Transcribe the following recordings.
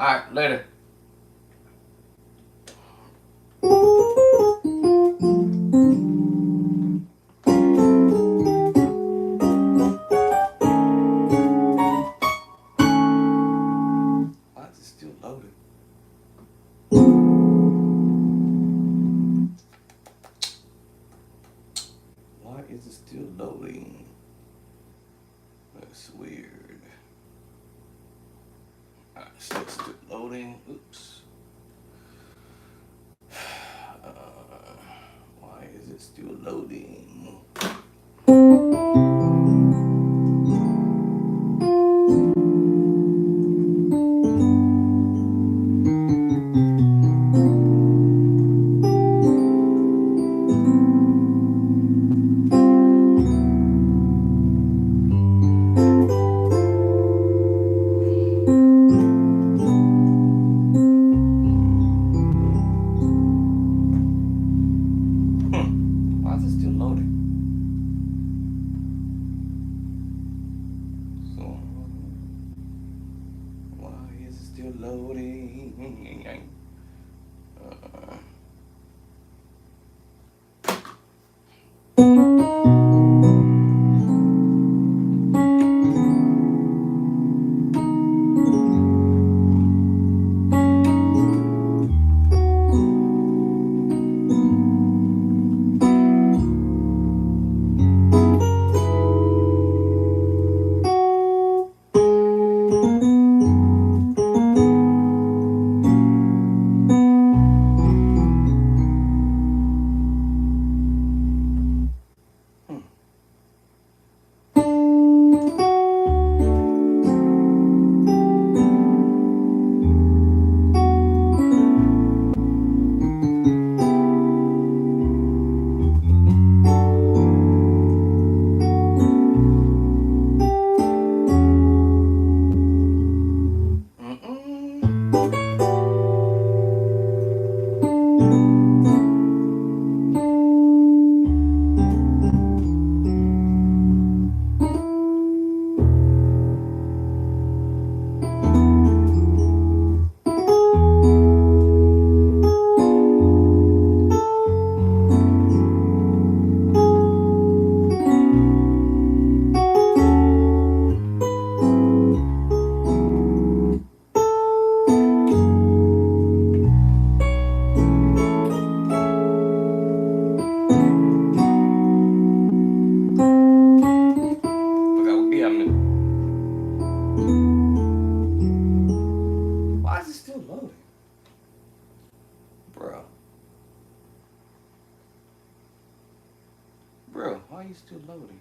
Alright, later. Why is it still loading? Why is it still loading? That's weird. Alright, still loading. Oops. Why is it still loading? Why is it still loading? So, why is it still loading? Why is it still loading? Bro, why are you still loading?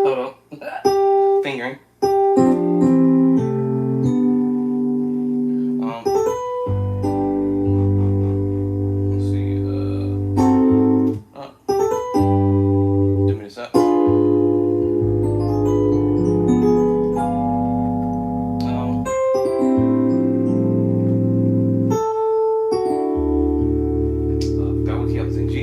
Hold on. Fingering. Let's see. Give me this up. Forgot what key I was in. G.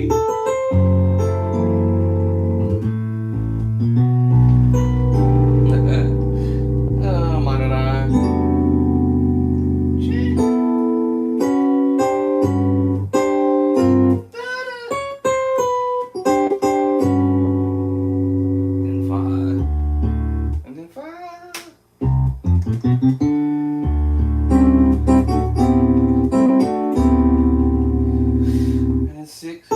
Minor 9. G. Then 5. And then 5. And then 6.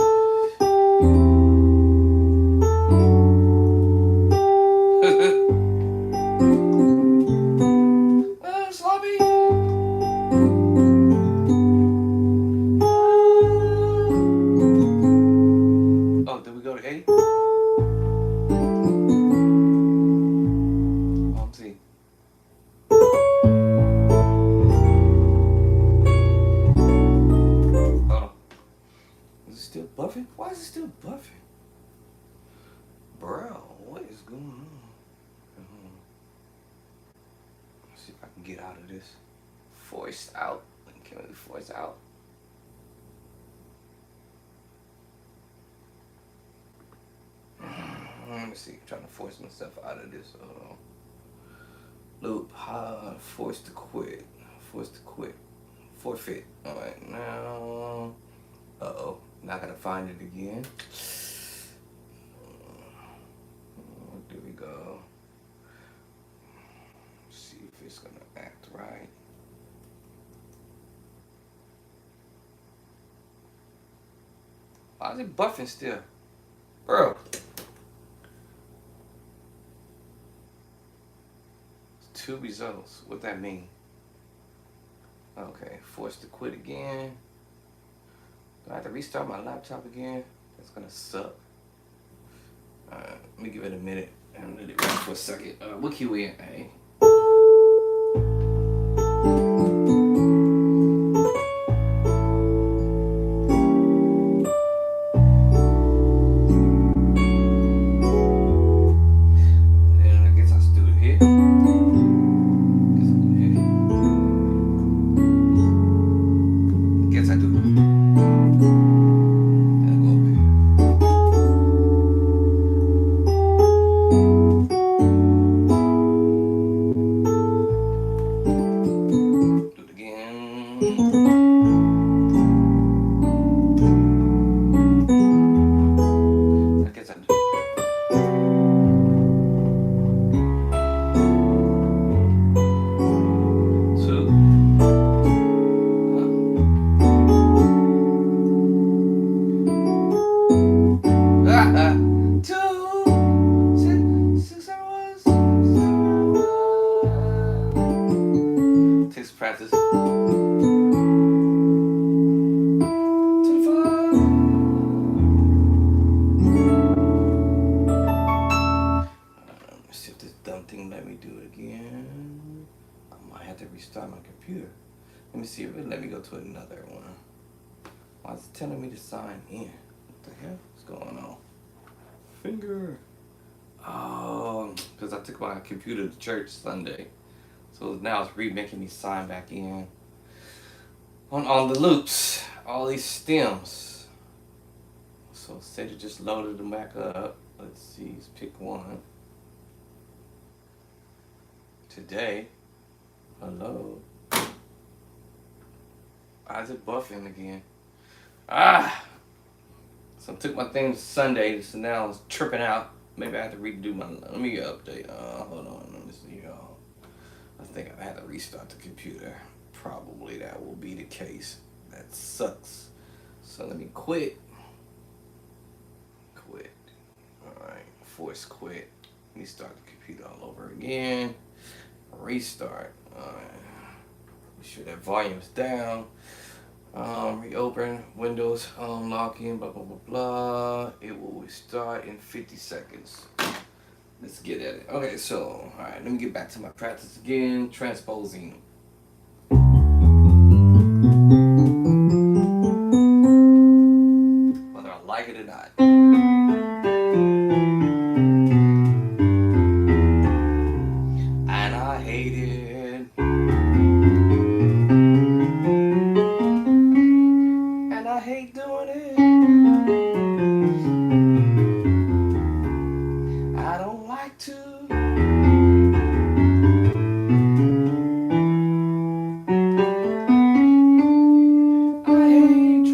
see if I can get out of this. Forced out. Can we force out? Let me see. I'm trying to force myself out of this loop. Forced to quit. Forced to quit. Forfeit. Alright, now. Uh-oh. Now I gotta find it again. There we go. See if it's gonna act right. Why is it buffing still? Bro. Two results. What that mean? Okay, forced to quit again. Do I have to restart my laptop again? That's gonna suck. Alright, let me give it a minute and let it run for a second. What key we in? Hey. Practice. Let's see if this dumb thing let me do it again. I might have to restart my computer. Let me see if it let me go to another one. Why is it telling me to sign in? What the hell is going on? Finger. Oh, because I took my computer to church Sunday. So now it's making me sign back in on the loops, all these stems. So instead of just loaded them back up, let's see, let's pick one. Today, hello. Why is it buffing again? So I took my thing to Sunday, so now it's tripping out. Maybe I have to redo my, let me update. Hold on, let me see, y'all. I think I had to restart the computer. Probably that will be the case. That sucks. So let me quit. Quit. Alright, force quit. Let me start the computer all over again. Restart. Alright. Make sure that volume's down. Reopen Windows, log in, blah, blah, blah, blah. It will start in 50 seconds. Let's get at it. Okay, so, alright, let me get back to my practice again. Transposing. Whether I like it or not. And I hate it. And I hate doing it. I don't like to. I hate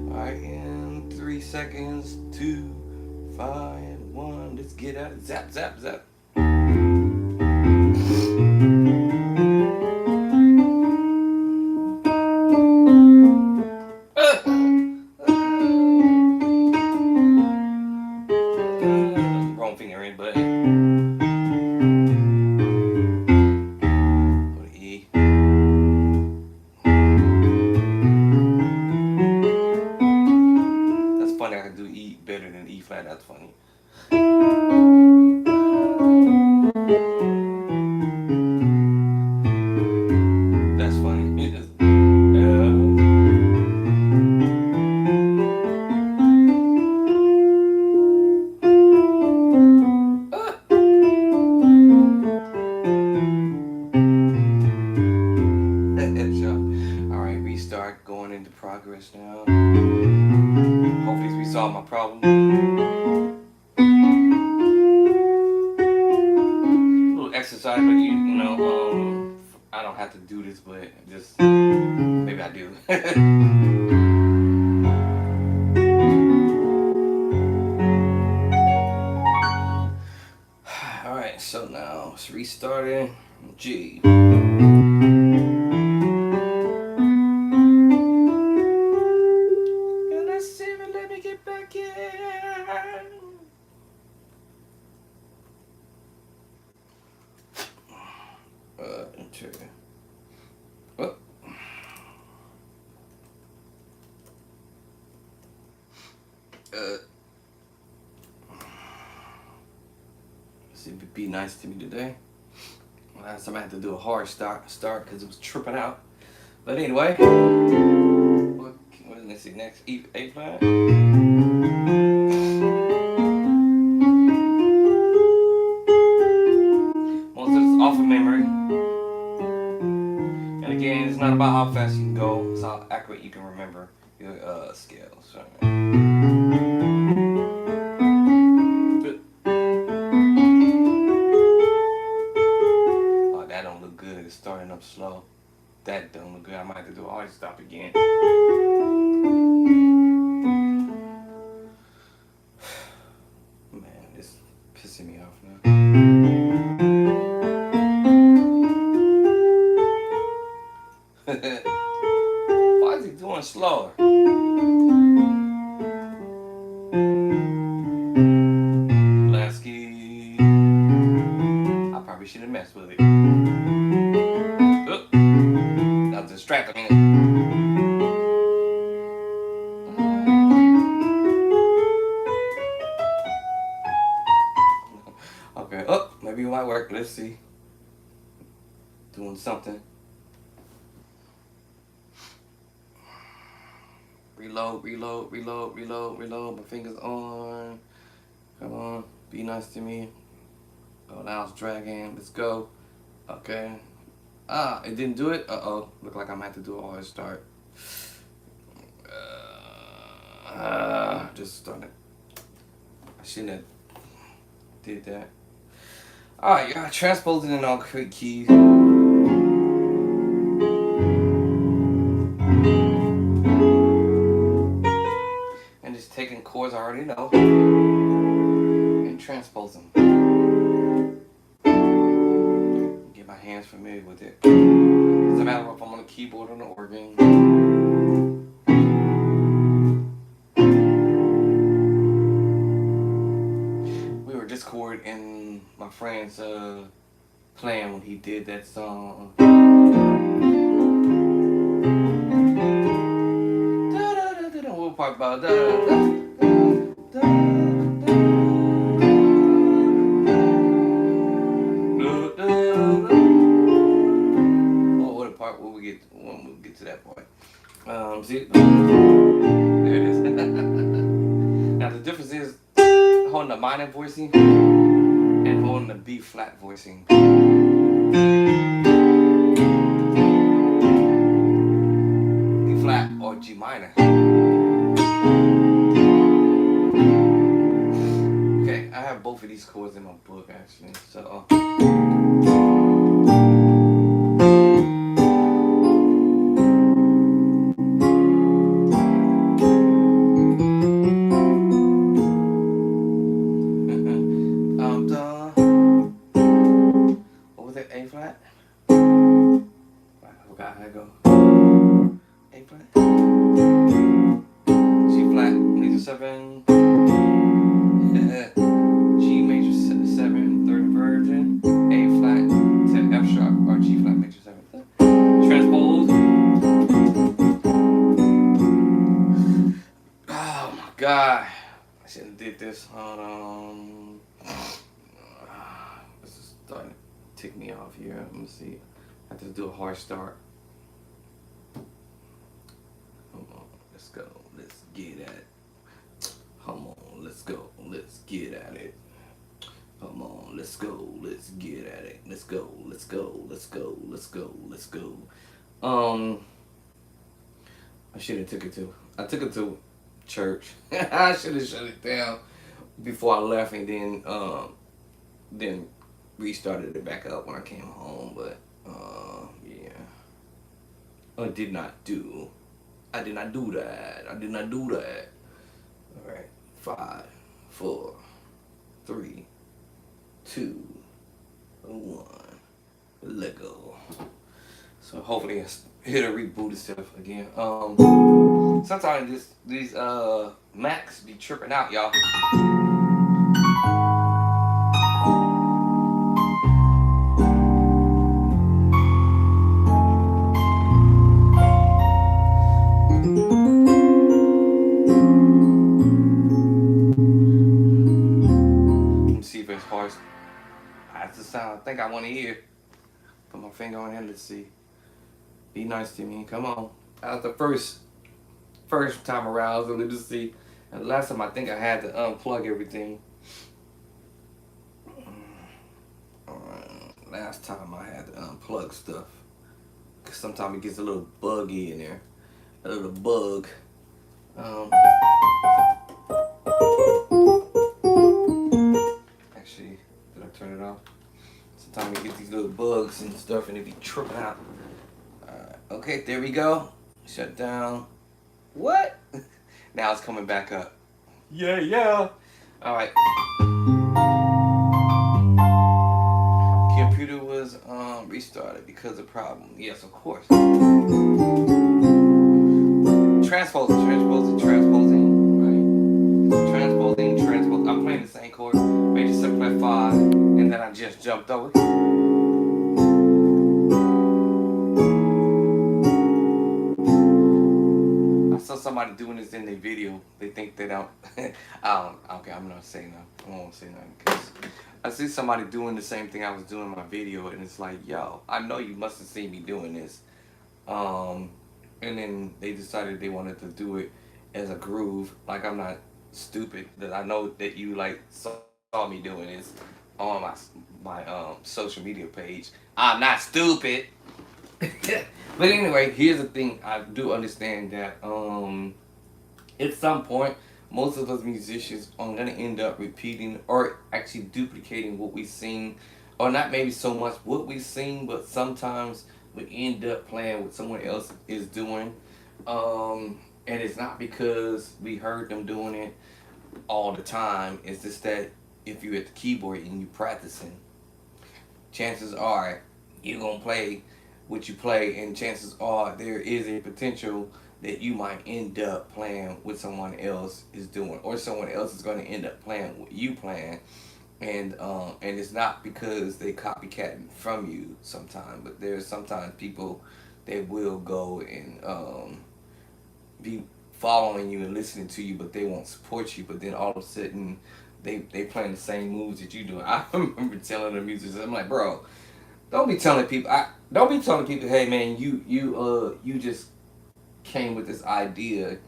Alright, in 3 seconds, 2, 5, 1. Let's get at it. Zap, zap, zap. Wrong finger in, but go to E. That's funny. I can do E better than E flat. That's funny. That's funny. solve my problem. A little exercise, but I don't have to do this, but just maybe I do. All right, so now it's restarting. G. Let's see if it let me get back in. Enter. Oh. See if it be nice to me today. Last time I had to do a hard start because it was tripping out. But anyway, what did I say next? A flat. Most of it's off of memory. And again, it's not about how fast you can go; it's how accurate you can remember your scales. So. Oh, that don't look good. It's starting up slow. That don't look good. I might have to do a hard stop again. Man, this is pissing me off now. Why is he doing slower? Last key. I probably should have messed with it. That was distracting me. Okay, maybe it might work. Let's see. Doing something. Reload. My fingers on. Come on. Be nice to me. Oh, now it's dragging. Let's go. Okay. It didn't do it? Uh-oh. Look like I'm going to have to do a hard start. Just started. I shouldn't have did that. Alright, y'all. Transposing in all quick keys. Taking chords I already know and transposing. Get my hands familiar with it. Doesn't matter if I'm on the keyboard or the organ. We were Discord in my friend's playing when he did that song. We'll talk about that. What a part when we get to that part. See, there it is. Now the difference is holding the minor voicing and holding the B flat voicing. B flat or G minor. Okay, I have both of these chords in my book actually, so. What was it? A flat? I forgot how to go. A flat. G flat, major 7. G major 7, third inversion. A flat to F sharp or G flat major 7. Transpose. Oh my god. I shouldn't have did this. Hold on. This is starting to tick me off here. Let me see. I have to do a hard start. Come on, let's go. Let's get at it. Come on, let's go. Let's get at it. Come on, let's go. Let's get at it. Let's go. Let's go. Let's go. Let's go. Let's go. I should have took it to. I took it to church. I should have shut it down before I left, and then restarted it back up when I came home. But yeah, I did not do. I did not do that. I did not do that. All right, 5, 4, 3, 2, 1. Let go. So hopefully it'll reboot itself again. Sometimes these Macs be tripping out, y'all. Let me see if it's harsh. That's the sound I think I want to hear. Put my finger on here. Let's see. Be nice to me. Come on. That was the first time around. So let's just see. And the last time I think I had to unplug everything. Last time I had to unplug stuff. Cause sometimes it gets a little buggy in there. A little bug. Actually, did I turn it off? Sometimes we get these little bugs and stuff and it be tripping out. Alright, okay, there we go. Shut down. What? Now it's coming back up. Yeah, yeah. Alright. Computer was restarted because of problem. Yes, of course. Transposing, right? Transposing. I'm playing the same chord, major 7 flat 5, and then I just jumped over. I saw somebody doing this in their video. They think they don't. Okay, I'm not saying nothing. I won't say nothing because I see somebody doing the same thing I was doing in my video, and it's like, yo, I know you must have seen me doing this. And then they decided they wanted to do it as a groove. Like, I'm not stupid. That I know that you like saw me doing this on my social media page. I'm not stupid. But anyway, here's the thing. I do understand that at some point, most of us musicians are gonna end up repeating or actually duplicating what we sing, or not maybe so much what we sing, but sometimes we end up playing what someone else is doing. And it's not because we heard them doing it all the time. It's just that if you're at the keyboard and you're practicing, chances are you're gonna play what you play, and chances are there is a potential that you might end up playing what someone else is doing, or someone else is going to end up playing what you playing. And it's not because they copycatting from you sometimes, but there's sometimes people that will go and be following you and listening to you, but they won't support you. But then all of a sudden they playing the same moves that you do. I remember telling the musicians, I'm like, bro, don't be telling people, hey man, you just came with this idea,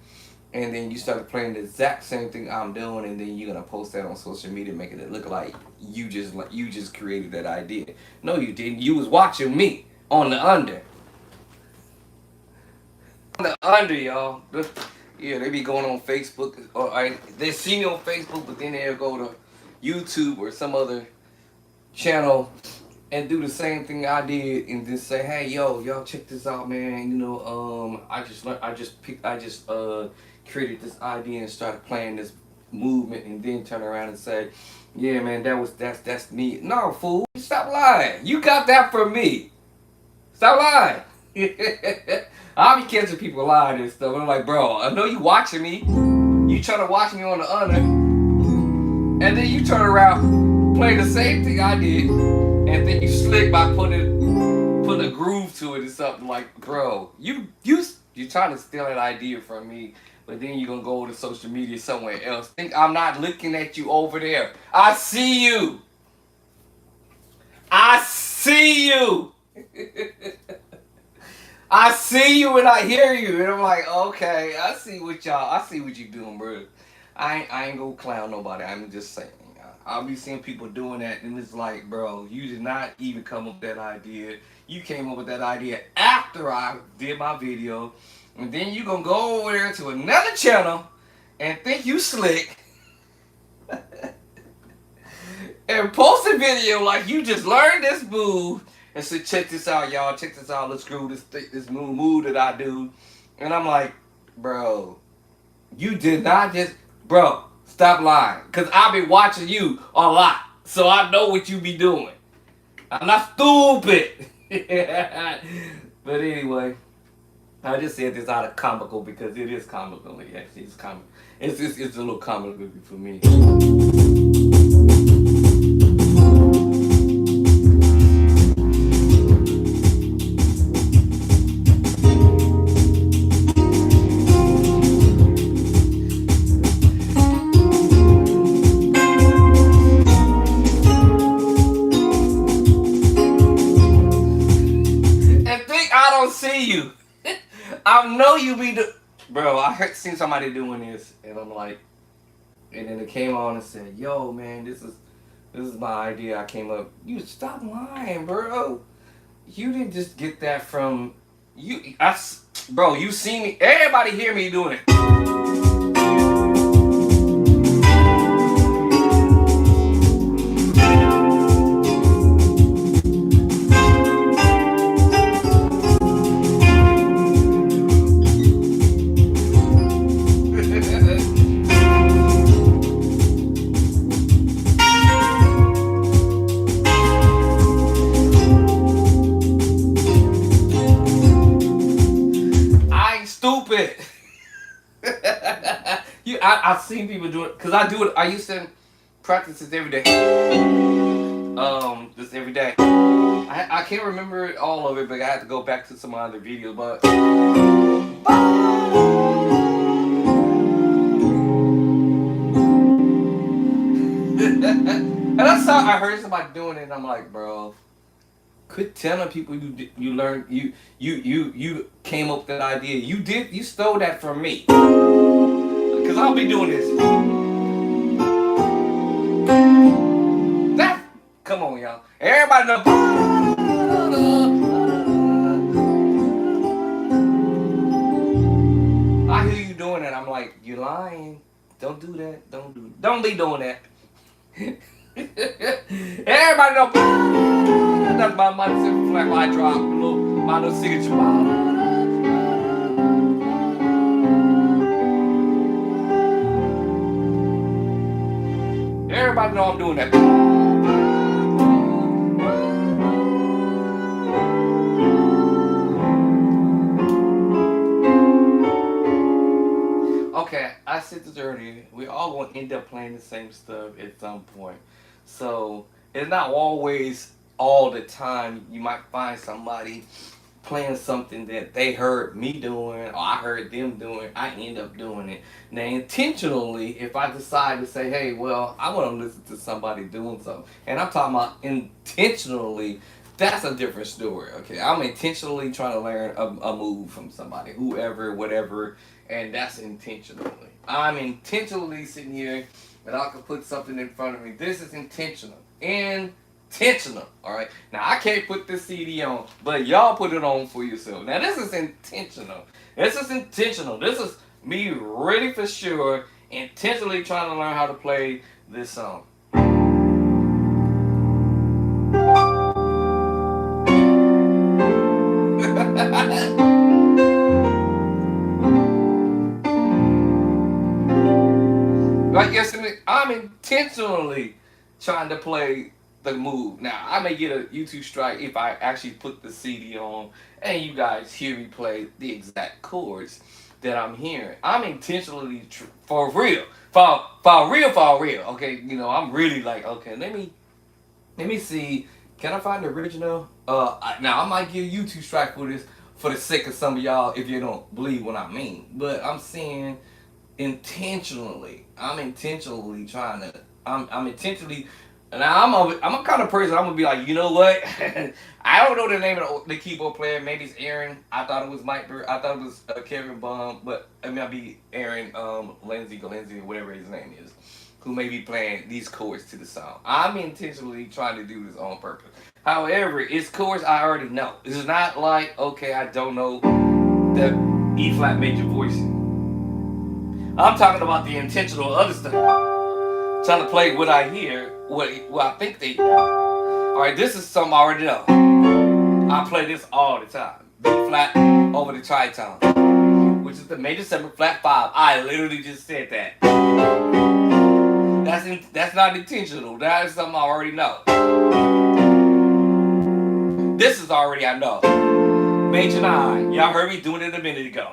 and then you started playing the exact same thing I'm doing, and then you're gonna post that on social media, making it look like you just created that idea. No, you didn't. You was watching me on the under. On the under, y'all. Yeah, they be going on Facebook, or they see me on Facebook, but then they'll go to YouTube or some other channel and do the same thing I did, and just say, hey, yo, y'all check this out, man. You know, I just created this idea and started playing this movement, and then turn around and say, yeah, man, that's me. No, fool, stop lying. You got that from me. Stop lying. I'll be catching people lying and stuff. I'm like, bro, I know you watching me. You trying to watch me on the under, and then you turn around, play the same thing I did, and then you slick by putting a groove to it or something. Like, bro, you're trying to steal an idea from me, but then you're gonna go to social media somewhere else. Think I'm not looking at you over there. I see you. I see you. I see you and I hear you, and I'm like, okay, I see what you doing, bro. I ain't gonna clown nobody. I'm just saying. I'll be seeing people doing that, and it's like, bro, you did not even come up with that idea. You came up with that idea after I did my video, and then you gonna go over there to another channel and think you slick and post a video like you just learned this move and said, check this out, y'all. Check this out. Let's screw this move that I do. And I'm like, bro, you did not just, bro, stop lying. Because I've been watching you a lot. So I know what you be doing. I'm not stupid. But anyway, I just said this out of comical because it is comical. Actually, it's comical. It's a little comical for me. And think I don't see you. I know you be bro. I seen somebody doing this, and I'm like, and then it came on and said, "Yo, man, this is my idea. I came up. You stop lying, bro. You didn't just get that from you. Bro. You see me. Everybody hear me doing it. I ain't stupid. I've seen people do it because I do it. I used to practice this every day. Just every day. I can't remember all of it, but I had to go back to some other videos. But and that's how I heard somebody doing it, and I'm like, bro, quit telling people you learned you came up with that idea. You stole that from me. Cause I'll be doing this. That come on, y'all. Everybody know. I hear you doing it. I'm like, you lying. Don't do that. Don't be doing that. Everybody know. That's my flag I drop. My little signature. Everybody know I'm doing that. Okay, I said this earlier. We all gonna end up playing the same stuff at some point. So it's not always all the time. You might find somebody playing something that they heard me doing or I heard them doing. I end up doing it. Now intentionally, if I decide to say, hey, well, I want to listen to somebody doing something, and I'm talking about intentionally, that's a different story. Okay, I'm intentionally trying to learn a move from somebody, whoever, whatever, and that's intentionally. I'm intentionally sitting here and I can put something in front of me. This is intentional. Intentional. All right. Now I can't put this CD on, but y'all put it on for yourself. Now this is intentional. This is intentional. This is me really for sure intentionally trying to learn how to play this song. Like yesterday, I'm intentionally trying to play the move. Now, I may get a YouTube strike if I actually put the CD on and you guys hear me play the exact chords that I'm hearing. I'm intentionally, for real, for real. Okay, I'm really like, okay, let me see. Can I find the original? Now, I might get a YouTube strike for this for the sake of some of y'all if you don't believe what I mean. But I'm saying intentionally. I'm intentionally trying to. I'm intentionally. Now I'm a kind of person. I'm gonna be like, you know what? I don't know the name of the keyboard player. Maybe it's Aaron. I thought it was Mike. I thought it was Kevin Baum, but it might be Aaron Lindsay, or whatever his name is, who may be playing these chords to the song. I'm intentionally trying to do this on purpose. However, it's chords I already know. It's not like, okay, I don't know the E flat major voice. I'm talking about the intentional other stuff. Trying to play what I hear, what I think they. All right, this is something I already know. I play this all the time. B flat over the tritone, which is the major 7 flat 5. I literally just said that. That's not intentional. That is something I already know. This is already I know. Major 9. Y'all heard me doing it a minute ago.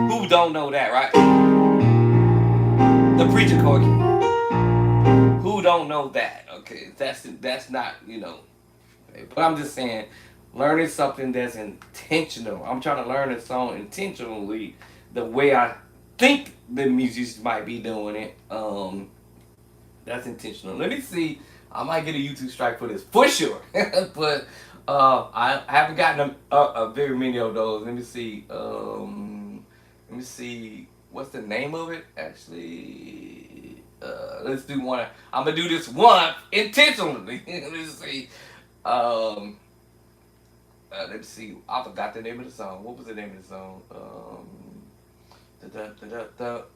Who don't know that, right? The preacher chord. Who don't know that? Okay, that's not, But I'm just saying, learning something that's intentional. I'm trying to learn a song intentionally, the way I think the musicians might be doing it. That's intentional. Let me see. I might get a YouTube strike for this for sure, but I haven't gotten a very many of those. Let me see. Let me see. What's the name of it? Actually, let's do one. I'm gonna do this one intentionally. Let's see. Let's see. I forgot the name of the song. What was the name of the song?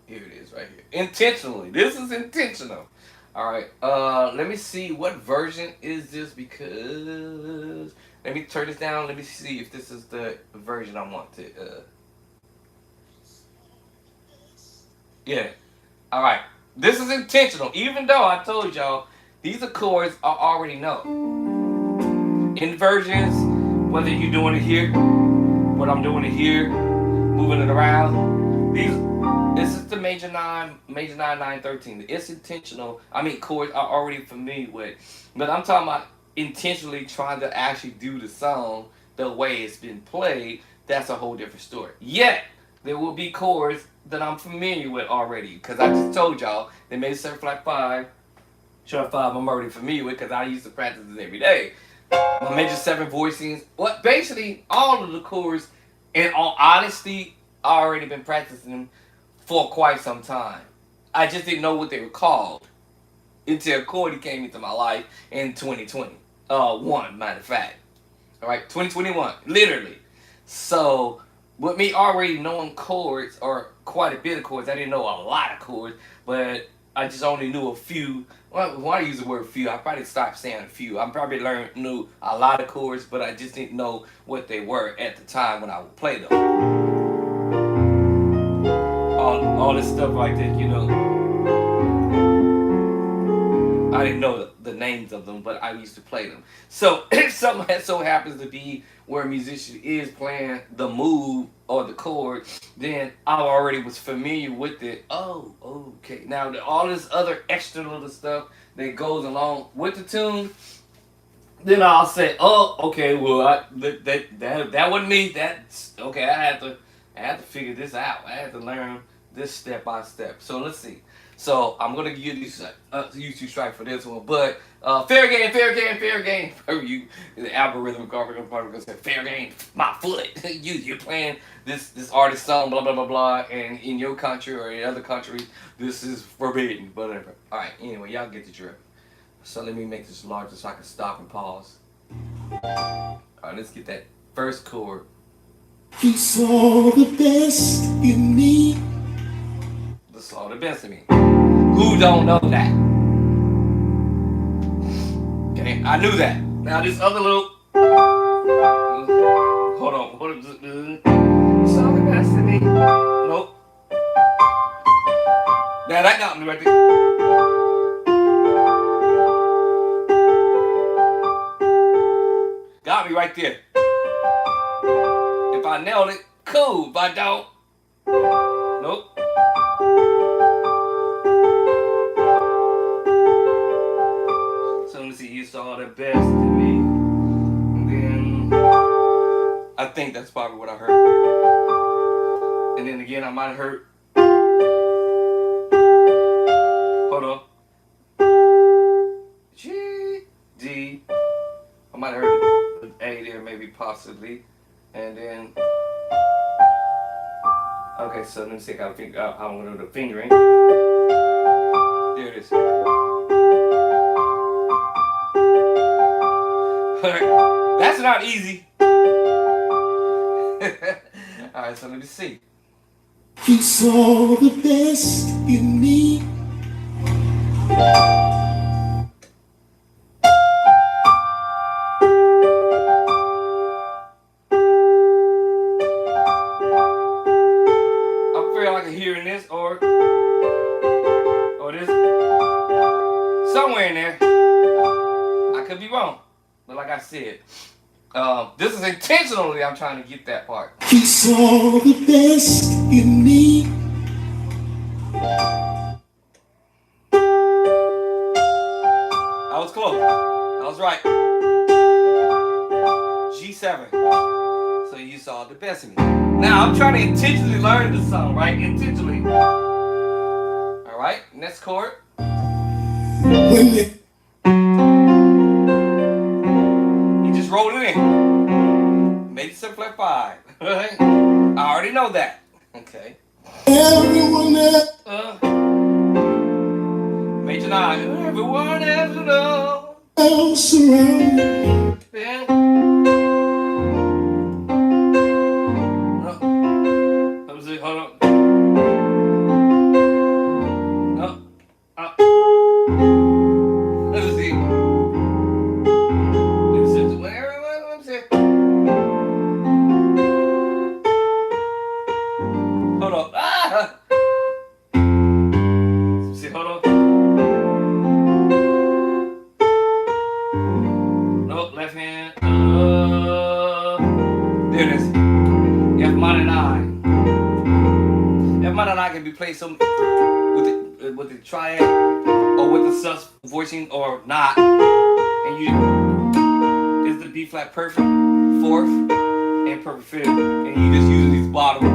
Here it is, right here. Intentionally. This is intentional. All right. Let me see what version is this, because let me turn this down. Let me see if this is the version I want to. Yeah. All right. This is intentional. Even though I told y'all these are chords I already know. Inversions, whether you're doing it here, what I'm doing it here, moving it around. This is the major 9, 9, 13. It's intentional. I mean, chords are already familiar with, but I'm talking about intentionally trying to actually do the song the way it's been played. That's a whole different story. Yet there will be chords that I'm familiar with already, because I just told y'all they made 7 flat 5, sharp 5. I'm already familiar with because I used to practice this every day. My major 7 voicings. What basically all of the chords, in all honesty, I already been practicing them for quite some time. I just didn't know what they were called until Cordy came into my life in 2020. Matter of fact. All right, 2021, literally. So with me already knowing chords, or quite a bit of chords, I didn't know a lot of chords, but I just only knew a few. Well, when I use the word few, I probably stopped saying a few. I probably knew a lot of chords, but I just didn't know what they were at the time when I would play them. All this stuff like that, I didn't know the names of them, but I used to play them. So if something that so happens to be where a musician is playing the move or the chord, then I already was familiar with it. Oh, okay. Now all this other extra little stuff that goes along with the tune, then I'll say, oh, okay, well, that wasn't me. That's okay. I had to figure this out. I had to learn this step by step. So let's see. So I'm gonna give you YouTube strike for this one, but fair game. For you, the algorithm probably gonna say fair game. My foot. You're playing this artist song, blah blah blah blah, and in your country or in other countries, this is forbidden. Whatever. All right. Anyway, y'all get the drift. So let me make this larger so I can stop and pause. All right. Let's get that first chord. You saw the best in me. The saw the best in me. Who don't know that? Okay, I knew that. Now this other little. Hold on. Saw the best in me. Nope. Now that got me right there. Got me right there. If I nailed it, cool. If I don't, nope. So let me see, you saw the best in me. And then I think that's probably what I heard. And then again, I might have heard. Hold on. G, D. I might have heard the A there, maybe, possibly. And then. Okay, so let me see how I'm going to do the fingering. There it is. That's not easy. Alright, so let me see. He saw the best in me. I feel like I'm hearing this or this somewhere in there. I could be wrong, but like I said, this is intentionally I'm trying to get that part. He saw the best in me. I was close. I was right. G7. So you saw the best in me. Now I'm trying to intentionally learn the song, right? Intentionally. All right. Next chord. When they You just rolled it in. Major 7 flat 5. Right? I already know that. Okay. everyone else Major 9. Everyone has to know. around me. Yeah. Let me see. Hold on. No. Let me see. Let me see. Let me see. Hold on. Ah! Let me see. Hold on. Nope. Left hand. There it is. F minor 9. F minor 9 can be played some with the triad or with the sus voicing or not, and you is the B flat perfect 4th and perfect 5th, and you just use these bottom.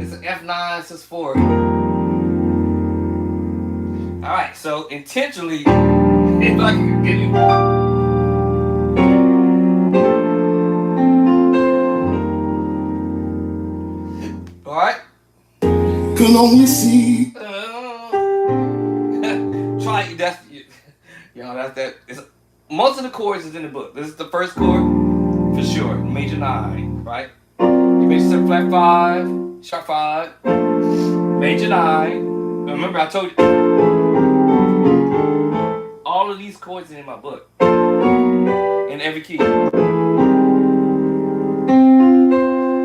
It's an F9 sus 4. All right, so intentionally, if I can get you. All right. Can only see. Try that's that. It's, most of the chords is in the book. This is the first chord for sure. Major 9, right? You major 7 flat 5, sharp 5, major 9. Remember I told you all of these chords are in my book. In every key.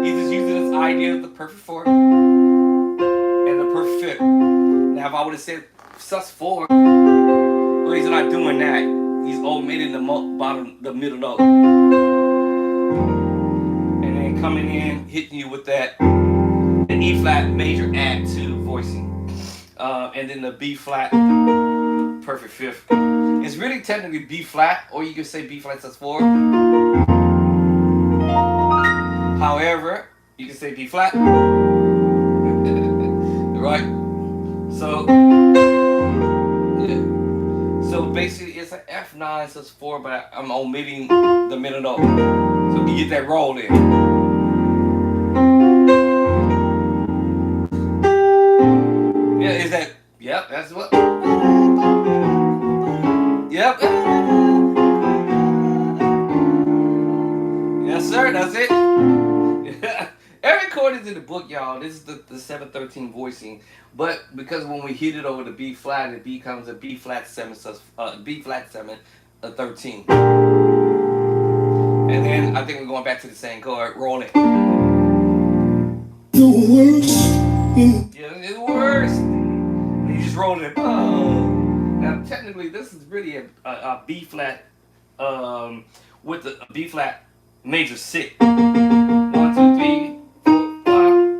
He's just using this idea of the perfect 4th and the perfect 5th. Now if I would have said sus 4, well, he's not doing that. He's omitting the bottom, the middle note, and then coming in, hitting you with that, the E flat major add 2 voicing, and then the B flat perfect 5th. It's really technically B flat, or you could say B flat sus 4. However, you can say B flat, right? So. So basically it's an F9 sus 4, but I'm omitting the middle note. So you get that roll in. Yeah, is that, yep, that's what. Yep. Yes, sir, that's it. Every chord is in the book, y'all. This is the 713 voicing, but because when we hit it over the B flat, it becomes a B flat 7 B flat 7 13. And then I think we're going back to the same chord, roll it. The worst. Yeah, it's worse. And you just roll it. Oh. Now technically, this is really a B flat with a B flat major 6. 1, 2, 3.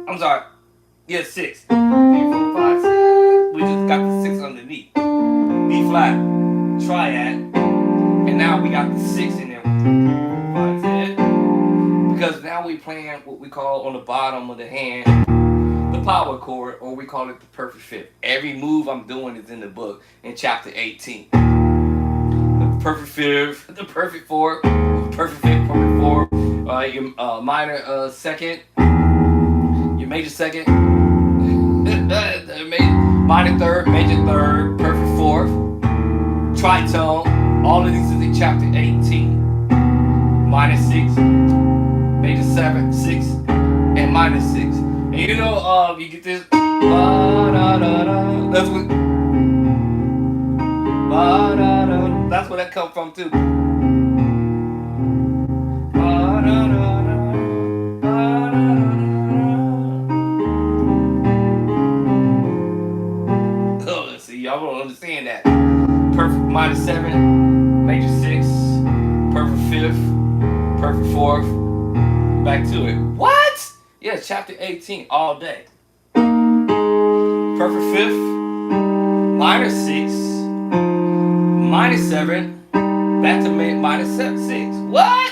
I'm sorry. Yeah, 6. 3, 4, 5, 6. We just got the 6 underneath. B flat, triad, and now we got the 6 in there. 5, 6. Because now we playing what we call on the bottom of the hand the power chord, or we call it the perfect 5th. Every move I'm doing is in the book in chapter 18. The perfect 5th, the perfect 4th, perfect 5th, perfect 4th. Your minor 2nd. Major 2nd, minor 3rd, major 3rd, perfect 4th, tritone. All of these is in chapter 18. Minor 6, major 7, 6, and minor 6. And you know, you get this. That's what. That's where that comes from too. Oh, see, y'all don't understand that. Perfect minor 7, major 6, perfect 5th, perfect 4th. Back to it. What? Yeah, chapter 18 all day. Perfect 5th, minor 6, minor 7, back to minor 6. What?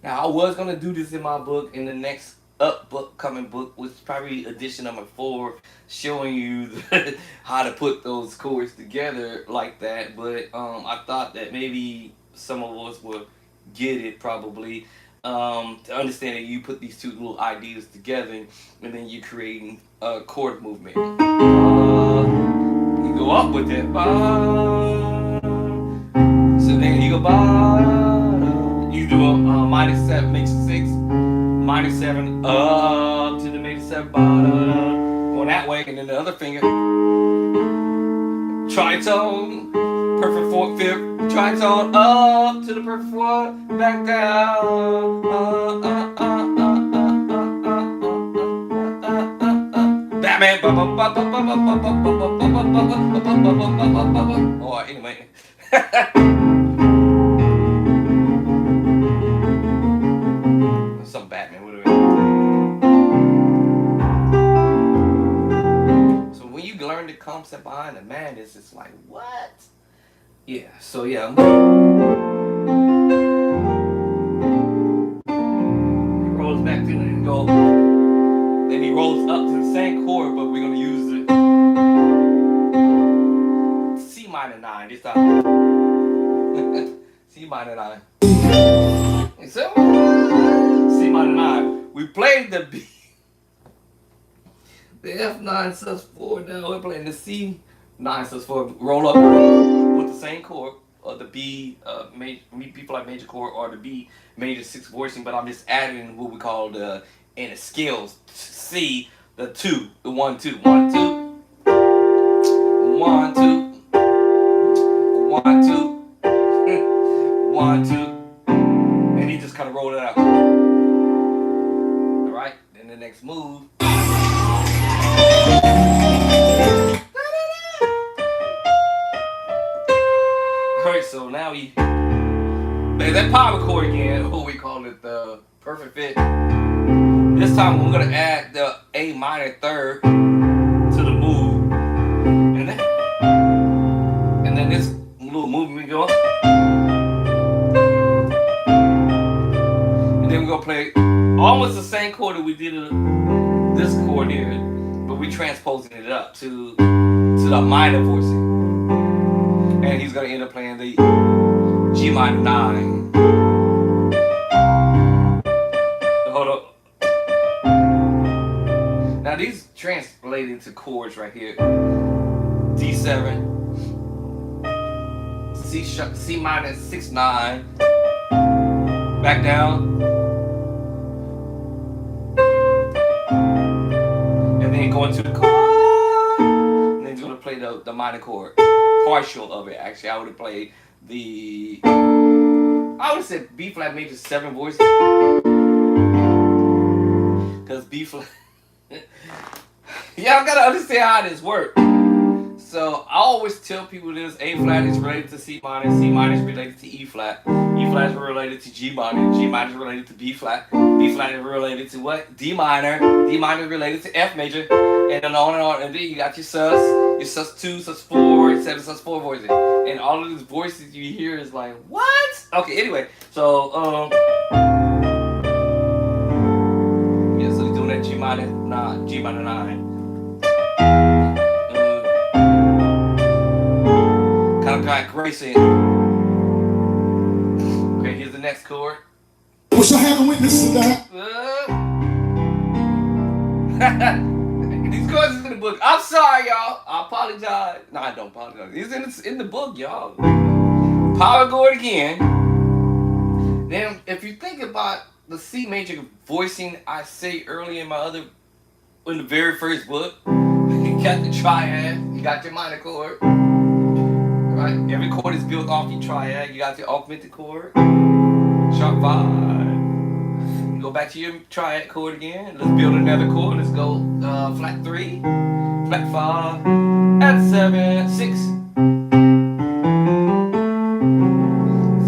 Now I was gonna do this in my book in the next upcoming book, which is probably edition number 4, showing you how to put those chords together like that. But I thought that maybe some of us will get it probably, to understand that you put these two little ideas together and then you're creating a chord movement. You go up with it. So then you go. You do a minor 7, major 6, minor 7, up to the major 7, going that way, and then the other finger, tritone, perfect 4th, 5th, tritone, up to the perfect 4, back down, Batman, or anyway. Some Batman, whatever. So when you learn the concept behind the madness, it's like, what? Yeah, so yeah. He rolls back to it and go. Then he rolls up to the same chord, but we're gonna use the C minor 9 this time. C minor 9. So, C minor 9. We played the B, the F9 sus4. Now we're playing the C9 sus4. Roll up with the same chord, or the B flat major chord, or the B major 6 voicing. But I'm just adding what we call the in the scales C, the 2, the 1 2 1 2 1 2 1 2 1 2. And he just kind of rolled it out. Alright, then the next move. Alright, so now he plays that power chord again, or we call it the perfect 5th. This time we're going to add the A minor 3rd to the move. And then this little movement we go. And then we're going to play almost the same chord that we did this chord here, but we transposing it up to the minor voicing. And he's going to end up playing the G minor 9. Hold up. Now these translate into chords right here. D7, C minor 6 9, back down, and then go into the chord, and then he's gonna play the minor chord, partial of it. Actually, I would have played I would have said B flat major 7 voice, because B flat. Y'all gotta understand how this works. So I always tell people this: A flat is related to C minor is related to E flat is related to G minor is related to B flat is related to what? D minor is related to F major, and then on and on. And then you got your sus 2, sus 4, 7 sus 4 voices, and all of these voices you hear is like, what? Okay, anyway, so yeah, so he's doing that G minor 9. Kind of gracing. Okay, here's the next chord. Wish I had a witness to that. These chords is in the book. I'm sorry, y'all. I apologize. No, I don't apologize. It's in the book, y'all. Power chord again. Then, if you think about the C major voicing I say earlier in the very first book, you got the triad, you got your minor chord, right? Every chord is built off your triad. You got your augmented chord, sharp five. Go back to your triad chord again. Let's build another chord. Let's go flat three, flat five, and seven, six.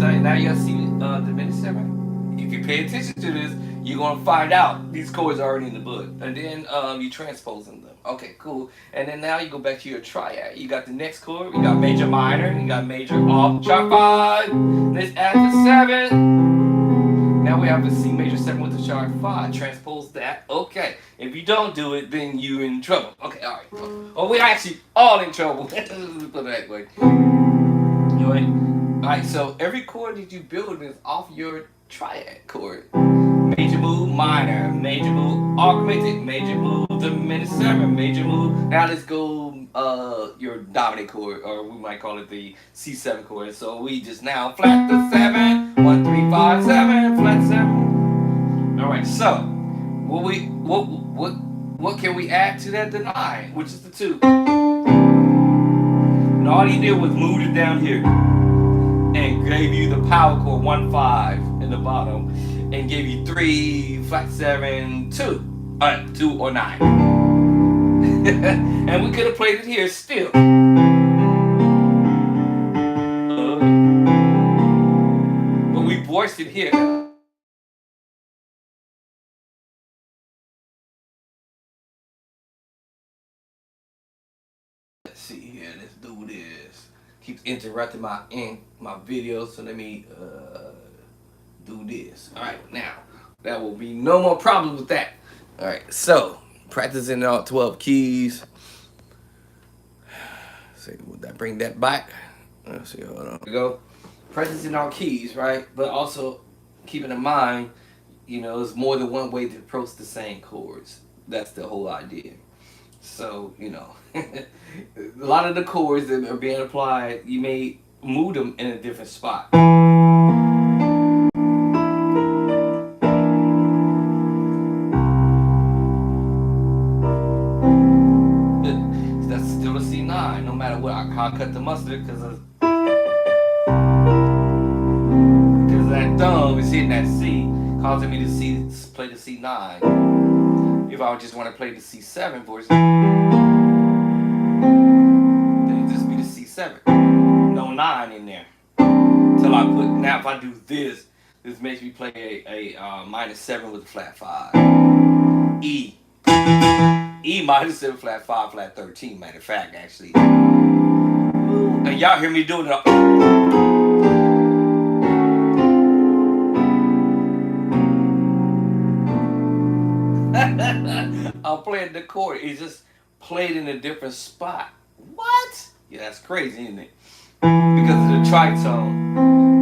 So now you got to see diminished seven. If you pay attention to this, you're gonna find out these chords are already in the book, and then you transposing them. Okay, cool. And then now you go back to your triad. You got the next chord. You got major, minor. You got major, off, sharp five. Let's add the seven. Now we have the C major seven with the sharp five. Transpose that. Okay. If you don't do it, then you're in trouble. Okay, all right. Oh, we're actually all in trouble. Put it that way. Alright, so every chord that you build is off your triad chord. Major move, minor, major move, augmented, major move, diminished seven, major move. Now let's go your dominant chord, or we might call it the C7 chord. So we just now flat the seven, 1, 3, 5, 7, flat seven. Alright, so what can we add to that? The 9, which is the 2. And all he did was move it down here and gave you the power chord 1, 5 in the bottom, and gave you 3, flat 7, 2, 2 or 9. And we could have played it here still. But we voiced it here. Let's see here. Let's do this. Keeps interrupting my video, so let me do this. All right, now there will be no more problems with that. All right, so practicing all 12 keys. See, would that bring that back? Let's see. Hold on. Here we go. Practicing all keys, right? But also keeping in mind, there's more than one way to approach the same chords. That's the whole idea. So, a lot of the chords that are being applied, you may move them in a different spot. That's still a C9, no matter how I cut the mustard, because that thumb is hitting that C, causing me to play the C9. If I would just want to play the C7 voice, then it'd just be the C7. No 9 in there. Now if I do this makes me play a minus 7 with a flat 5. E minus 7, flat 5, flat 13, matter of fact, actually. And y'all hear me doing it. I'm playing the chord. It's just played in a different spot. What? Yeah, that's crazy, isn't it? Because of the tritone.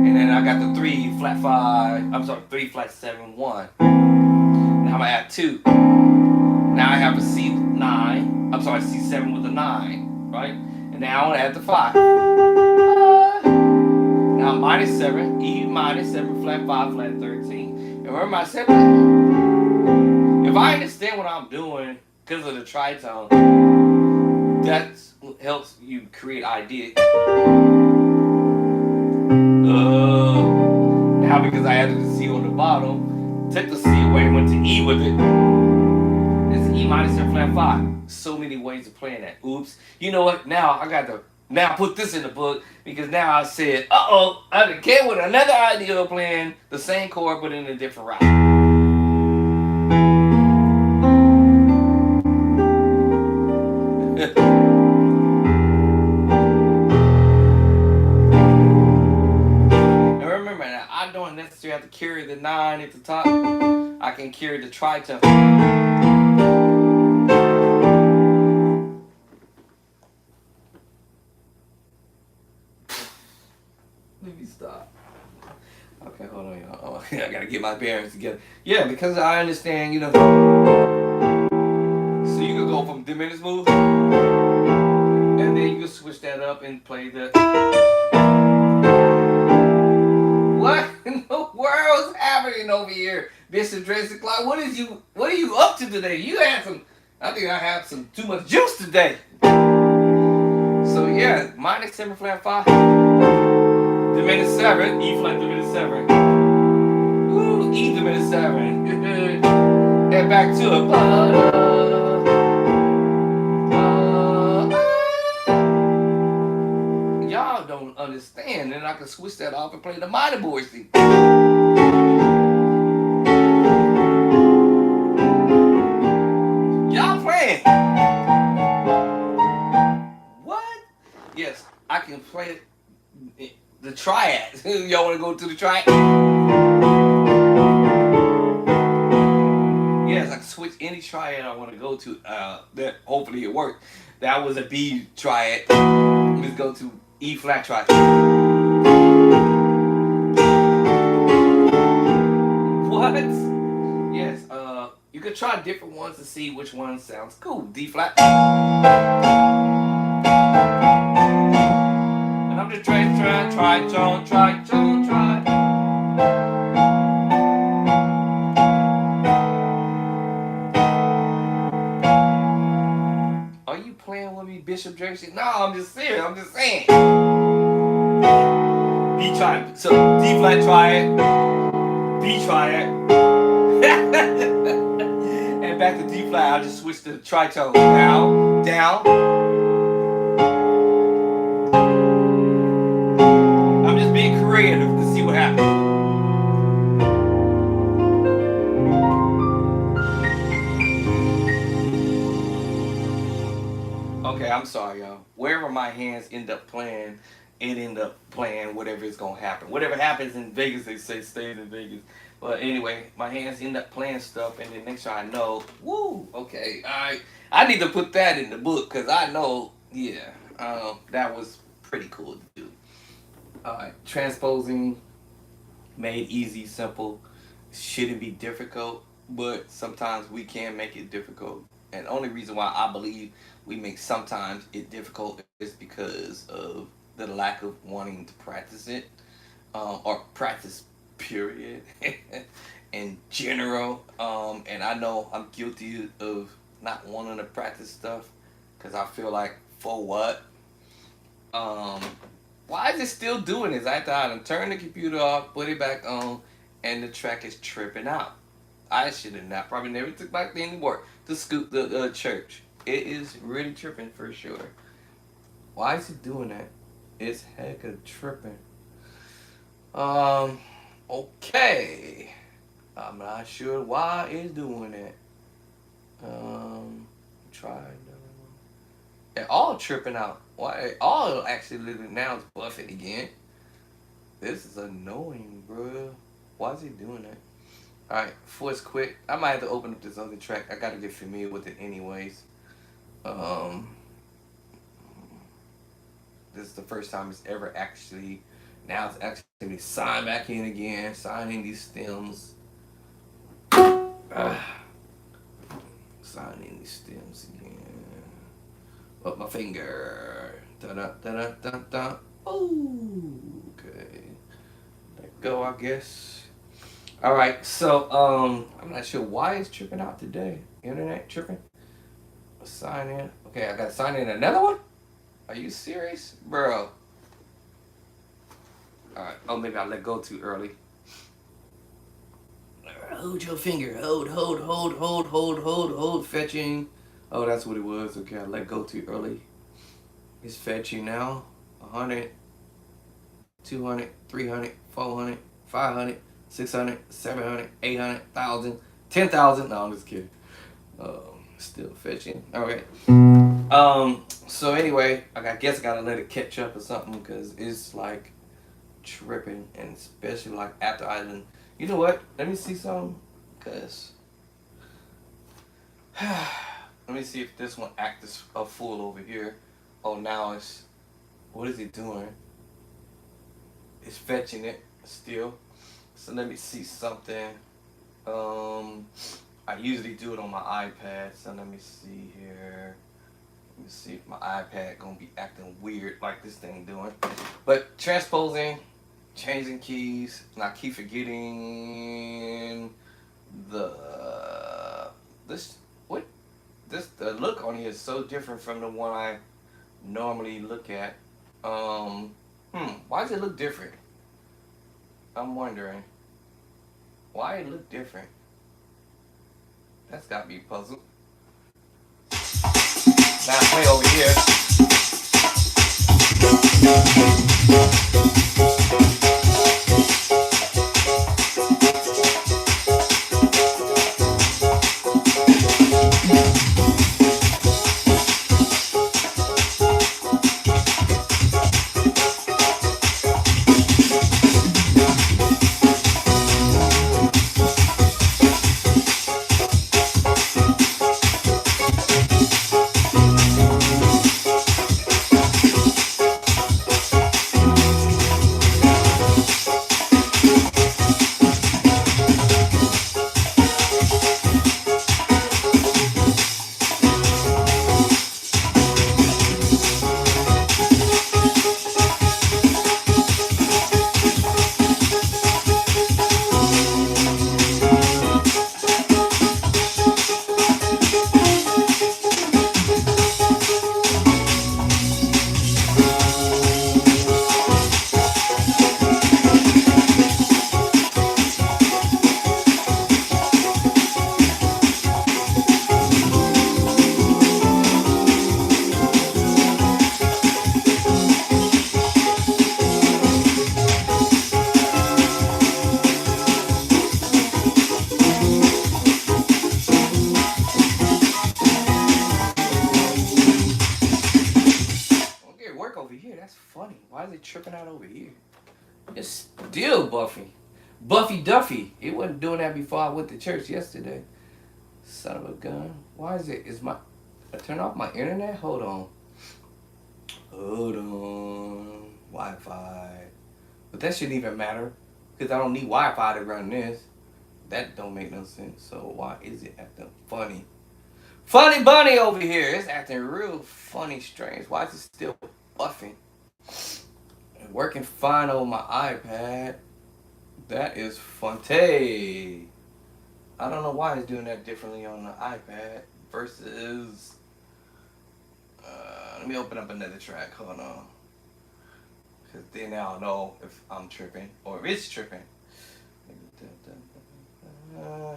And then I got the 3 flat 5. I'm sorry, 3 flat 7 1. Now I'm gonna add 2. Now I have a C9. I'm sorry, C7 with a 9, right? And now I want to add the 5. Now minus 7, E minus 7, flat 5, flat 13. And remember I said, if I understand what I'm doing because of the tritone, that helps you create ideas. Now because I added the C on the bottom, took the C away and went to E with it. It's E minus 7 flat 5. So many ways of playing that. Oops. You know what? Now I got to put this in the book, because now I said, I came with another idea of playing the same chord but in a different route. And remember, now, I don't necessarily have to carry the 9 at the top. I can carry the tritone. Let me stop. Okay, hold on, y'all. Oh, I gotta get my bearings together. Yeah, because I understand, so you can go from diminished move, and then you can switch that up and play the. What in the world world's happening over here, Bishop Dressing Clock? What are you up to today? You had some. I think I have some too much juice today. So yeah, minor 7 flat 5, diminished 7, E flat diminished 7. Woo, E diminished 7. And back to it. Y'all don't understand. Then I can switch that off and play the minor board. See. Y'all playing? What? Yes, I can play the triad. Y'all want to go to the triad? Yes, I can switch any triad I want to go to. That hopefully it worked. That was a B triad. Let's go to E flat triad. What? Yes. You could try different ones to see which one sounds cool. D flat. And I'm just trying. Are you playing with me, Bishop Jersey? No, I'm just serious. I'm just saying. B triad. So D flat triad, B triad, and back to D flat. I'll just switch to the tritone. Down, down. I'm just being creative to see what happens. Okay, I'm sorry, y'all. Wherever my hands end up playing, it end up playing whatever is gonna happen. Whatever happens in Vegas, they say stays in Vegas. But anyway, my hands end up playing stuff, and then next time I know, woo, okay, I need to put that in the book because I know, yeah, that was pretty cool to do. Transposing, made easy, simple, shouldn't be difficult, but sometimes we can make it difficult. And the only reason why I believe we make sometimes it difficult is because of the lack of wanting to practice it, or practice period in general. And I know I'm guilty of not wanting to practice stuff because I feel like, for what? Um, why is it still doing this? I thought I turn the computer off, put it back on, and the track is tripping out. I should have not probably never took my thing to work to scoop the church. It is really tripping for sure. Why is it doing that? It's hecka tripping. Okay. I'm not sure why it's doing that. Try. They're all tripping out. Why? All actually living now is buffing again. This is annoying, bro. Why is he doing that? Alright, force quick. I might have to open up this other track. I gotta get familiar with it anyways. This is the first time it's ever actually, now it's actually signed back in again, signing these stems. Signing these stems again. Up my finger. Da da da da da da. Oh, okay. Let go, I guess. All right, so I'm not sure why it's tripping out today. Internet tripping. Sign in. Okay, I got to sign in another one. Are you serious, bro? All right. Oh, maybe I let go too early. Hold your finger. Hold. Fetching. Oh, that's what it was. Okay, I let go too early. It's fetching now. 100, 200, 300, 400, 500, 600, 700, 800, 1,000, 10,000. No, I'm just kidding. Still fetching. All right. So anyway, I guess I gotta let it catch up or something because it's like tripping, and especially like after I done. You know what? Let me see something, cause let me see if this one acts a fool over here. Oh, now it's, what is it doing? It's fetching it still. So let me see something. I usually do it on my iPad. So let me see here. Let me see if my iPad gonna be acting weird like this thing doing. But transposing, changing keys, and I keep forgetting the this what this the look on here is so different from the one I normally look at. Why does it look different? I'm wondering why it look different. That's got me puzzled. Now play over here. Over here, that's funny. Why is it tripping out over here? It's still Buffy. Buffy Duffy. It wasn't doing that before I went to church yesterday. Son of a gun. Why is it? I turn off my internet? Hold on. Wi-Fi. But that shouldn't even matter. Because I don't need Wi-Fi to run this. That don't make no sense. So why is it acting funny? Funny bunny over here. It's acting real funny, strange. Why is it still buffing? Working fine on my iPad. That is funny. I don't know why it's doing that differently on the iPad versus. Let me open up another track. Hold on. Because then I'll know if I'm tripping or if it's tripping.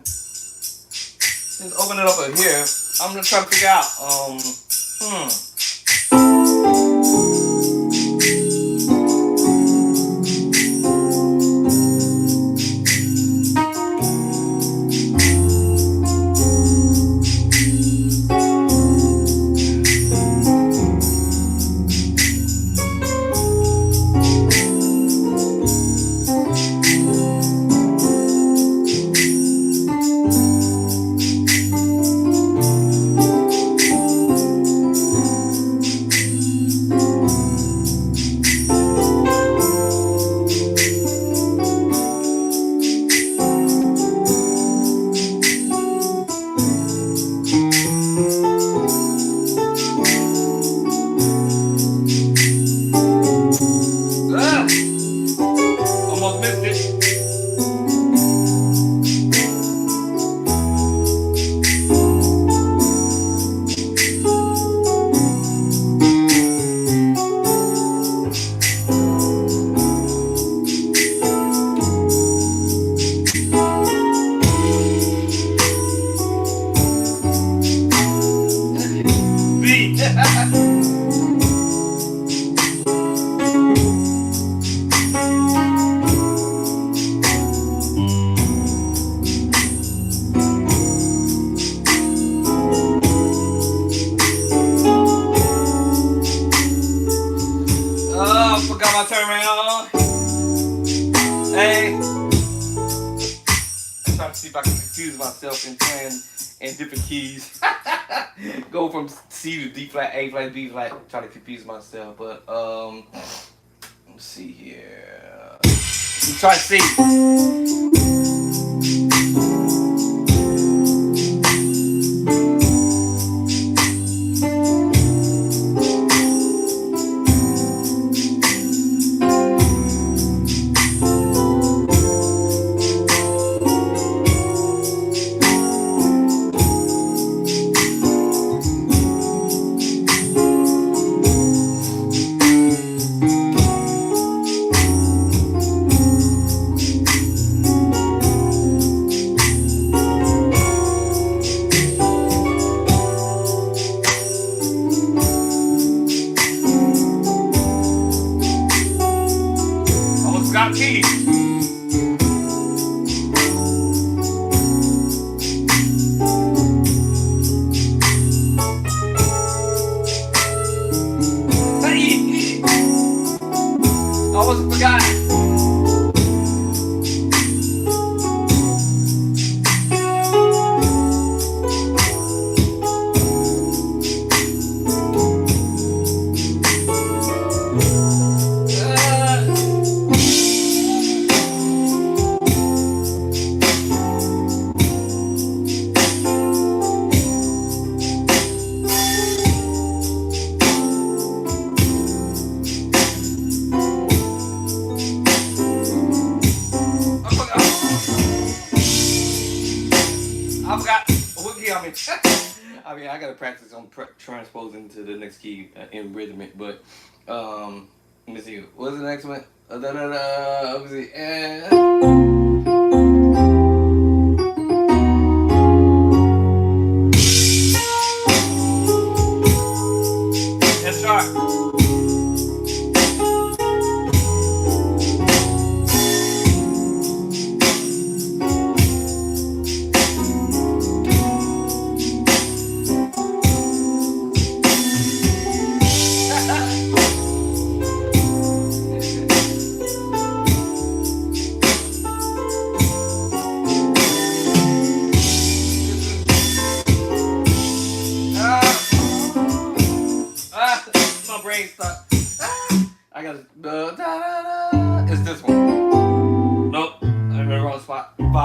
Just open it up over here. I'm gonna try to figure out. Forgot my turn right on. Hey. I'm trying to see if I can confuse myself in playing in different keys. Go from C to D flat, A flat, B flat. Try to confuse myself, but let's see here. Let's try C. I forgot what key I'm in. I mean, I gotta practice on transposing to the next key in rhythmic, but let me see. What's the next one? Let me see. F sharp. My brain stopped. I got it's this one. Nope, I'm in the wrong spot. 5.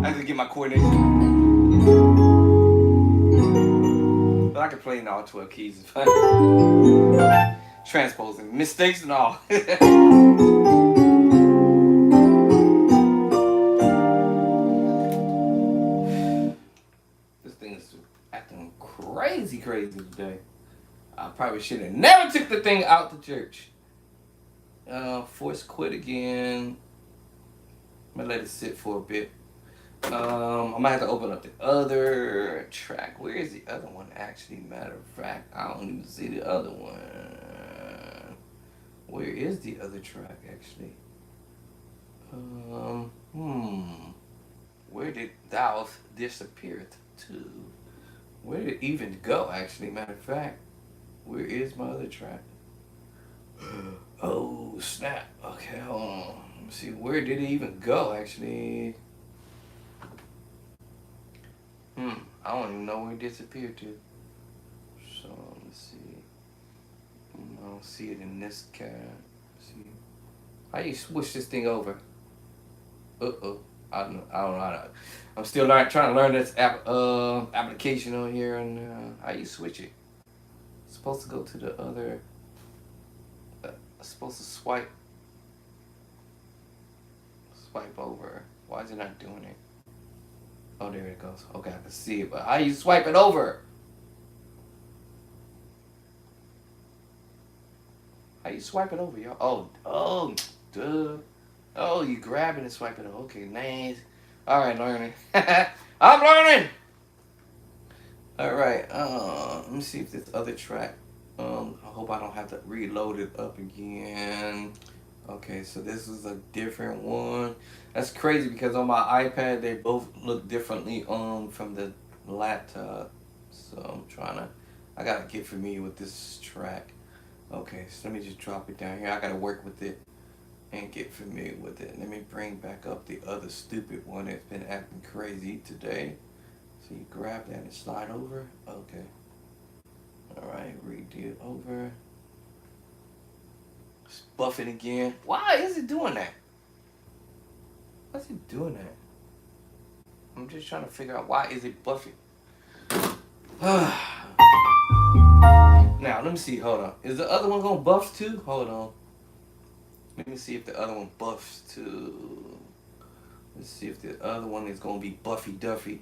I have to get my coordination. But I can play in all 12 keys. Transposing mistakes and all. This thing is acting crazy today. I probably should have never took the thing out to church. Force quit again. I'm gonna let it sit for a bit. I might have to open up the other track. Where is the other one actually? Matter of fact, I don't even see the other one. Where is the other track actually? Where did thou disappear to? Where did it even go actually? Matter of fact, where is my other track? Oh snap. Okay, hold on. Let me see. Where did it even go actually? I don't even know where it disappeared to. So let me see. I don't see it in this cat. See. How you switch this thing over? I don't know. I'm still trying to learn this application on here, and how you switch it. It's supposed to go to the other. It's supposed to swipe over. Why is it not doing it? Oh, there it goes. Okay, I can see it, but how you swipe it over? How you swipe it over, y'all? Oh, duh. Oh, you grab it and swipe it over. Okay, nice. All right, learning. I'm learning. All right. Let me see if this other track. I hope I don't have to reload it up again. Okay, so this is a different one. That's crazy because on my iPad they both look differently from the laptop. So I gotta get familiar with this track. Okay, so let me just drop it down here. I gotta work with it and get familiar with it. Let me bring back up the other stupid one that's been acting crazy today. So you grab that and slide over. Okay. Alright, redo it over. Buff it again. Why is it doing that? Why's it doing that? I'm just trying to figure out why is it buffing. Now let me see. Hold on. Is the other one gonna buff too? Hold on. Let me see if the other one buffs too. Let's see if the other one is gonna be Buffy Duffy.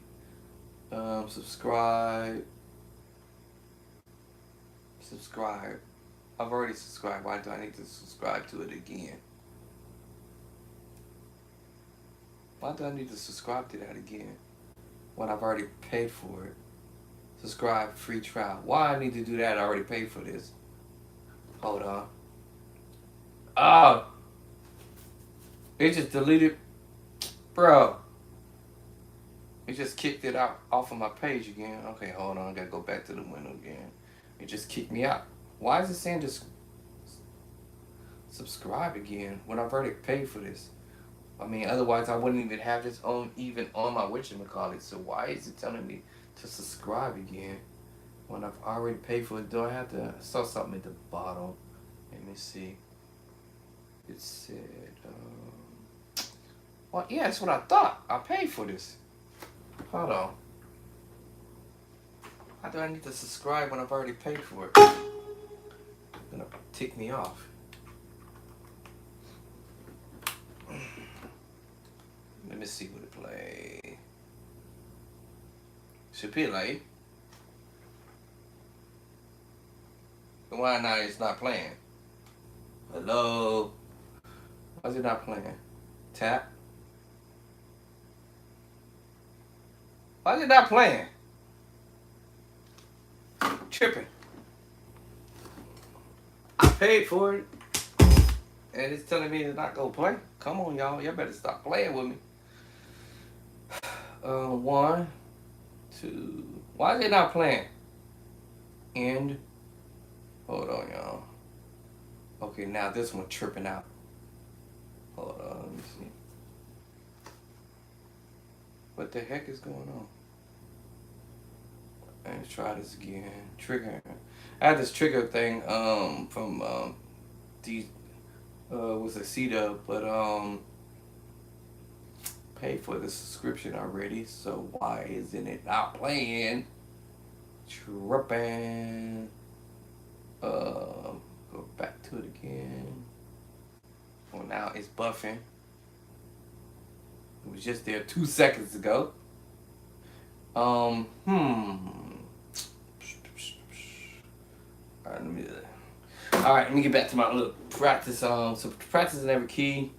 Subscribe. I've already subscribed. Why do I need to subscribe to it again? Why do I need to subscribe to that again when I've already paid for it? Subscribe, free trial. Why I need to do that? I already paid for this. Hold on. Oh, it just deleted, bro. It just kicked it out off of my page again. Okay, hold on. I gotta go back to the window again. It just kicked me out. Why is it saying just subscribe again when I've already paid for this? I mean, otherwise I wouldn't even have this on my whatchamacallit. So why is it telling me to subscribe again when I've already paid for it? Do I have to? I saw something at the bottom. Let me see. It said, well, yeah, that's what I thought. I paid for this. Hold on. How do I need to subscribe when I've already paid for it? It's gonna tick me off. me see what it play. Should play. Why not? It's not playing. Hello. Why is it not playing? Tap. Why is it not playing? Tripping. I paid for it, and it's telling me to not go play. Come on, y'all. Y'all better stop playing with me. 1, 2. Why is it not playing? End. Hold on, y'all. Okay, now this one tripping out. Hold on, let me see. What the heck is going on? Let's try this again. Trigger. I had this trigger thing from was a C-Dub, but paid for the subscription already, so why isn't it not playing? Tripping. Go back to it again. Well, now it's buffing. It was just there 2 seconds ago. Alright, let me get back to my little practice. So practice in every key.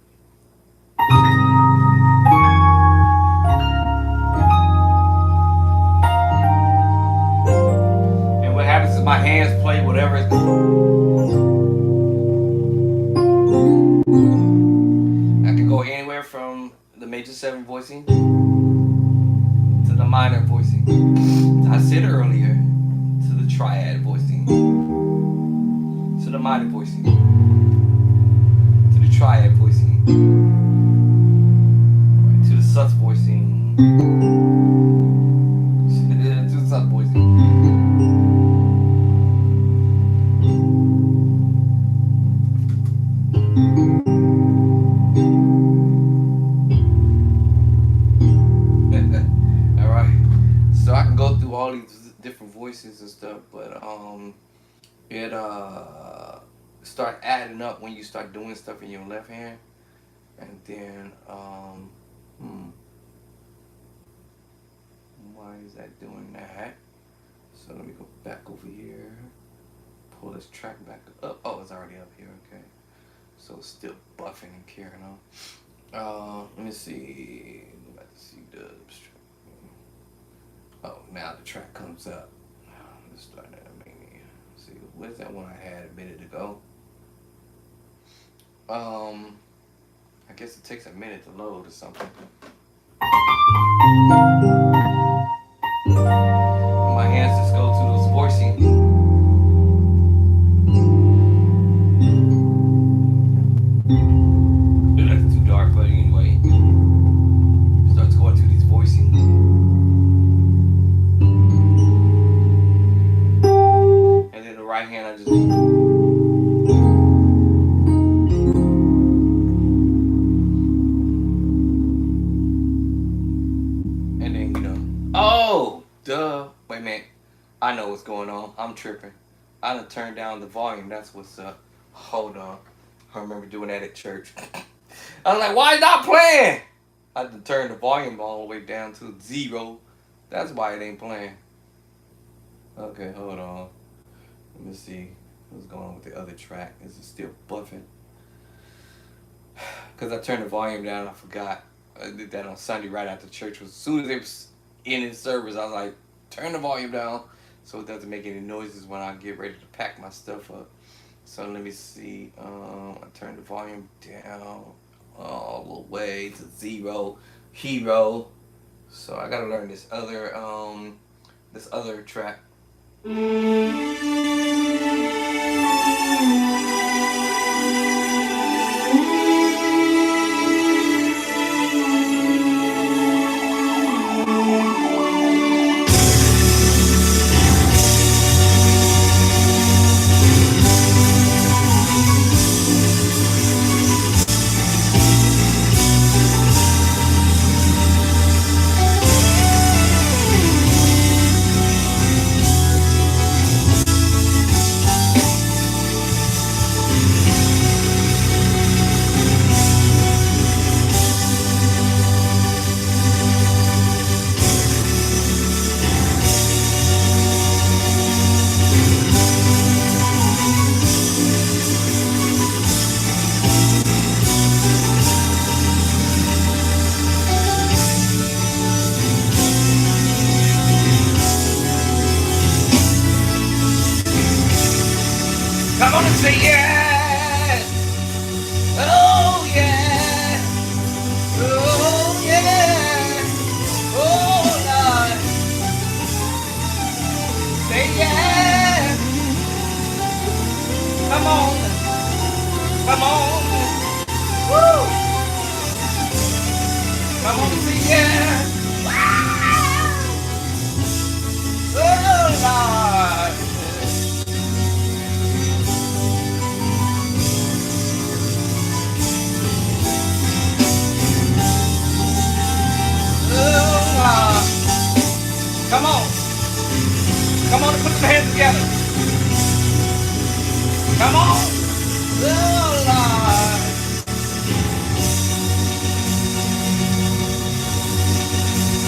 And what happens is my hands play whatever is I can go anywhere from the major 7 voicing to the minor voicing. I said earlier, to the triad voicing, to the minor voicing, to the triad voicing, right, to the sus voicing, to the sus voicing. So I can go through all these different voices and stuff, but it start adding up when you start doing stuff in your left hand, and then why is that doing that? So let me go back over here, pull this track back up. Oh, it's already up here. Okay, so it's still buffing and carrying on. Let me see. Go back to C-Dubs. Oh, now the track comes up. Let's start that. See, where's that one I had a minute ago? I guess it takes a minute to load or something. My hands just go to those voicing. That's too dark, but anyway. Starts going through these voicing. And then the right hand, I just. And then, oh, duh. Wait a minute. I know what's going on. I'm tripping. I done turned down the volume. That's what's up. Hold on. I remember doing that at church. I was like, why not playing? I done turned the volume all the way down to 0. That's why it ain't playing. Okay, hold on. Let me see what's going on with the other track. Is it still buffing? Because I turned the volume down, I forgot. I did that on Sunday right after church. As soon as it was in his service, I was like, turn the volume down so it doesn't make any noises when I get ready to pack my stuff up. So let me see. I turned the volume down all the way to 0. Hero. So I gotta learn this other track. say yes. Oh yeah. Oh yeah. Oh Lord. Say yes. Come on. Come on. Woo. Come on, say yes. Oh Lord. Come on. Come on and put some hands together. Come on. Oh, Lord.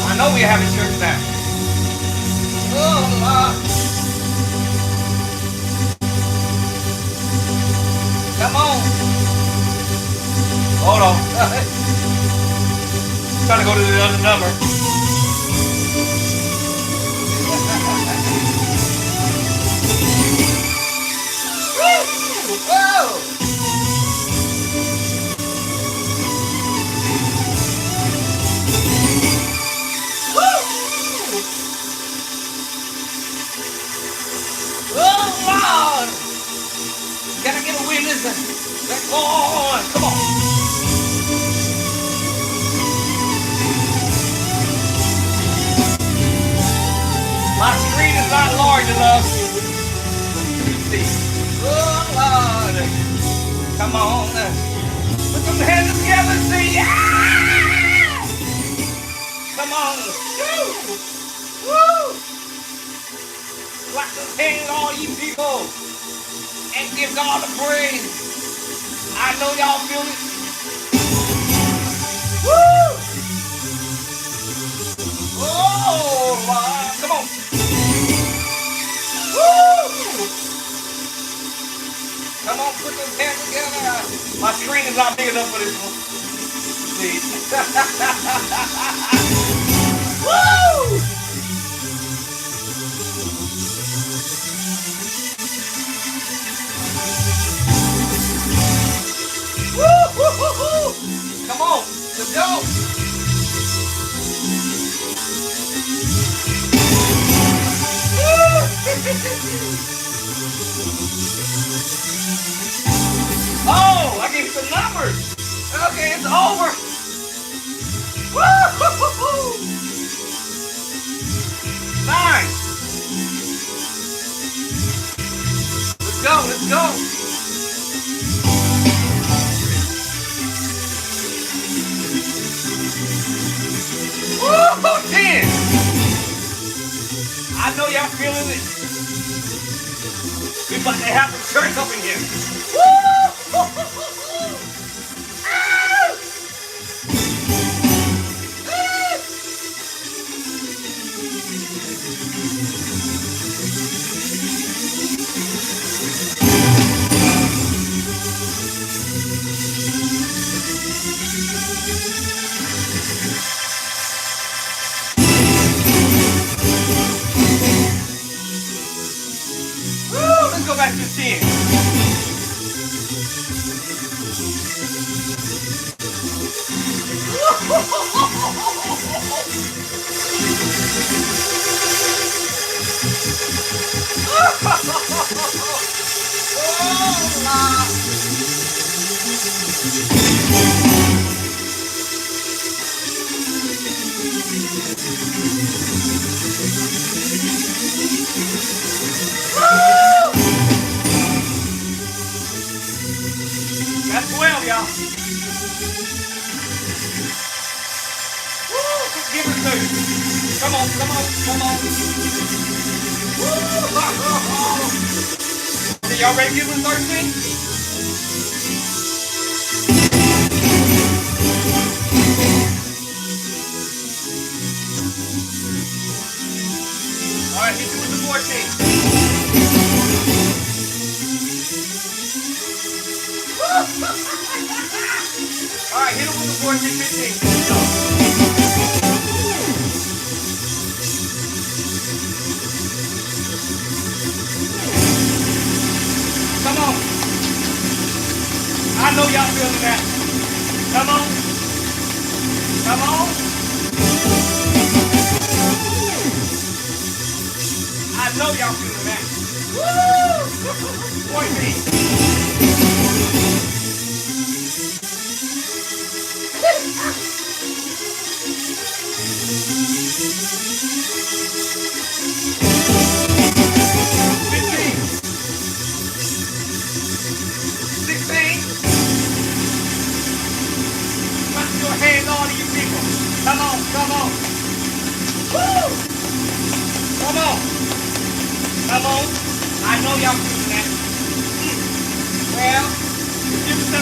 I know we're having church now. Oh, Lord. Come on. Hold on. Trying to go to the other number. Whoa! Woo! Oh Lord! Can I get a witness? Let's go on. Come on. My screen is not large enough. Let's see. Oh Lord! Come on. Put some hands together and say yeah! Come on. Woo! Woo! Clap those hands, all you people, and give God the praise. I know y'all feel it. Woo! Oh, Lord. Come on. Woo! Come on, put those hands together. My screen is not big enough for this one. See? Woo! Woo! Come on, let's go. Oh, I gave you some numbers. Okay, it's over. Woo! 9. Let's go, let's go. Woo! 10. I know y'all feeling it. We about to have some church up in here. Woo! Let's go back to 10. That's 12, y'all. Woo! Give it to you. Come on, come on, come on. Woo! So y'all ready to give it 13? All right, hit you with the 14. All right, hit him with the 14, 15. Come on. know y'all feeling that. Come on. Come on. I know y'all feeling that. Woo! 14. 15. 16. Put your hands on you people. Come on, come on. Woo! Come on. Come on. I know y'all feeling that. Well, give me 17.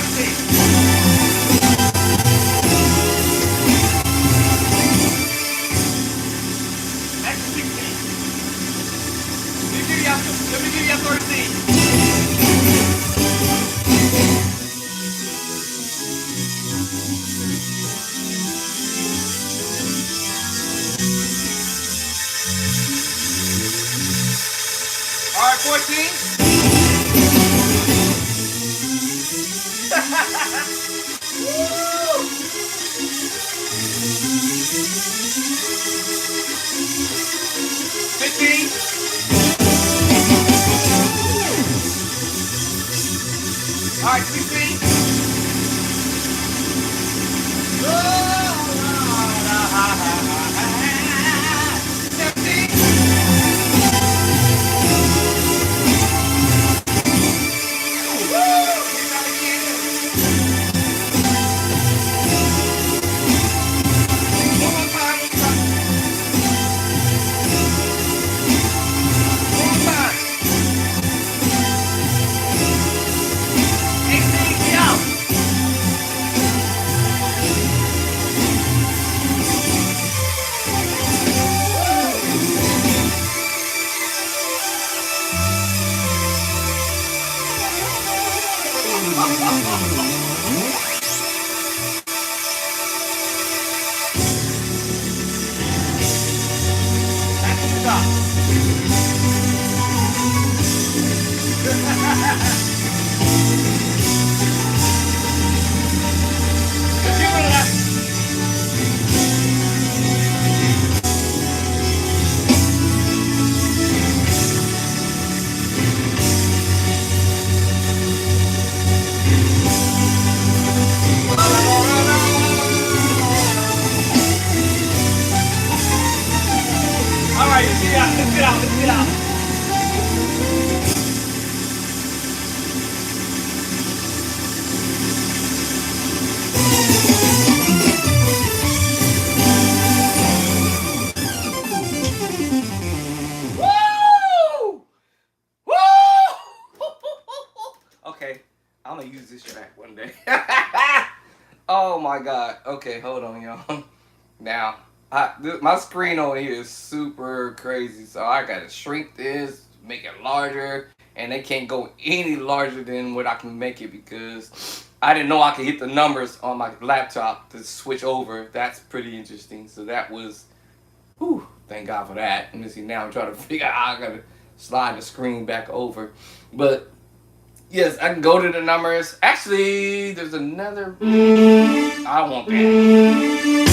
That's 16. Let me give you 13. All right, 14. Woo! 15. All right, 16. Oh, 17. All right, let's get out, let's get out, let's get out. Woo! Woo! Okay, I'm gonna use this track one day. Oh my God. Okay, hold on, y'all. Now, my screen over here is super crazy, so I gotta shrink this, make it larger, and they can't go any larger than what I can make it because I didn't know I could hit the numbers on my laptop to switch over. That's pretty interesting. So that was, whew, thank God for that. Let me see, now I'm trying to figure out how I gotta slide the screen back over. But yes, I can go to the numbers. Actually, there's another, I want that.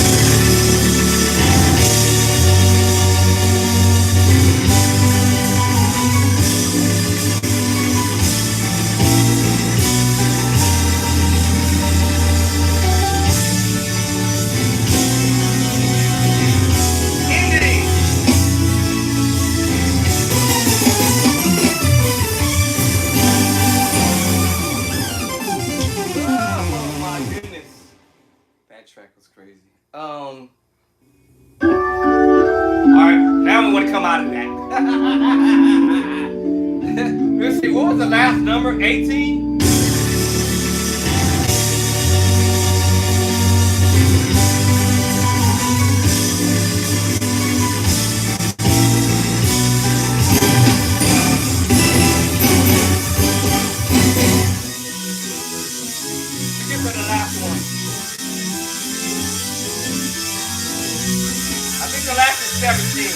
Track was crazy. All right, now we want to come out of that. Let's see, what was the last number? 18? Skip for the last one. I think the last is 17.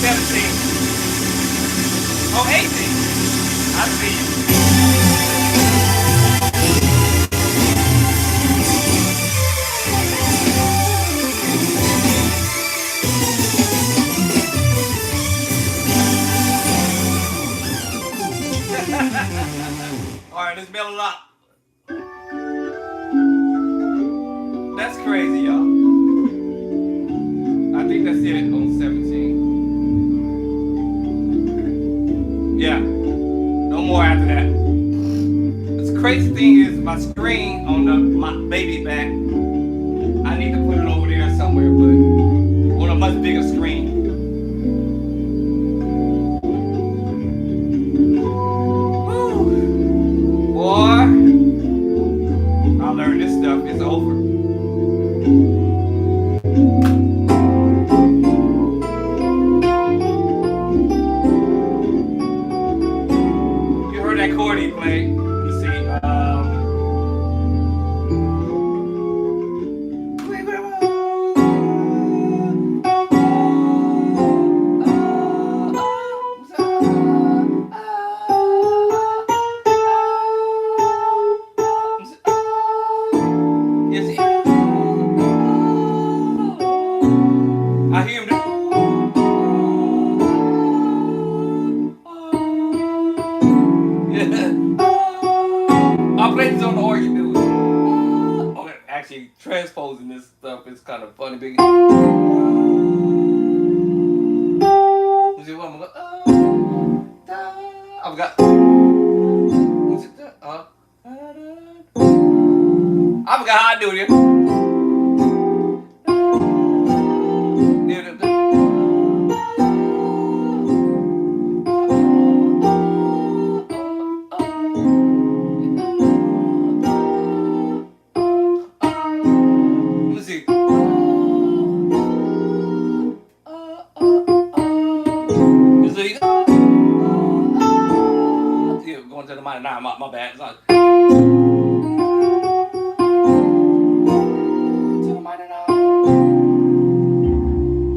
17. Alright, let's mellow it up. That's crazy, y'all. I think that's it on 17. Yeah, no more after that. The crazy thing is my screen on my baby back. I need to put it over there somewhere, but on a much bigger screen. Woo. Boy, I learned this stuff. It's over. You heard that chord he played. You see, I hear him. I play this on the organ, dude. Okay, actually, transposing this stuff is kind of funny. Big. I've got. I forgot how I do it. Going to the minor 9, my bad. It's not. To the minor 9.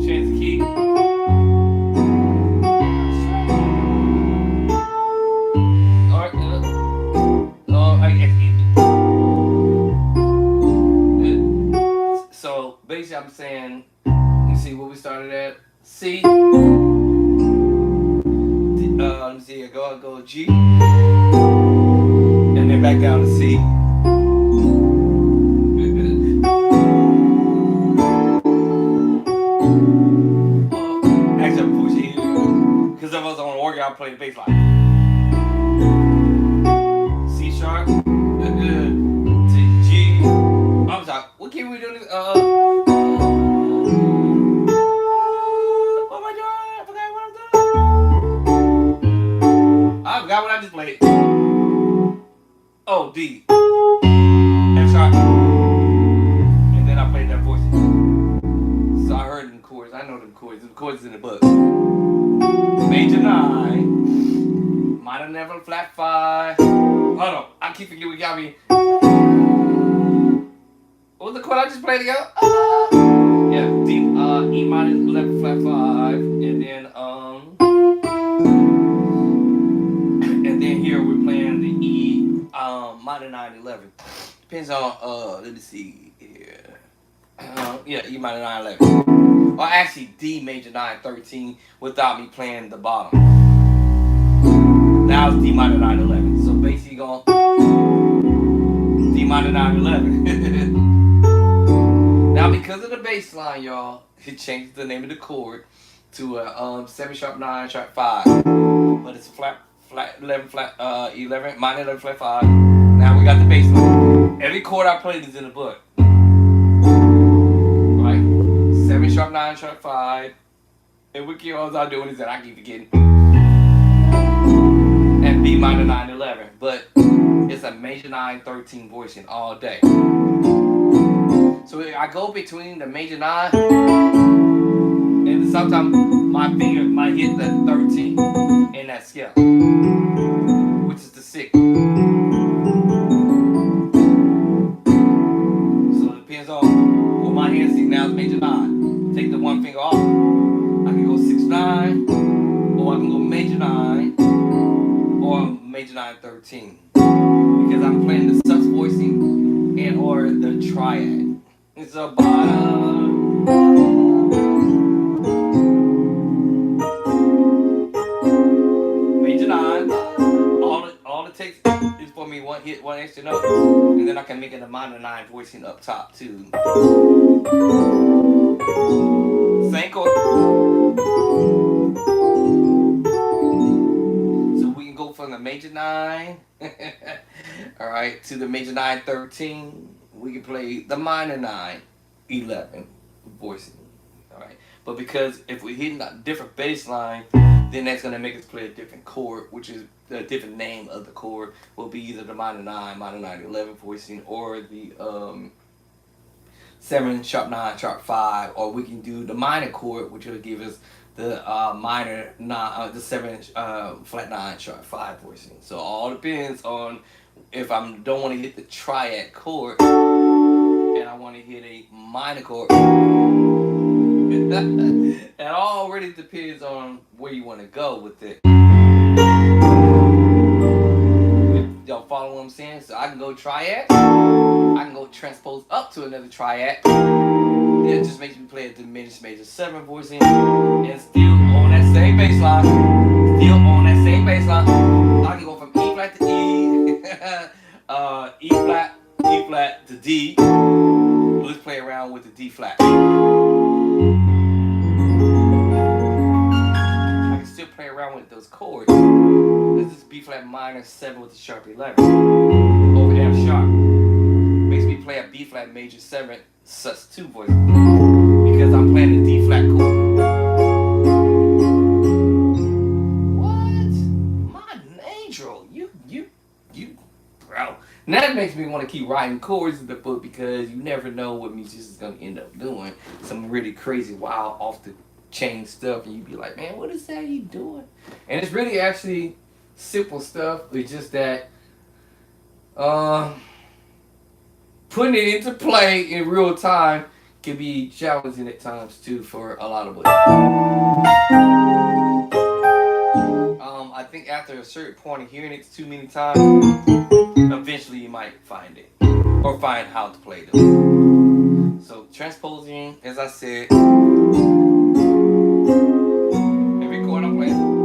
Change the key. Alright. So basically, I'm saying, you see what we started at? C. Let me see. I go G. And then back down to C. Actually, I'm pushing because if I was on organ, I'll play the bass line. C sharp to G. I'm sorry. What key are we doing? What am I doing? I forgot what I'm doing. I forgot what I just played. Oh, D. F sharp. And then I played that voice. So I heard them chords. I know them chords. The chords in the book. Major 9. Minor 11, flat 5. Hold on. I keep forgetting what got me. What was the chord I just played again? Yeah, D, E minor 11, flat 5. And then here we're playing the E minor 9, 11. Depends on, let me see here. Yeah, E minor 9, 11. Or actually D major 9, 13 without me playing the bottom. Now it's D minor 9, 11. So basically going D minor 9, 11. Now because of the bass line, y'all, it changed the name of the chord to 7 sharp 9 sharp 5. But it's a flat 11 flat 11 minor 11 flat 5. Now we got the bass line. Every chord I played is in the book. Right? 7 sharp 9 sharp 5. And what key all I'm doing is that I keep forgetting. And B minor 9 11. But it's a major 9 13 voicing all day. So I go between the major 9 and sometimes my finger might hit the 13 in that scale, which is the 6. So it depends on what my hand see. Now it's major 9. Take the one finger off. I can go 6 9, or I can go major 9, or major 9 13. Because I'm playing the sus voicing and or the triad. It's a bottom. Major 9, all the all it takes is for me one extra note, and then I can make it a minor 9 voicing up top too. Same chord. So we can go from the major 9, all right, to the major 9 13. We can play the minor 9 11 voicing. All right, but because if we're hitting a different bass line, then that's gonna make us play a different chord, which is the different name of the chord will be either the minor 9 11 voicing, or the 7 sharp 9 sharp 5, or we can do the minor chord, which will give us the minor 9 the 7 flat 9 sharp 5 voicing. So all depends on if I don't want to hit the triad chord and I want to hit a minor chord. It already depends on where you want to go with it. Y'all follow what I'm saying? So I can go triad, I can go transpose up to another triad. Then it just makes me play a diminished major 7 voicing, and still on that same bass line. Still on that same bass line. I can go from E flat to E, E flat to D. Let's play around with the D flat. I can still play around with those chords. This is B flat minor 7 with the sharp 11 over F sharp. Makes me play a B flat major 7 sus2 voice because I'm playing the D flat chord. What? My angel, you, bro. Now that makes me want to keep writing chords in the book, because you never know what musicians gonna end up doing. Some really crazy, wild, off the chain stuff, and you be like, man, what is that you doing? And it's really actually simple stuff. It's just that putting it into play in real time can be challenging at times too for a lot of us. I think after a certain point of hearing it too many times, eventually you might find it or find how to play them. So transposing, as I said, every chord I'm playing.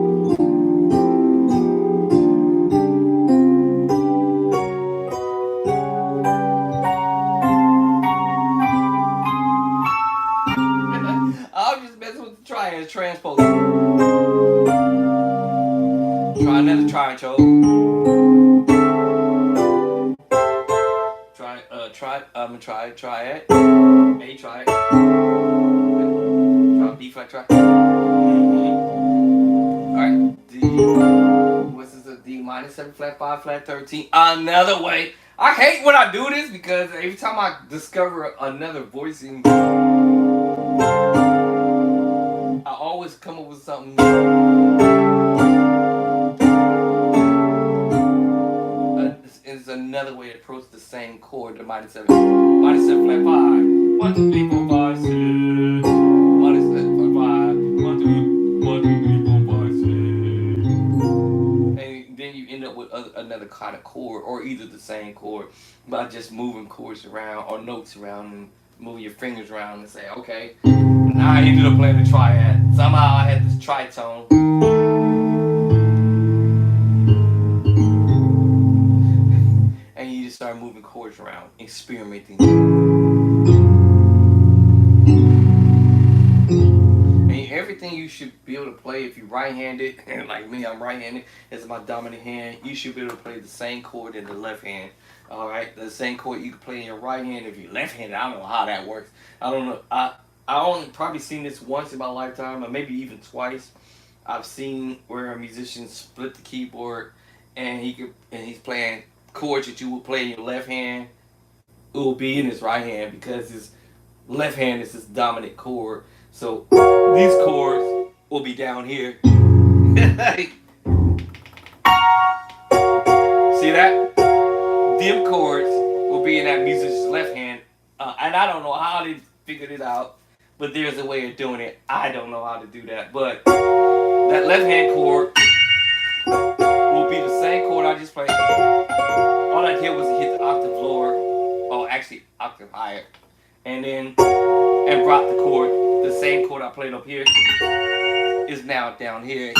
I'm just messing with the triad transpose. Try another triangle. I'm gonna try it. A triad. Try B flat triad. Alright. D. What's this? A D minor 7 flat 5 flat 13. Another way. I hate when I do this because every time I discover another voicing, I always come up with something is another way to approach the same chord, the minor 7 flat 5. 1 2 3 4 5 6. Minor 7 flat 5. 1 2 3 4 5 6. And then you end up with another kind of chord, or either the same chord, by just moving chords around or notes around and moving your fingers around and say, okay, now I ended up playing the triad. Somehow I had this tritone. And you just start moving chords around, experimenting. And everything you should be able to play, if you're right-handed, and like me, I'm right-handed, is my dominant hand, you should be able to play the same chord in the left hand. Alright, the same chord you can play in your right hand if you're left-handed. I don't know how that works. I don't know. I only probably seen this once in my lifetime, or maybe even twice. I've seen where a musician split the keyboard, and he's playing chords that you would play in your left hand. It will be in his right hand because his left hand is his dominant chord. So these chords will be down here. See that? Them chords will be in that musician's left hand, and I don't know how they figured it out, but there's a way of doing it. I don't know how to do that, but that left hand chord will be the same chord I just played. All I did was hit the octave lower, or actually octave higher, and brought the chord, the same chord I played up here, is now down here.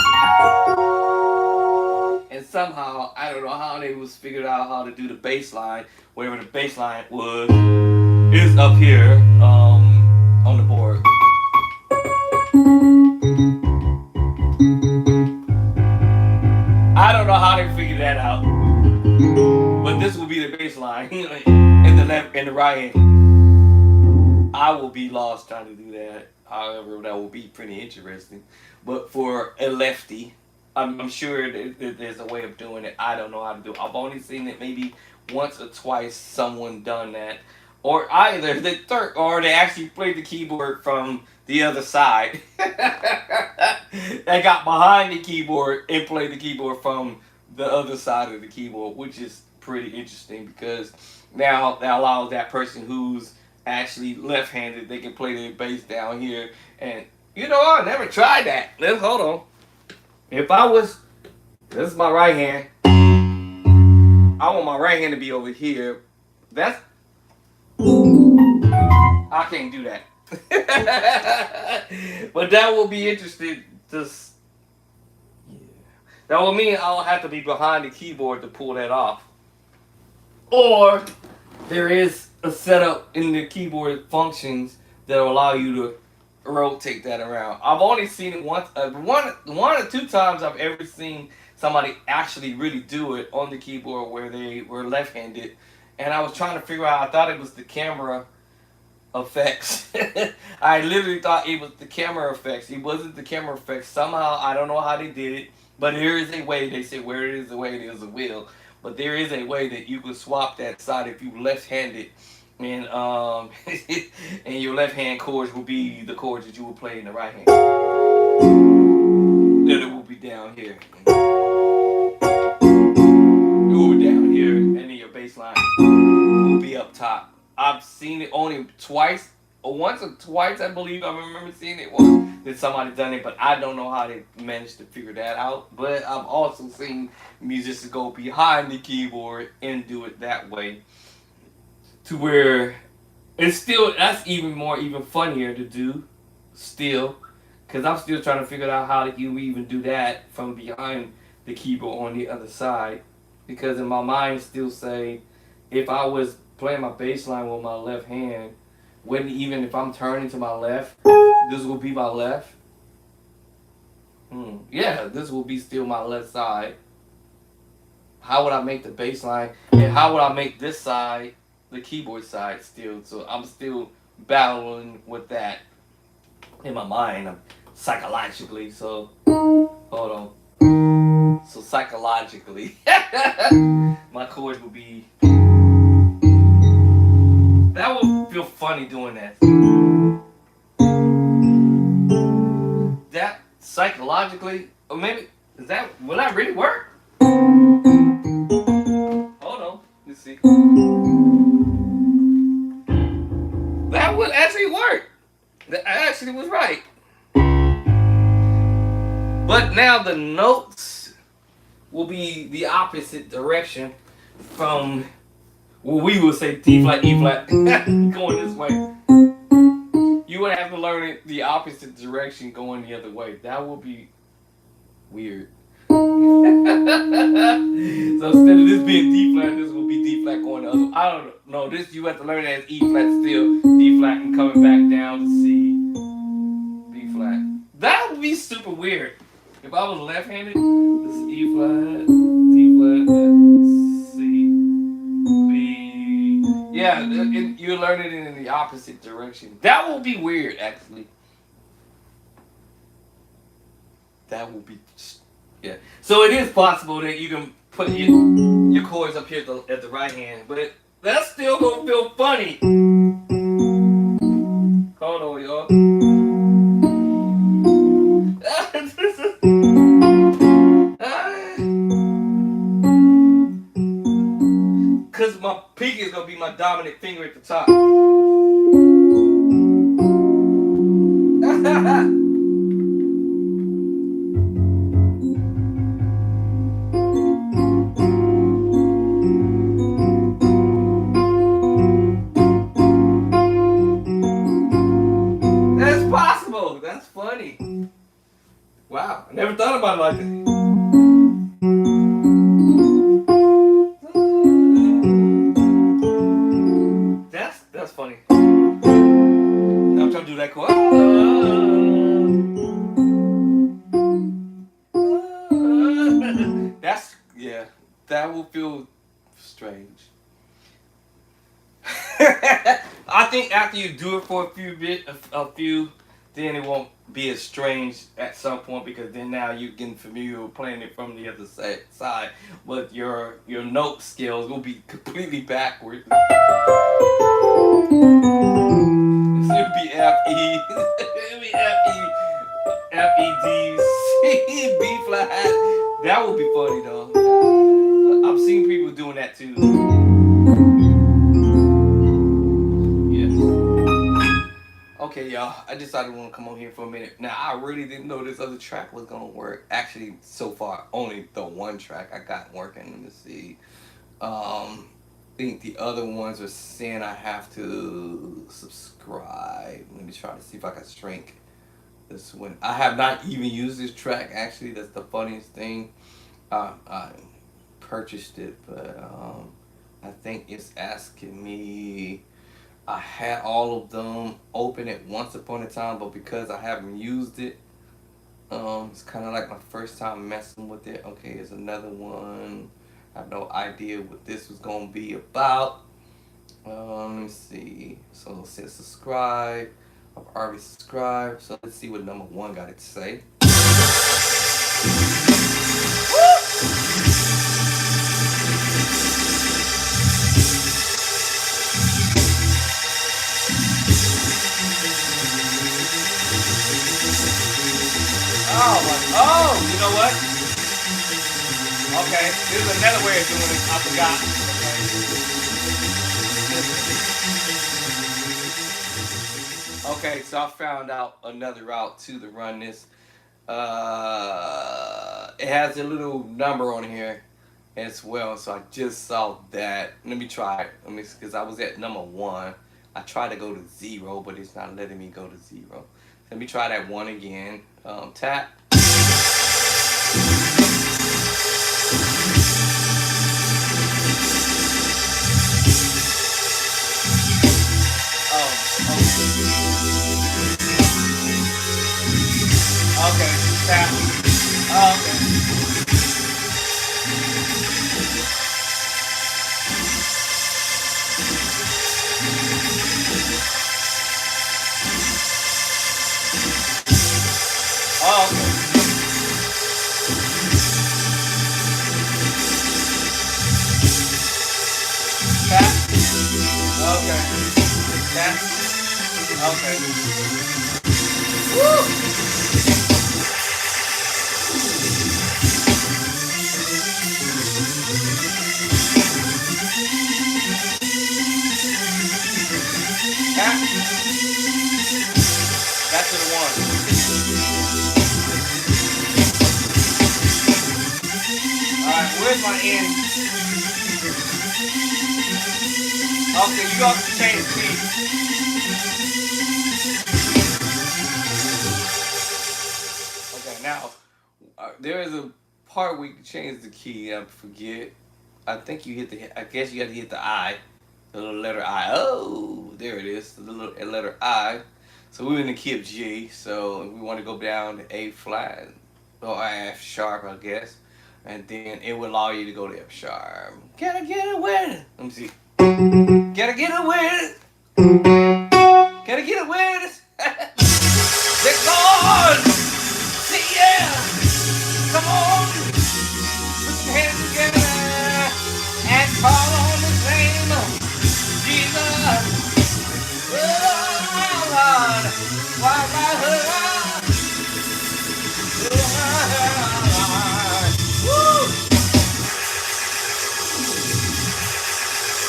And somehow, I don't know how they was figured out how to do the bass line, wherever the bass line was, is up here on the board. I don't know how they figured that out, but this will be the bass line in the left and the right hand. I will be lost trying to do that. However, that will be pretty interesting. But for a lefty, I'm sure that there's a way of doing it. I don't know how to do it. I've only seen it maybe once or twice someone done that. Or either the third, or they actually played the keyboard from the other side. They got behind the keyboard and played the keyboard from the other side of the keyboard, which is pretty interesting because now that allows that person who's actually left-handed, they can play their bass down here. And you know, I never tried that. Let's hold on. If I was, this is my right hand. I want my right hand to be over here. That's, I can't do that. But that will be interesting. Just, yeah. That will mean I'll have to be behind the keyboard to pull that off. Or there is a setup in the keyboard functions that will allow you to rotate that around. I've only seen it once, one or two times I've ever seen somebody actually really do it on the keyboard where they were left-handed, and I was trying to figure out. I thought it was the camera effects. I literally thought it was the camera effects. It wasn't the camera effects. Somehow I don't know how they did it, but there is a way. They say where it is a way, there's a will. But there is a way that you can swap that side if you left-handed. And and your left hand chords will be the chords that you will play in the right hand. Then it will be down here. It will be down here, and then your bass line will be up top. I've seen it only twice, or once or twice, I believe. I remember seeing it once that somebody done it, but I don't know how they managed to figure that out. But I've also seen musicians go behind the keyboard and do it that way, to where it's still, that's even funnier to do still, because I'm still trying to figure out how you even do that from behind the keyboard on the other side, because in my mind still say if I was playing my bass line with my left hand, wouldn't, even if I'm turning to my left, this will be my left. Yeah, this will be still my left side. How would I make the bass line, and how would I make this side the keyboard side still? So I'm still battling with that in my mind. I'm psychologically. So hold on. So psychologically, my chords will be. That would feel funny doing that. That psychologically, or maybe will that really work? Hold on. Let's see. That would actually work. That actually was right. But now the notes will be the opposite direction from what we would say D flat, E flat, going this way. You would have to learn it the opposite direction going the other way. That would be weird. So instead of this being D flat, this will be D flat going the other. I don't know. This you have to learn it as E flat still, D flat, and coming back down to C, B flat. That would be super weird. If I was left-handed, this is E flat, D flat, C, B. Yeah, you learn it in the opposite direction. That will be weird, actually. That will be. Yeah. So it is possible that you can put your chords up here at the right hand, but that's still gonna feel funny. Hold on, y'all. Cause my pinky is gonna be my dominant finger at the top. That's possible. That's funny. That will feel strange. I think after you do it for a few, then it won't be as strange at some point because then now you're getting familiar with playing it from the other side. But your note skills will be completely backwards. It'll be F E, it'll be F E, F E D C B flat. That would be funny though. I've seen people doing that too. Yeah. Okay, y'all. I decided I want to come on here for a minute. Now, I really didn't know this other track was gonna work. Actually, so far, only the one track I got working. Let me see. I think the other ones are saying I have to subscribe. Let me try to see if I can shrink this one. I have not even used this track. Actually, that's the funniest thing. I purchased it, but I think it's asking me. I had all of them open at once upon a time, but because I haven't used it, it's kind of like my first time messing with it. Okay, here's another one. I have no idea what this was gonna be about. Let me see. So it says subscribe. I've already subscribed. So let's see what number one got it to say. Oh, you know what? Okay, there's another way of doing it. I forgot. Okay, so I found out another route to run this. It has a little number on here as well, so I just saw that. Let me try it. Let me, because I was at number one. I tried to go to zero, but it's not letting me go to zero. Let me try that one again. Tap. Okay, tap. Okay. Okay. Tap. Okay. Tap. Okay. Woo! Tap. Back to the one. Alright, where's my end? Okay, you got to change the key. Okay, now, there is a part where you can change the key. I forget. I think you hit the, I guess you have to hit the I. The little letter I. Oh, there it is. The little letter I. So we're in the key of G. So we want to go down to A flat or F sharp, I guess. And then it will allow you to go to F sharp. Can I get away? Let me see. Can I get away? Can I get away? They're gone. See, yeah. Come on. Put your hands together and call on His name. Jesus. Oh, Lord. Why my heart? Woo!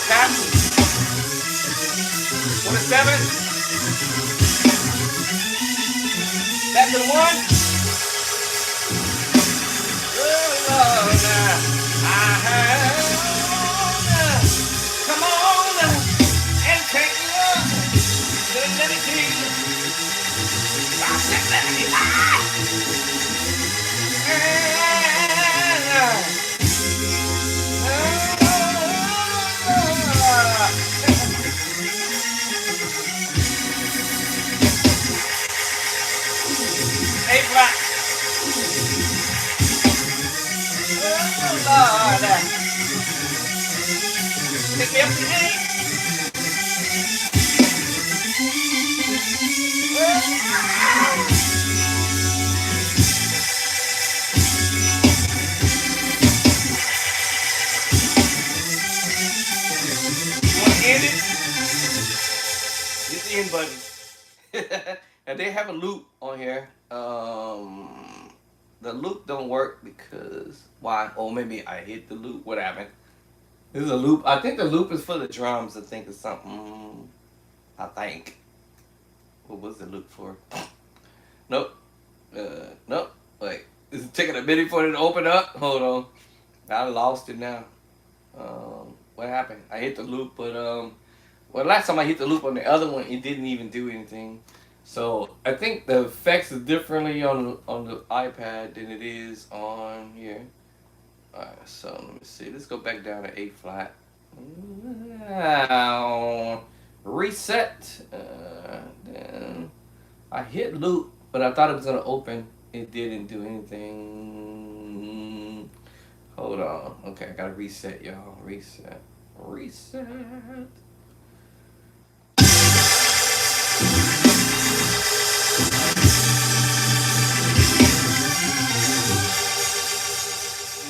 Tap. 27. Back to the one. Oh, Lord. Come on and take me up to the liberty. A flat. Get me up the game. You want to end it? Hit the end button. And they have a loop on here. The loop don't work because why? Oh, maybe I hit the loop. What happened? This is a loop. I think the loop is for the drums. I think it's something. I think. What was the loop for? Nope. Nope. Wait. Is it taking a minute for it to open up? Hold on. I lost it now. What happened? I hit the loop, but well, last time I hit the loop on the other one, it didn't even do anything. So I think the effects is differently on the iPad than it is on here. Alright, so let me see. Let's go back down to A flat. Reset. Then I hit loop, but I thought it was gonna open. It didn't do anything. Hold on. Okay, I gotta reset, y'all. Reset. Reset.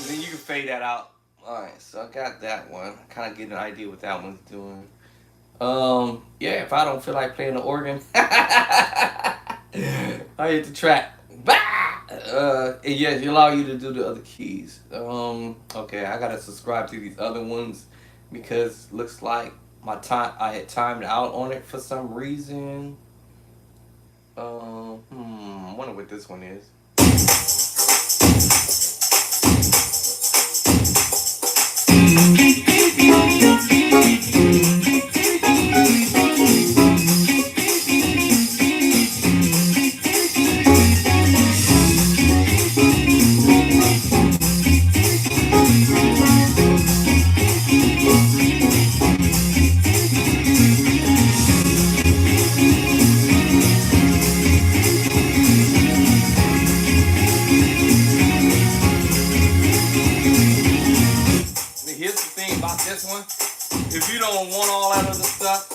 Then you can fade that out. Alright, so I got that one. I kind of get an idea what that one's doing. Yeah, if I don't feel like playing the organ, I hit the track. Bah! And yes, it allow you to do the other keys. Okay, I gotta subscribe to these other ones because looks like I had timed out on it for some reason. I wonder what this one is. Here's the thing about this one. If you don't want all that other stuff,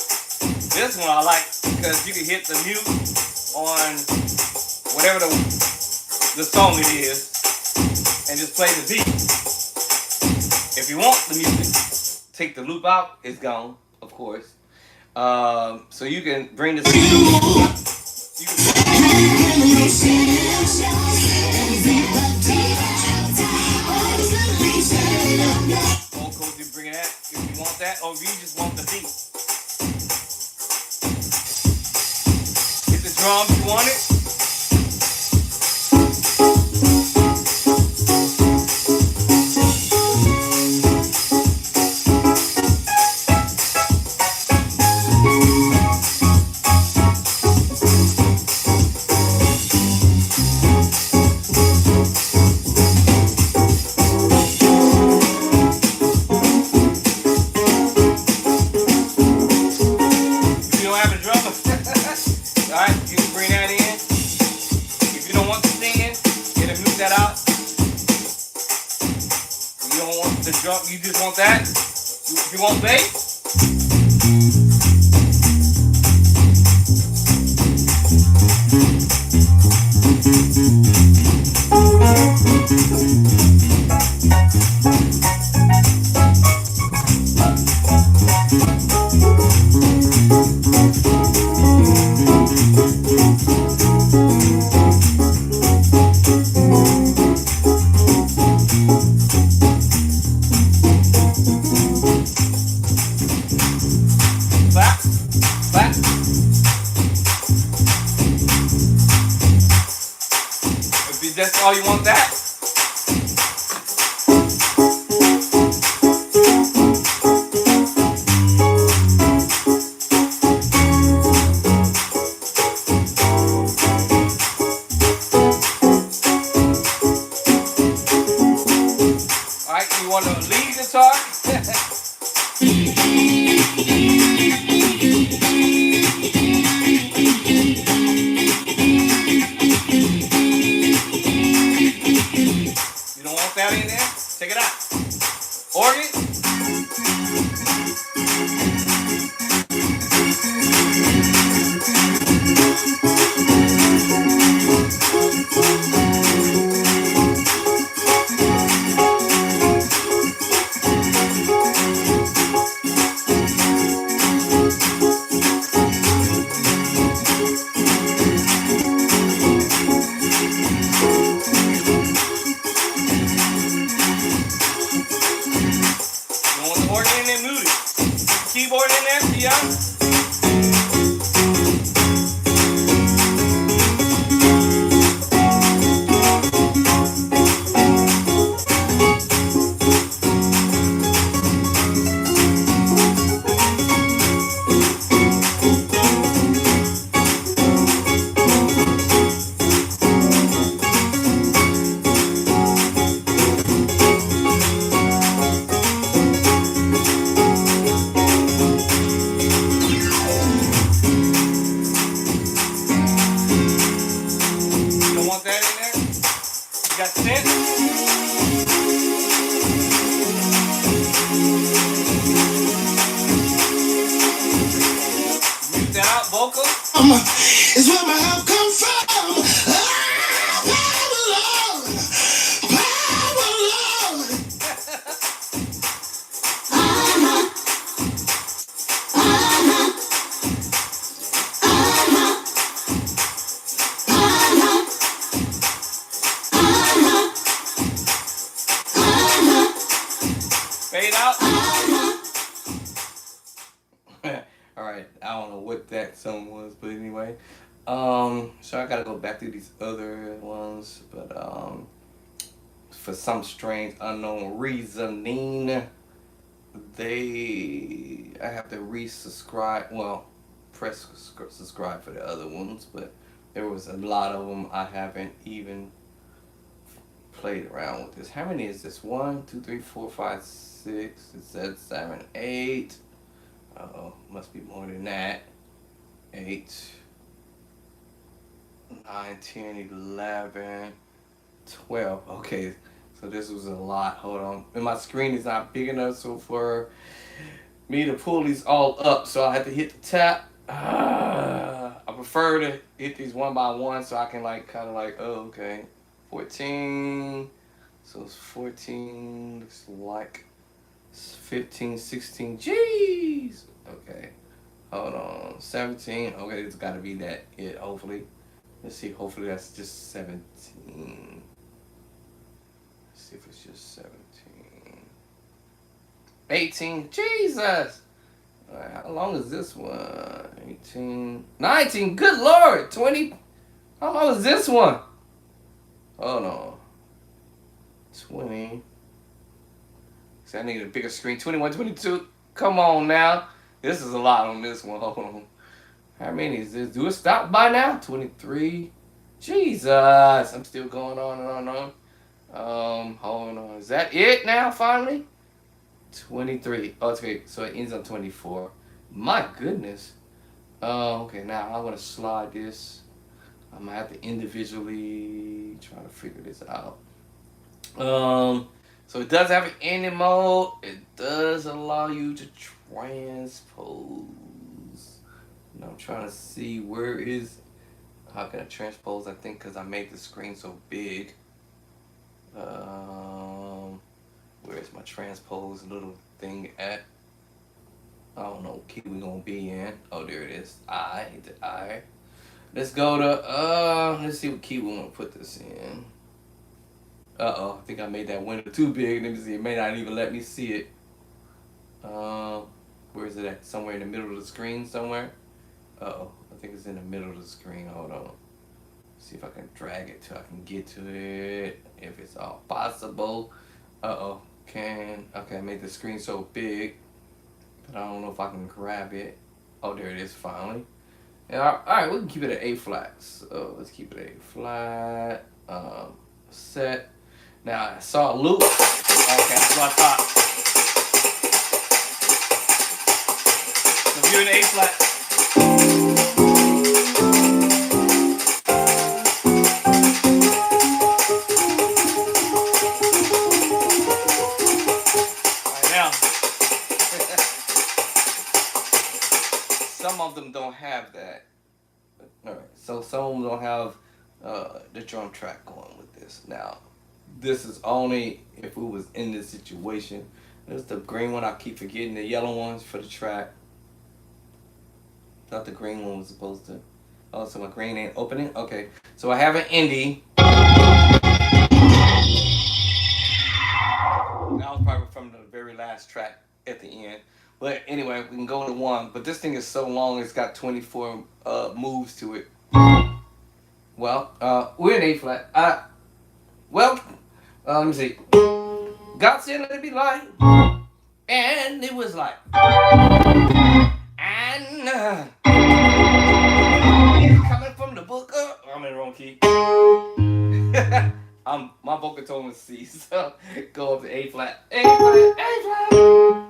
this one I like because you can hit the mute on whatever the song it is and just play the beat. If you want the music, take the loop out, it's gone, of course. So you can bring this. You can bring that if you want that, or if you just want the beat. Hit the drums, you want it? Alright, you can bring that in. If you don't want the singing, it'll mute that out. You don't want the drum, you just want that. If you want bass, clap, clap. If that's all you want that. Alright, you want to lead guitar? You don't want that in there? Take it out. Organ. keyboard in there, yeah? You don't want that in there? You got synth? Mute that out, vocal. Is where my help comes from. Power, Lord. Power, Lord. Fade out. Alright, I don't know what that song was, but anyway. So I gotta go back to these other ones, but for some strange unknown reasoning, I have to resubscribe. Well, press subscribe for the other ones, but there was a lot of them I haven't even played around with this. How many is this? 1, 2, 3, 4, 5, 6. It said 7, 8. Oh, must be more than that. 8, 9, 10, 11, 12. Okay, so this was a lot. Hold on. And my screen is not big enough, so for me to pull these all up, so I have to hit the tap. I prefer to hit these one by one so I can kind of oh, okay. 14. So it's 14. Looks like it's 15, 16. Jeez. Okay. Hold on. 17. Okay, it's got to be that it, hopefully. Let's see. Hopefully that's just 17. Let's see if it's just 17. 18. Jesus. All right, how long is this one? 18. 19. Good Lord. 20. How long is this one? Hold on. 20. See, I need a bigger screen. 21, 22. Come on now. This is a lot on this one. Hold on. How many is this? Do it stop by now? 23. Jesus. I'm still going on and on and on. Hold on. Is that it now, finally? 23. Oh, okay. So it ends on 24. My goodness. Okay, now I'm going to slide this. I'm going to have to individually try to figure this out. So it does have an ending mode. It does allow you to transpose. And I'm trying to see how can I transpose? I think because I made the screen so big. Where's my transpose little thing at? I don't know what key we're gonna be in. Oh, there it is. I. Let's go to let's see what key we want to put this in. I think I made that window too big. Let me see. It may not even let me see it. Where is it at? Somewhere in the middle of the screen somewhere. I think it's in the middle of the screen. Hold on. See if I can drag it till I can get to it. If it's all possible. Okay, I made the screen so big, but I don't know if I can grab it. Oh, there it is finally. Yeah, alright, we can keep it at A flat. So let's keep it at A flat. Set. Now I saw a loop. Okay, that's what I thought. So if you're in A flat. Alright, now. Some of them don't have that. Alright, so some of them don't have the drum track going with this. Now, this is only if we was in this situation. There's the green one. I keep forgetting the yellow ones for the track. Thought the green one was supposed to. Oh, so my green ain't opening? Okay. So I have an indie. That was probably from the very last track at the end. But anyway, we can go to 1. But this thing is so long, it's got 24 moves to it. Well, we're in A flat. Let me see. God said let it be light, and it was light. And coming from the book of, I'm in the wrong key. My vocal tone is C, so go up to A flat, A flat, A flat.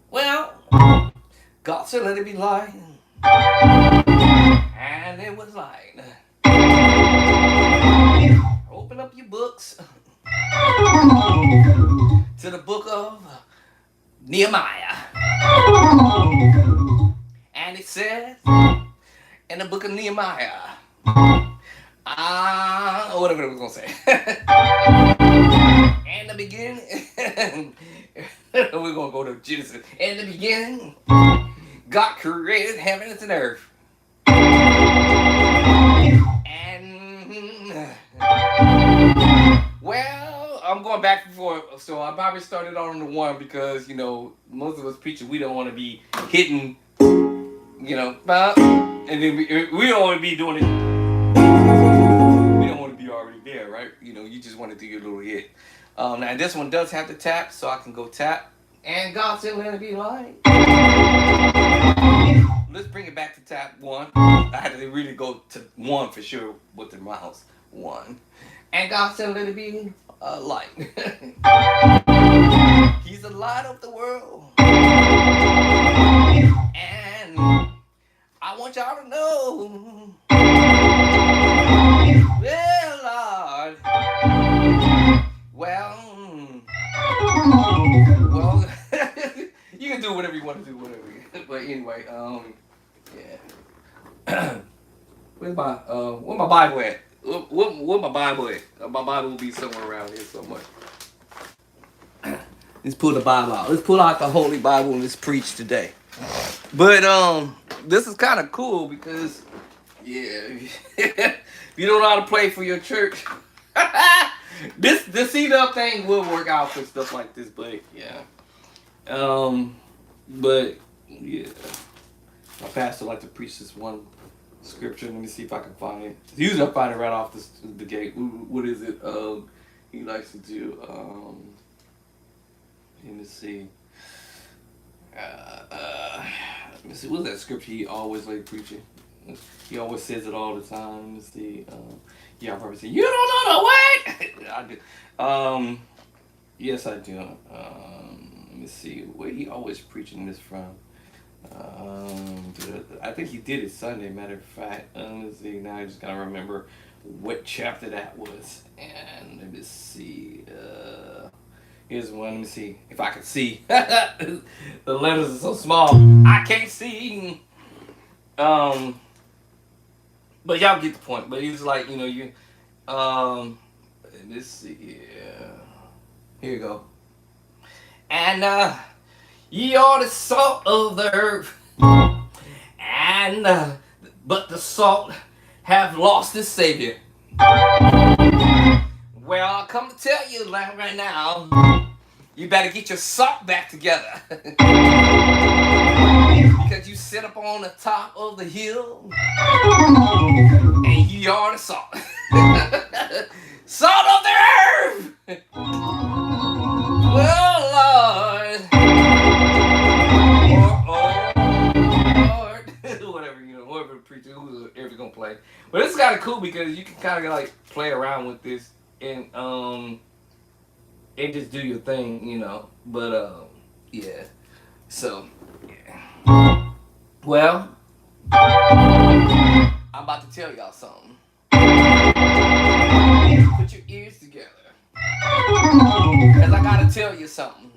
Well, God said let it be light, and it was light. Open up your books to the book of Nehemiah. And it says in the book of Nehemiah, whatever it was going to say. In the beginning, we're going to go to Genesis. In the beginning, God created heavens and earth. Well, I'm going back and forth, so I probably started on the 1 because, most of us preachers, we don't want to be hitting, and then we don't want to be doing it. We don't want to be already there, right? You just want to do your little hit. Now, this one does have the tap, so I can go tap. And God said, let it be light. Let's bring it back to tap 1. I had to really go to 1 for sure with the mouse. 1. And God said, let it be light. He's the light of the world. And I want y'all to know, well, Lord, well, you can do whatever you want to do, whatever. But anyway, yeah. Where my Bible at? Where my Bible at? My Bible will be somewhere around here somewhere. Let's pull the Bible out. Let's pull out the Holy Bible and let's preach today. But this is kind of cool because, if you don't know how to play for your church, this seat-up thing will work out for stuff like this. But my pastor like to preach this one scripture. Let me see if I can find it. Usually I find it right off the gate. What is it? He likes to do. Let me see. Let me see. What's that scripture he always like preaching? He always says it all the time. Let me see. I probably say, you don't know the way. I do. Yes, I do. Let me see where he always preaching this from. I think he did it Sunday, matter of fact. Let's see, now I just gotta remember what chapter that was. And let me see. Here's one. Let me see if I can see. The letters are so small, I can't see. But y'all get the point. But he's like, let's see here. Here you go. And ye are the salt of the earth, and but the salt have lost its savior. Well, I come to tell you right now, you better get your salt back together. Because you sit up on the top of the hill, and you are the salt. Salt of the earth! Well, Lord. Lord. Whatever, whoever the preacher, whoever gonna play. But it's kind of cool because you can kind of like play around with this and just do your thing, But yeah. So yeah. Well, I'm about to tell y'all something. Put your ears together. Because I gotta tell you something.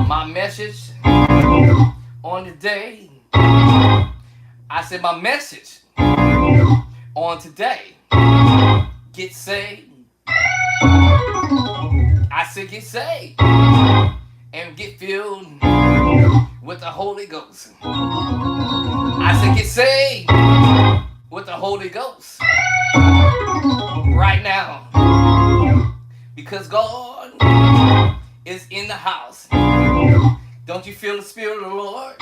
My message on today. I said my message on today. Get saved. I said get saved. And get filled with the Holy Ghost. I said get saved with the Holy Ghost. Right now. Because God is in the house. Don't you feel the spirit of the Lord?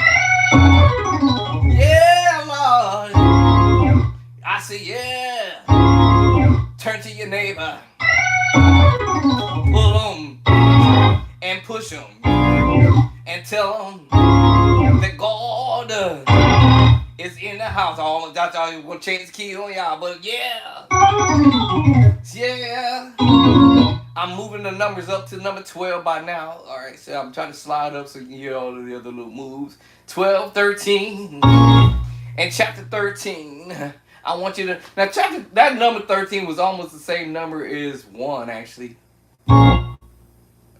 Yeah, Lord. I say, yeah. Turn to your neighbor, pull them and push them, and tell them that God is in the house. I almost thought y'all was gonna change the key on y'all, but yeah, yeah. I'm moving the numbers up to number 12 by now. All right, so I'm trying to slide up so you can hear all of the other little moves. 12, 13, and chapter 13. I want you to now. Chapter that number 13 was almost the same number as 1 actually. I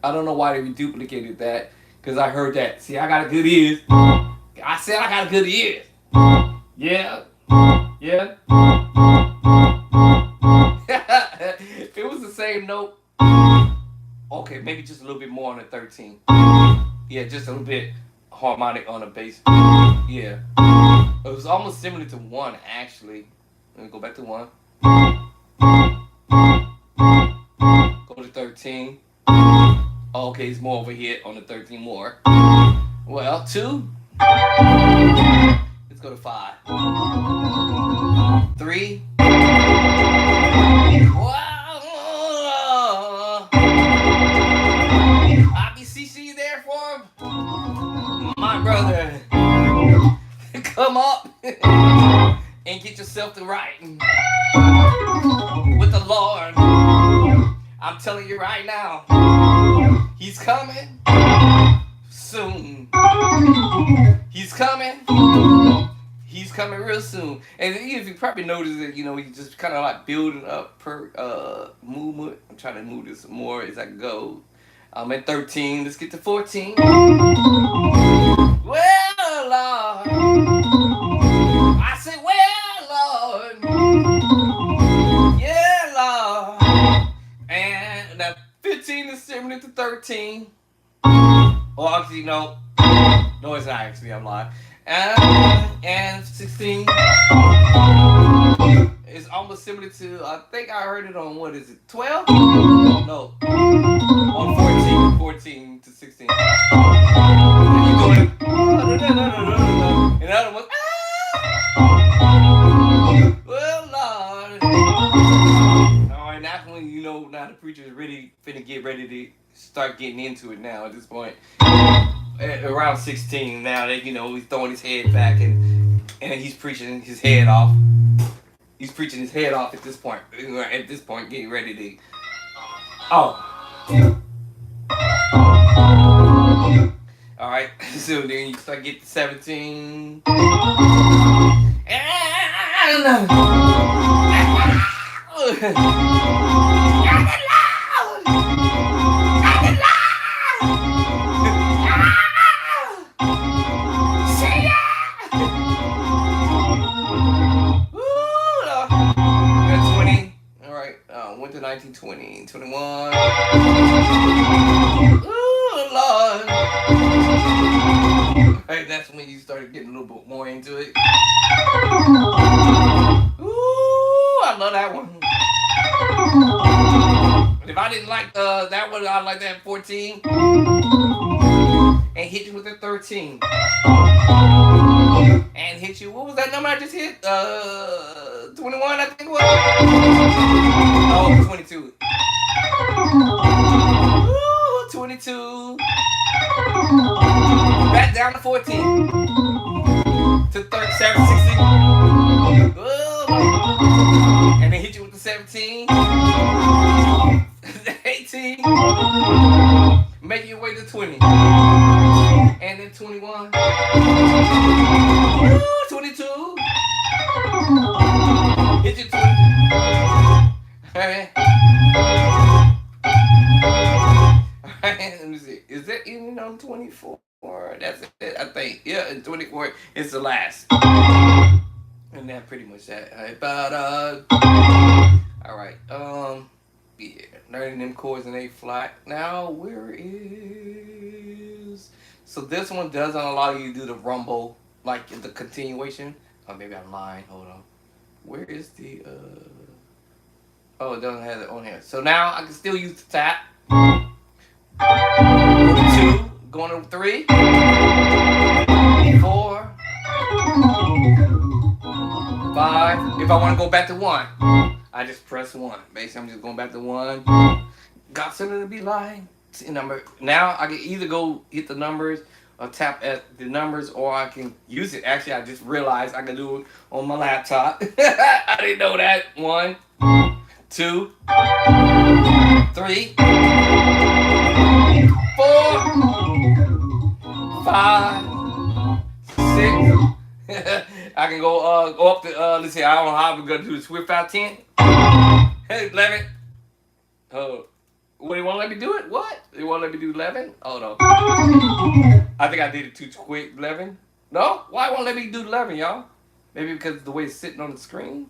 don't know why they duplicated that because I heard that. See, I got a good ears. I said I got a good ears. Yeah, yeah. It was the same note. Okay, maybe just a little bit more on the 13. Yeah, just a little bit harmonic on the bass. Yeah. It was almost similar to 1 actually. Let me go back to 1. Go to 13. Oh, okay, it's more over here on the 13 more. Well, 2. Let's go to 5. 3. Wow. IBCC there for him? My brother. Come up and get yourself to right with the Lord. I'm telling you right now, He's coming soon. He's coming. He's coming real soon. And if you probably noticed that, he's just kind of like building up per movement. I'm trying to move this more as I go. I'm at 13. Let's get to 14. Well, Lord. I said, well, Lord. Yeah, Lord. And that 15 is similar to 13. Oh, actually, no. No, it's not actually. I'm lying. And 16 is almost similar to, I think I heard it on, what is it, 12? No. On 14. 14 to 16. And you doing it. And the other one, well, Lord. Alright, that's when now the preacher is really finna get ready to start getting into it now at this point. At around 16 now that he's throwing his head back and he's preaching his head off. He's preaching his head off at this point. At this point, getting ready to. Oh. All right. So then you start getting to 17. Went to 1920, 21. Ooh, Lord. Right, that's when you started getting a little bit more into it. Ooh, I love that one. But if I didn't like that one, I'd like that 14. And hit you with a 13. And hit you, what was that number I just hit? 21, I think it was. Oh, 22. Ooh, 22. Back down to 14. To 37, 16. Ooh. And then hit you with the 17. 18. Make your way to 20. And then 21. Ooh, 22. Hit you 20. Alright. Alright, let me see. Is that ending on 24? That's it, I think. Yeah, and 24 is the last. And that pretty much that. Alright, but alright, yeah, learning them chords in A flat. Now where is, so this one doesn't allow you to do the rumble like the continuation. Oh, maybe I'm lying. Hold on. Where is the oh, it doesn't have it on here. So now I can still use the tap. Go to 2, Going to 3, 4, 5. If I want to go back to 1, I just press 1. Basically, I'm just going back to 1. Got something to be like. Number. Now I can either go hit the numbers or tap at the numbers, or I can use it. Actually, I just realized I can do it on my laptop. I didn't know that. 1, 2, 3, 4, 5, 6. I can go up to let's see. I don't know how we're gonna do the Swift out 10. Hey, 11. Oh, what, you want to let me do it? What? You want to let me do 11? Oh no. I think I did it too quick. 11. No? Why won't let me do 11, y'all? Maybe because of the way it's sitting on the screen.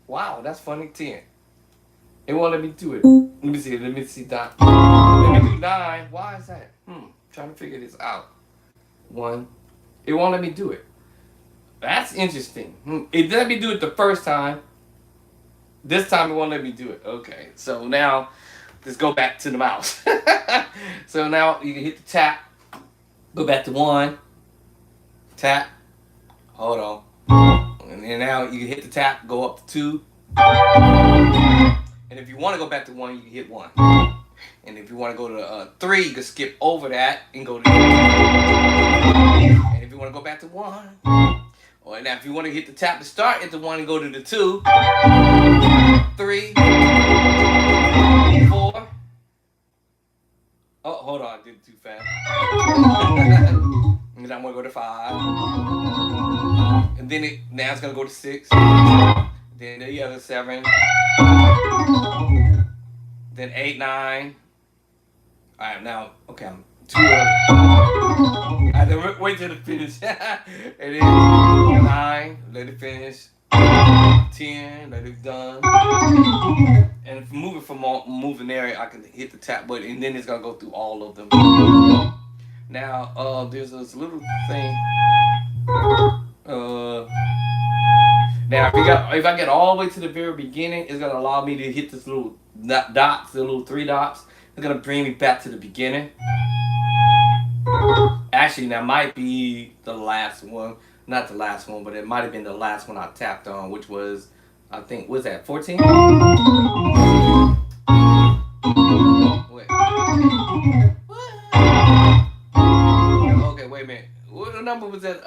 Wow, that's funny. 10. It won't let me do it. Let me see. Let me see that. Let me do 9. Why is that? Trying to figure this out. 1. It won't let me do it. That's interesting. It let me do it the first time. This time it won't let me do it. Okay. So now let's go back to the mouse. So now you can hit the tap. Go back to 1. Tap. Hold on. And then now you can hit the tap. Go up to 2. And if you want to go back to 1, you can hit 1. And if you want to go to 3, you can skip over that and go to 3. And if you want to go back to 1, or now if you want to hit the tap to start at the 1 and go to the 2, 3, 4. Oh, hold on, I did it too fast. And then I'm gonna go to 5. And then now it's gonna go to 6. Then the other 7. Then 8, 9. Alright, now, okay, I'm too early. I had to wait till it finish. And then 9, let it finish. 10, let it done. And if moving there, I can hit the tap button, and then it's gonna go through all of them. Now, there's this little thing. Now, if I get all the way to the very beginning, it's gonna allow me to hit this little dots, the little 3 dots. It's gonna bring me back to the beginning. Actually, that might be the last one. Not the last one, but it might have been the last one I tapped on, which was, I think, was that 14? Wait. Okay, wait a minute. What number was that?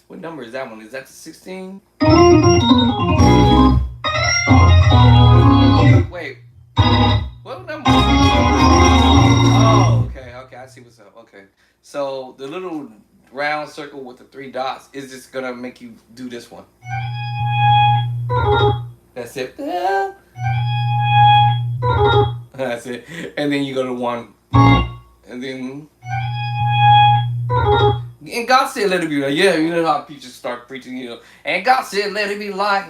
What number is that one? Is that the 16? Wait. What number? Oh, okay, I see what's up. Okay. So the little round circle with the 3 dots is just gonna make you do this one. That's it. That's it. And then you go to 1. And then and God said let it be like, yeah, you know how preachers start preaching, you know. And God said let it be like.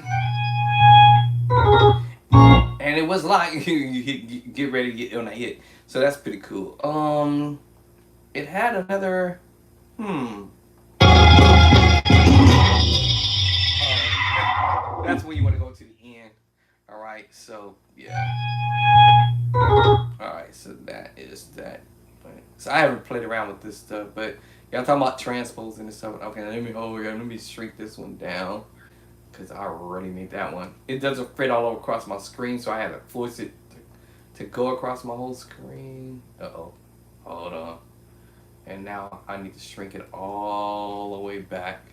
And it was like you get ready to get on a hit. So that's pretty cool. It had another that's when you want to go to the end. Alright, so yeah. Alright, so that is that. So I haven't played around with this stuff, but y'all talking about transposing and stuff. Okay, let me shrink this one down, because I already made that one. It doesn't fit all across my screen, so I had to force it to go across my whole screen. Hold on. And now I need to shrink it all the way back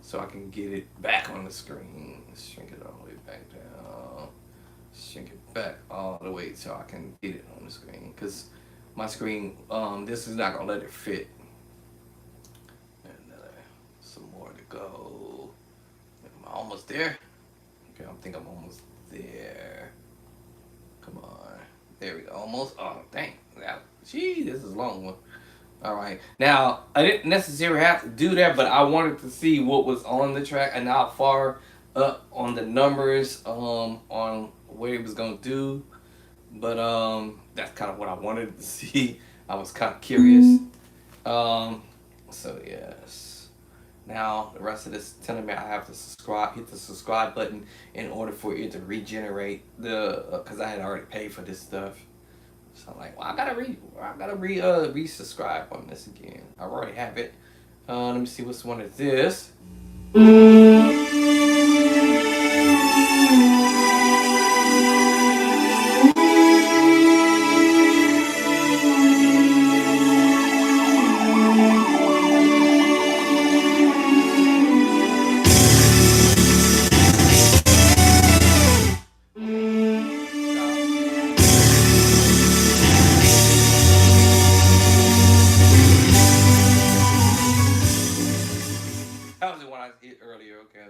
so I can get it back on the screen. Shrink it all the way back down. Shrink it back all the way so I can get it on the screen, because my screen, this is not gonna let it fit. And some more to go. Am I almost there? Okay, I think I'm almost there. Come on. There we go. Almost. Oh, dang. Gee, this is a long one. All right. Now, I didn't necessarily have to do that, but I wanted to see what was on the track and how far up on the numbers, on what it was going to do. But that's kind of what I wanted to see. I was kind of curious. So, yes. Now, the rest of this is telling me I have to hit the subscribe button in order for it to regenerate because I had already paid for this stuff. So I'm like, well, I I gotta resubscribe on this again. I already have it. Let me see which one is this. That was the one I hit earlier. Okay,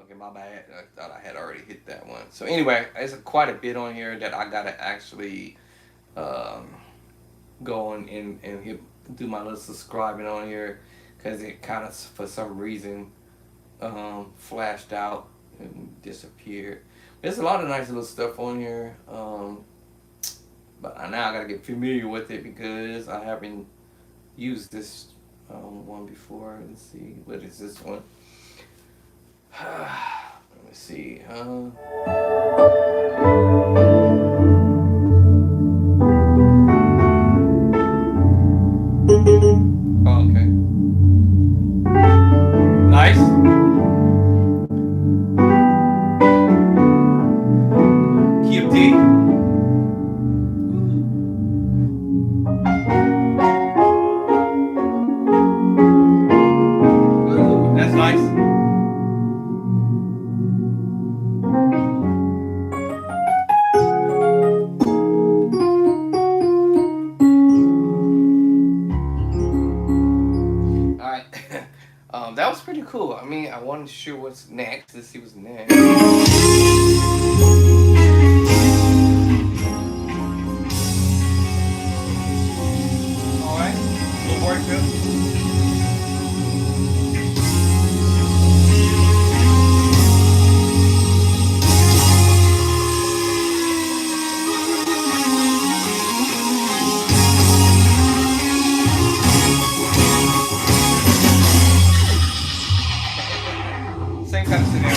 okay, my bad. I thought I had already hit that one. So anyway, there's quite a bit on here that I gotta actually um, go on and do my little subscribing on here because it kind of for some reason flashed out and disappeared. There's a lot of nice little stuff on here, but now I gotta get familiar with it because I haven't used this one before. Let's see, what is this one? Let me see. Oh, okay. Nice. Key of D. Ooh, that's nice. All right. That was pretty cool. I mean, I wasn't sure what's next. Let's see what's next. All right. Little worship. Same kind of scenario.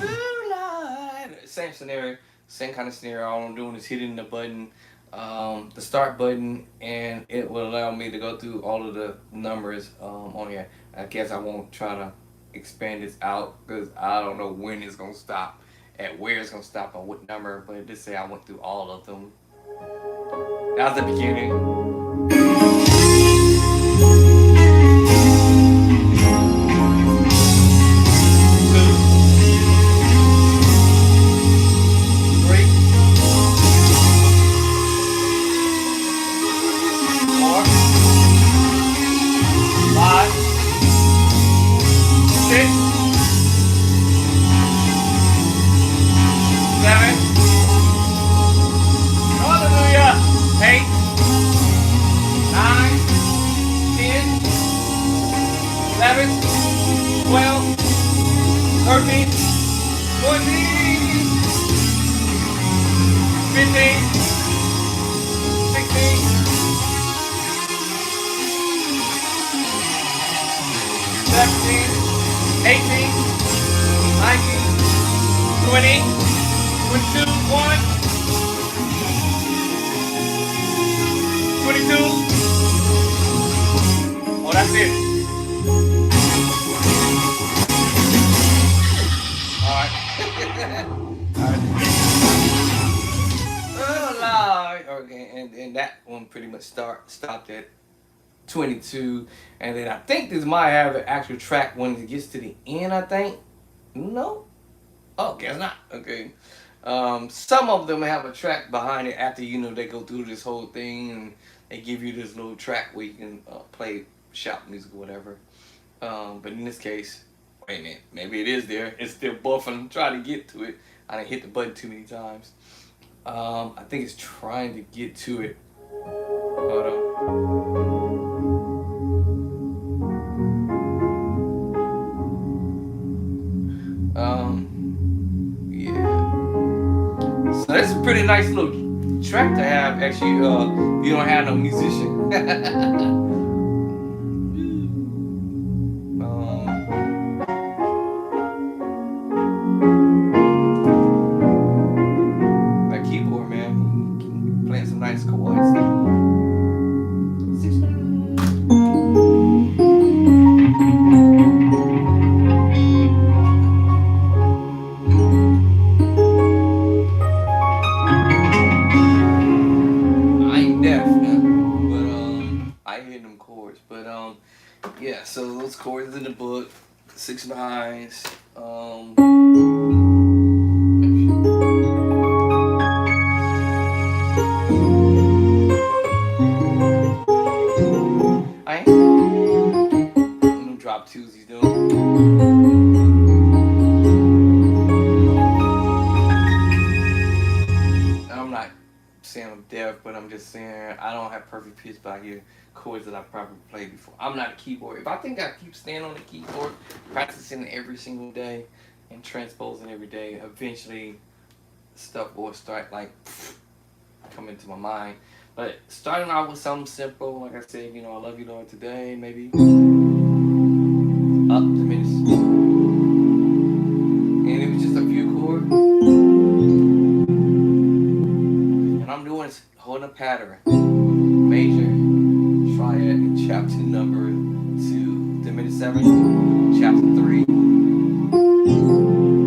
Ooh, Lord. Same scenario. Same kind of scenario. All I'm doing is hitting the button, the start button, and it will allow me to go through all of the numbers on here. I guess I won't try to expand this out because I don't know when it's gonna stop, at where it's gonna stop, on what number. But just say I went through all of them. That was the beginning. Oh, that's it. Alright. Alright. Oh, Lord. Okay, and that one pretty much stopped at 22. And then I think this might have an actual track when it gets to the end, I think. No? Oh, guess not. Okay. Some of them have a track behind it after, they go through this whole thing and they give you this little track where you can play shop music or whatever. But in this case, wait a minute, maybe it is there. It's still buffing, trying to get to it. I didn't hit the button too many times. I think it's trying to get to it. Hold on. Yeah. So that's a pretty nice little track to have, actually, if you don't have no musician. That keyboard, man, playing some nice chords. 6 9. I ain't deaf now, but I hear them chords. But yeah. So those chords in the book, 6 9s. I ain't them drop twos he's doing. I'm not saying I'm deaf, but I'm just saying I don't have perfect pitch, but I hear chords that I've probably played before. I'm not a keyboard. If I think I keep staying on the keyboard, practicing every single day, and transposing every day, eventually stuff will start like coming to my mind. But starting out with something simple, like I said, I love you, Lord, today, maybe up to minutes, and it was just a few chords, and I'm doing is holding a pattern, major, triad, in chapter number 2, diminished 7, chapter 3,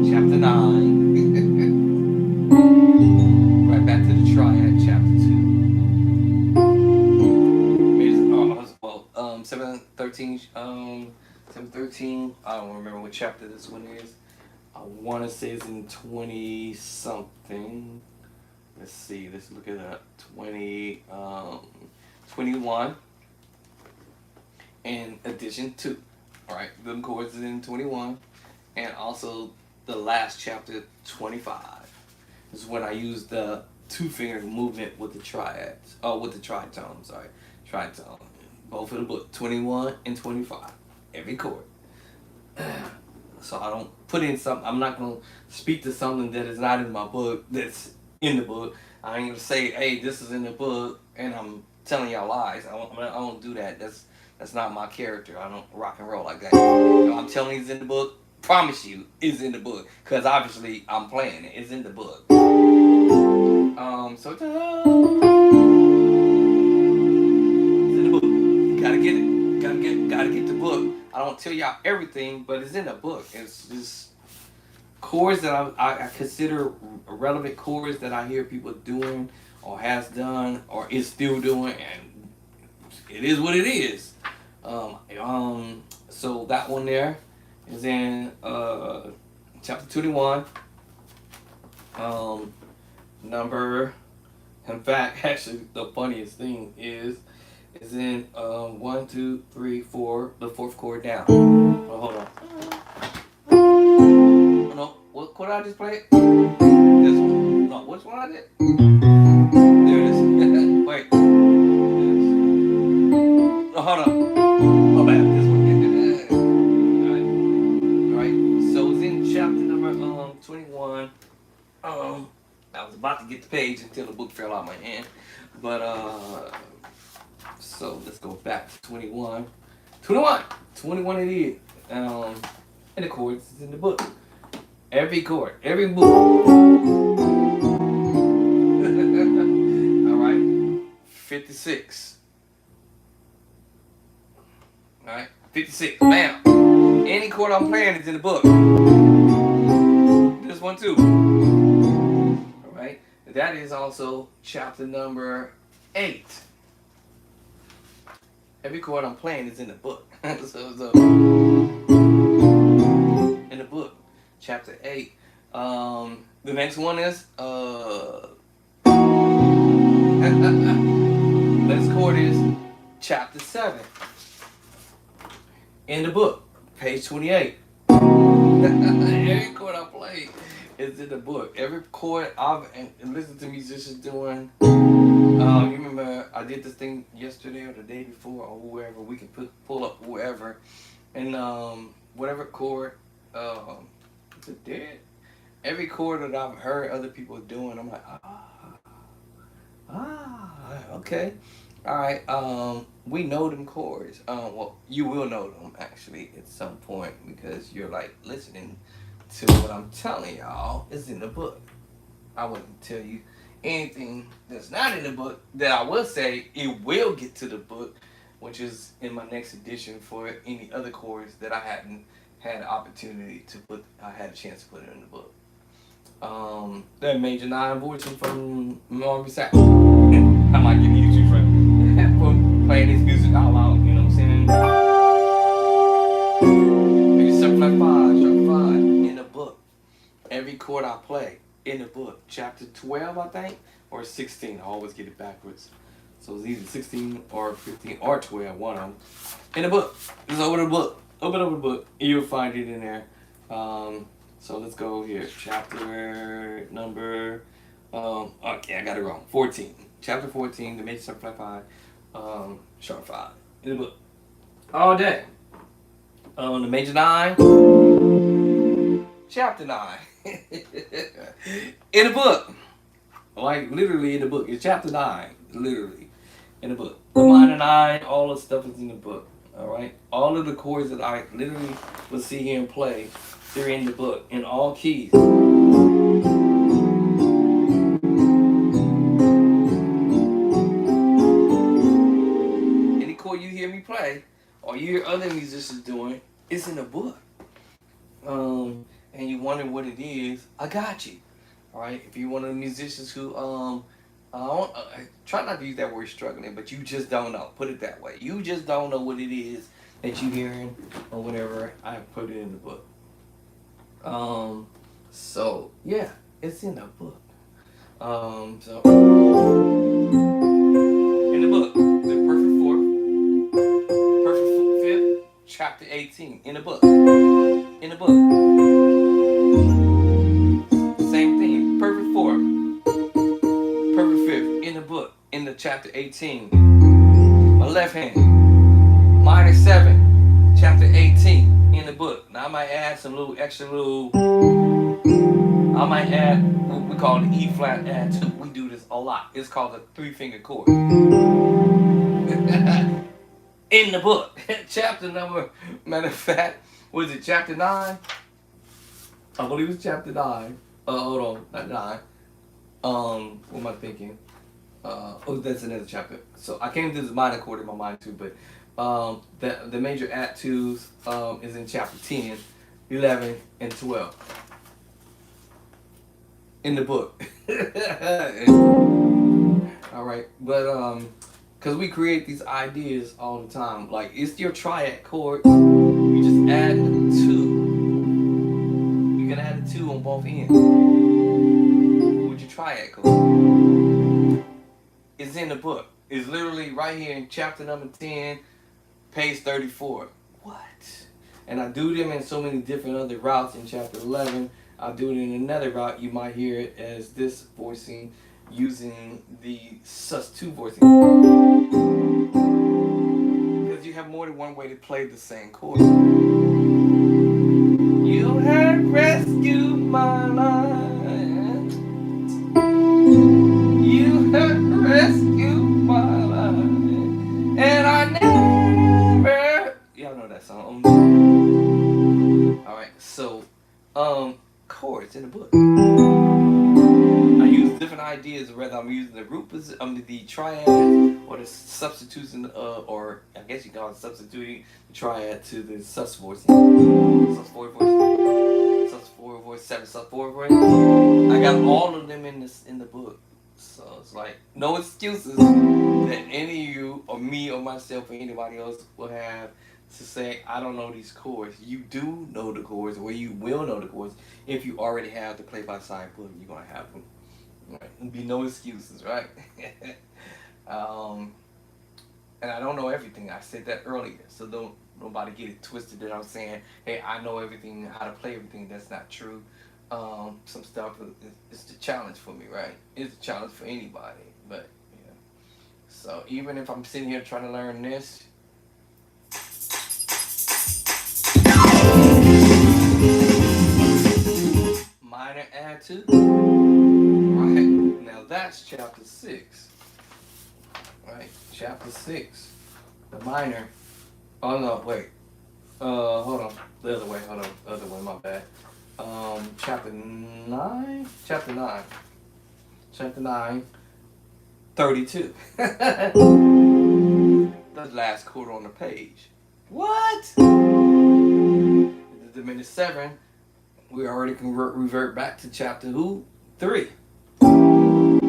chapter 9, right back to the triad, chapter 2. Well, 713, 713. I don't remember what chapter this one is. I want to say it's in 20 something. Let's see. Let's look it up. 21. In addition to, all right, them chords is in 21, and also the last chapter, 25. This is when I use the 2-finger movement with the triads. Oh, with the tritone. Sorry, tritone. Both of the book, 21 and 25, every chord. So I don't put in something. I'm not gonna speak to something that is not in my book. That's in the book. I ain't gonna say, "Hey, this is in the book," and I'm telling y'all lies. I don't do that. That's not my character. I don't rock and roll like that. I'm telling you it's in the book. Promise you, it's in the book. Cause obviously I'm playing it. It's in the book. So. Gotta get it. Gotta get the book. I don't tell y'all everything, but it's in the book. It's just chords that I consider relevant chords that I hear people doing or has done or is still doing, and it is what it is. So that one there is in chapter 21. Number. In fact, actually, the funniest thing is in 1, 2, 3, 4, the 4th chord down. Oh, hold on. Oh, no, what chord I just played? This one. No, which one I did? There it is. Wait. Oh, hold on. My bad. This one. Alright. So it's in chapter number 21. I was about to get the page until the book fell out of my hand. But so let's go back to 21. 21 it is. And the chords is in the book. Every chord, every book. Alright. 56. Alright. 56. Bam. Any chord I'm playing is in the book. This one too. Alright. That is also chapter number 8. Every chord I'm playing is in the book. so in the book, chapter 8. The next one is next chord is chapter 7. In the book, page 28. Every chord I play is in the book. Every chord I've listened to musicians doing. You remember I did this thing yesterday or the day before or whoever. We can pull up whoever, and whatever chord is it dead? Every chord that I've heard other people doing, I'm like okay, all right. We know them chords. Well, you will know them actually at some point because you're like listening to what I'm telling y'all is in the book. I wouldn't tell you anything that's not in the book that I will say it will get to the book, which is in my next edition for any other chords that I hadn't had the opportunity to put. I had a chance to put it in the book. That major 9 voicing from Marvin Sapp. I might give YouTube for playing his music out loud. You know what I'm saying? Maybe 7 5, sharp 5 in the book. Every chord I play in the book, chapter 12, I think, or 16. I always get it backwards. So it's either 16 or 15 or 12, one of them. In the book. Just open the book. Open up the book. You'll find it in there. So let's go here. Chapter number, okay, I got it wrong. 14. Chapter 14, the major 7 5, sharp 5. In the book. All day. The major 9. Chapter 9. In the book. Like literally in the book. It's chapter 9. Literally. In the book. The minor 9, all the stuff is in the book. Alright? All of the chords that I literally will see here and play, they're in the book. In all keys. Any chord you hear me play, or you hear other musicians doing, it's in the book. And you wonder what it is, I got you. Alright? If you're one of the musicians who try not to use that word struggling, but you just don't know. Put it that way. You just don't know what it is that you're hearing or whatever. I put it in the book. So yeah, it's in the book. So in the book, the perfect fourth, perfect fifth, chapter 18. In the book. In the book. Same thing. Perfect fourth. Perfect fifth. In the book. In the chapter 18. My left hand. Minor 7. Chapter 18. In the book. Now I might add some little extra little. I might add what we call the E flat add 2. We do this a lot. It's called a 3-finger chord. In the book. Chapter number, matter of fact, was it chapter 9? I believe it's chapter 9. Hold on, not 9. What am I thinking? Oh, that's another chapter. So I came to this minor chord in my mind too, but the major add 2s is in chapter 10, 11, and 12. In the book. Alright, but because we create these ideas all the time. Like, it's your triad chord. You just add 2. You can add a 2 on both ends. With your triad chord. It's in the book. It's literally right here in chapter number 10, page 34. What? And I do them in so many different other routes in chapter 11. I'll do it in another route. You might hear it as this voicing using the sus2 voicing. Because you have more than one way to play the same chord. You have rescued my life. You have rescued my life. And I never. Y'all know that song. Alright, so chords in the book. I use different ideas whether I'm using the root position, the triad, or the substitution, or I guess you call it substituting the triad to the sus voicing. Sus 4 voice, sus 4 voice, 7 sus 4 voice. I got all of them in the book. So it's like no excuses that any of you or me or myself or anybody else will have to say, I don't know these chords. You do know the chords, or you will know the chords. If you already have the play-by-side book, you're going to have them. Right? There'll be no excuses, right? And I don't know everything. I said that earlier. So don't nobody get it twisted that I'm saying, hey, I know everything, how to play everything. That's not true. Some stuff is the challenge for me, right? It's a challenge for anybody. But, yeah. So even if I'm sitting here trying to learn this, minor add 2. Right. Now that's chapter 6. Right. Chapter 6. The minor. Oh no, wait. Hold on. The other way. Hold on. The other way, my bad. Chapter 9? Chapter 9. chapter 9, 32. The last chord on the page. What? The diminished 7, we already can revert back to chapter 3. And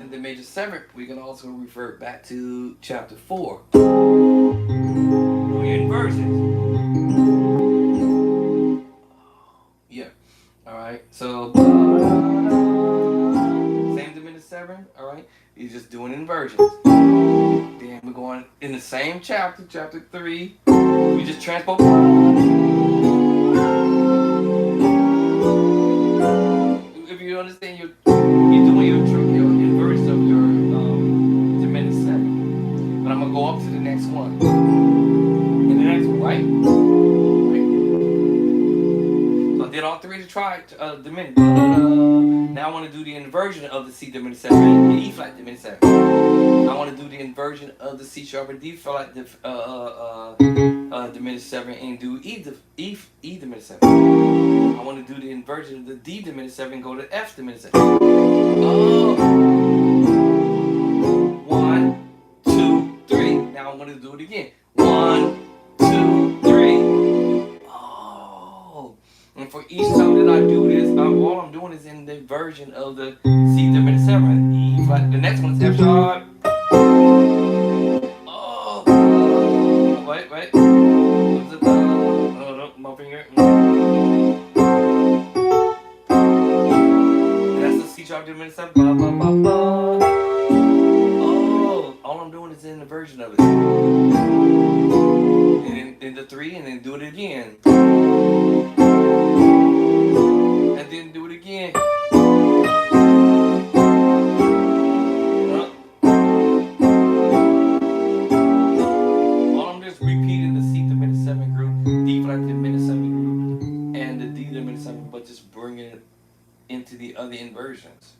then the major 7th, we can also revert back to chapter 4. Doing inversions. Yeah. Alright, so same diminished 7, alright? You're just doing inversions. Then we're going in the same chapter, chapter 3. We just transpose. If you understand, you're doing your inversion of your diminished 7. But I'm gonna go up to the next one. And the next one, right? So I did all 3 to try diminished. Now I want to do the inversion of the C diminished 7 and the E flat diminished 7. I want to do the inversion of the C sharp and D flat diminished 7 and do E diminished 7. I want to do the inversion of the D diminished 7 and go to F diminished 7. Oh. 1, 2, 3. Now I'm going to do it again. 1, 2, 3. Oh. And for each time that I do this, all I'm doing is in the version of the C diminished 7. E flat. The next one is F sharp. Oh. Wait. What's it? Oh no, my finger. That's the C sharp diminished 7. Blah, blah, blah, blah. Oh. All I'm doing is in the version of it. And then the 3, and then do it again. And then do it again. All I'm just repeating the C diminished 7 group, D flat diminished 7 group, and the D diminished 7, but just bringing it into the other inversions.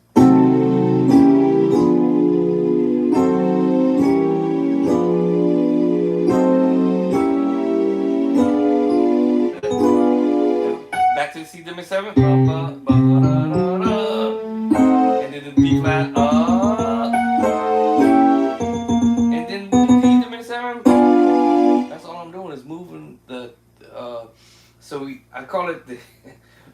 Back to the C diminished 7, and then the B flat up, and then the D diminished 7. That's all I'm doing is moving the. I call it the.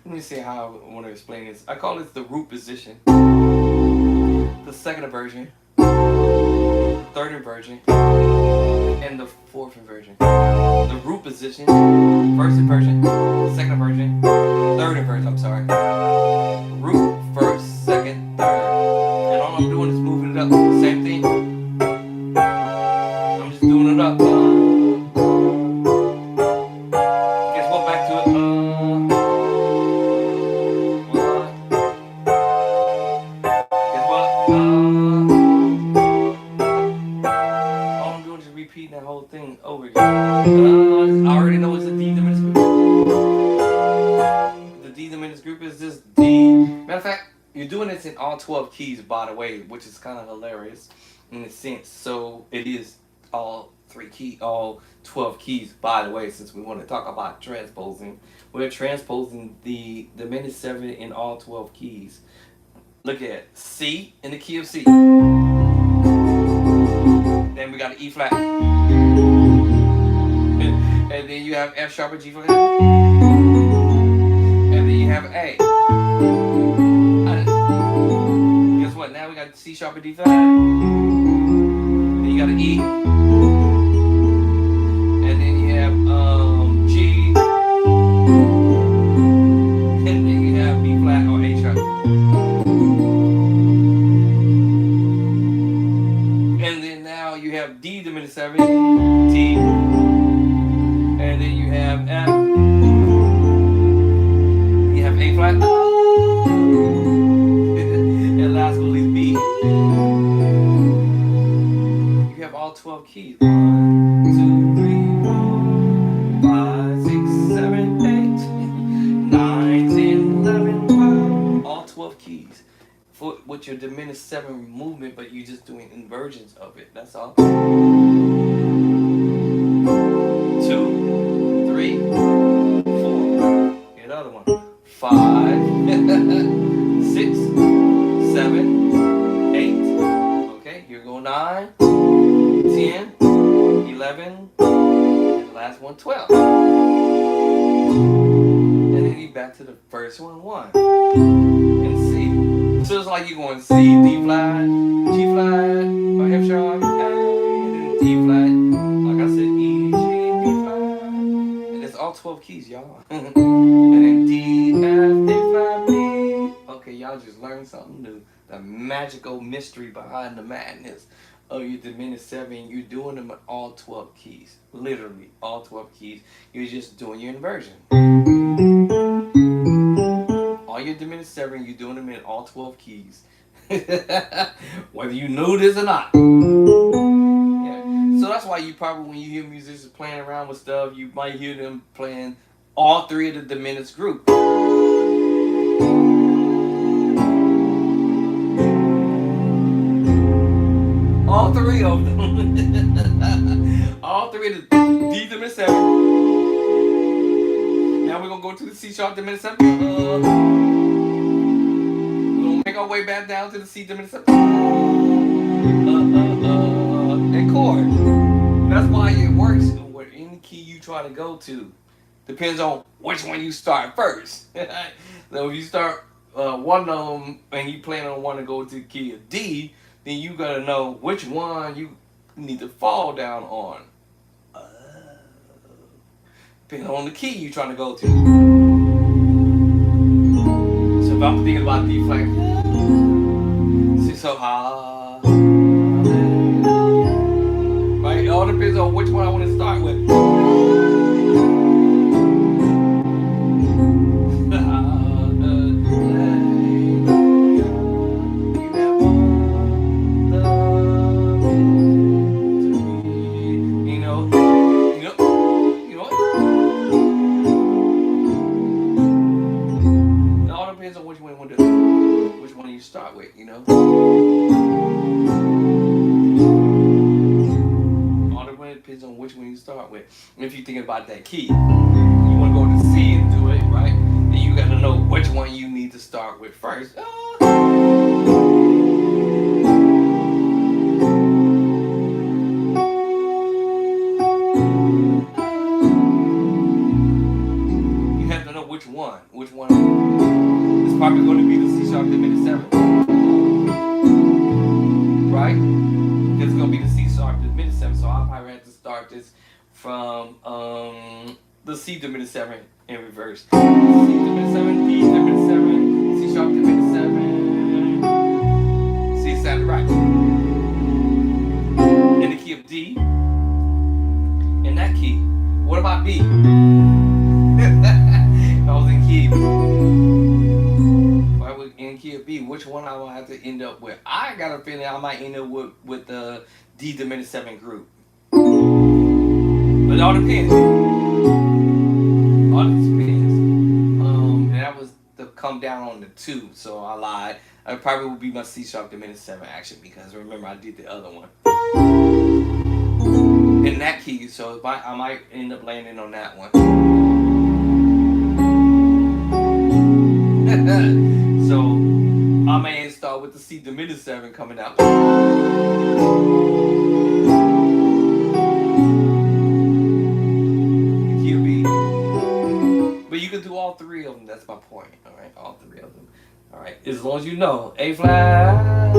Let me see how I want to explain this. I call it the root position, the second inversion, third inversion, and the fourth inversion. The root position, first inversion, second inversion, third inversion, I'm sorry. Root, first, second, third. And all I'm doing is moving it up. Same thing. I'm just doing it up. Guess what? Back to it. Guess what? All I'm doing is repeating that whole thing over again. I already know it's a D diminished group. The D diminished group is just D. Matter of fact, you're doing this in all 12 keys, by the way, which is kind of hilarious in a sense. So it is all 12 keys, by the way, since we want to talk about transposing. We're transposing the diminished 7 in all 12 keys. Look at C in the key of C. Then we got an E flat. And then you have F sharp and G flat. And then you have A. Guess what? Now we got C sharp and D flat. Then you got an E. And then you have G. And then you have B flat or A sharp. And then now you have D diminished 7, T. And then you have F. You have A flat. And last one is B. You have all 12 keys. 1, 2, 3, 4, 5, 6, 7, 8, 9, 10, 11, 12. All 12 keys. With your diminished 7 movement, but you're just doing inversions of it. That's all. 2, 3, 4. Get another one. 5, 6, 7, 8. Okay, here go 9, 10, 11, and the last one, 12. And then you back to the first one, 1. And C. So it's like you're going C, D flat, G flat, or F sharp, A, and then D flat. Like I said, E, G, B flat. And it's all 12 keys, y'all. And then D, F, A flat, B. Okay, y'all just learned something new. The magical mystery behind the madness of your diminished 7. You're doing them at all 12 keys. Literally, all 12 keys. You're just doing your inversion. All your diminished 7, you're doing them in all 12 keys. Whether you know this or not. Yeah. So that's why you probably, when you hear musicians playing around with stuff, you might hear them playing all 3 of the diminished group. All 3 of them. All 3 of the D diminished 7. Now we're going to go to the C sharp diminished 7. We're going to make our way back down to the C diminished 7. And chord. That's why it works with any key you try to go to. Depends on which one you start first. So if you start one of them and you plan on wanting to go to the key of D, then you got to know which one you need to fall down on. Depending on the key you're trying to go to. So if I'm thinking about D flat, see, so right? It all depends on which one I want to start with. Start with, you know. All the way depends on which one you start with. And if you're thinking about that key, you want to go to C and do it, right? Then you got to know which one you need to start with first. You have to know which one. Which one is probably going to be the C sharp diminished 7. Right? Because it's going to be the C sharp diminished 7, so I'll probably have to start this from the C diminished 7 in reverse. C diminished 7, D diminished 7, C sharp diminished 7. See, it sounded right. In the key of D, in that key. What about B? I was in key. In key of B, which one I will have to end up with? I got a feeling I might end up with the D diminished 7 group. But it all depends. All depends. And that was to come down on the 2, so I lied. It probably would be my C sharp diminished 7 actually, because remember I did the other one in that key, so I might end up landing on that one. So I may start with the C diminished 7 coming out. The key of B. But you can do all 3 of them, that's my point. Alright, all 3 of them. Alright, as long as you know A flat.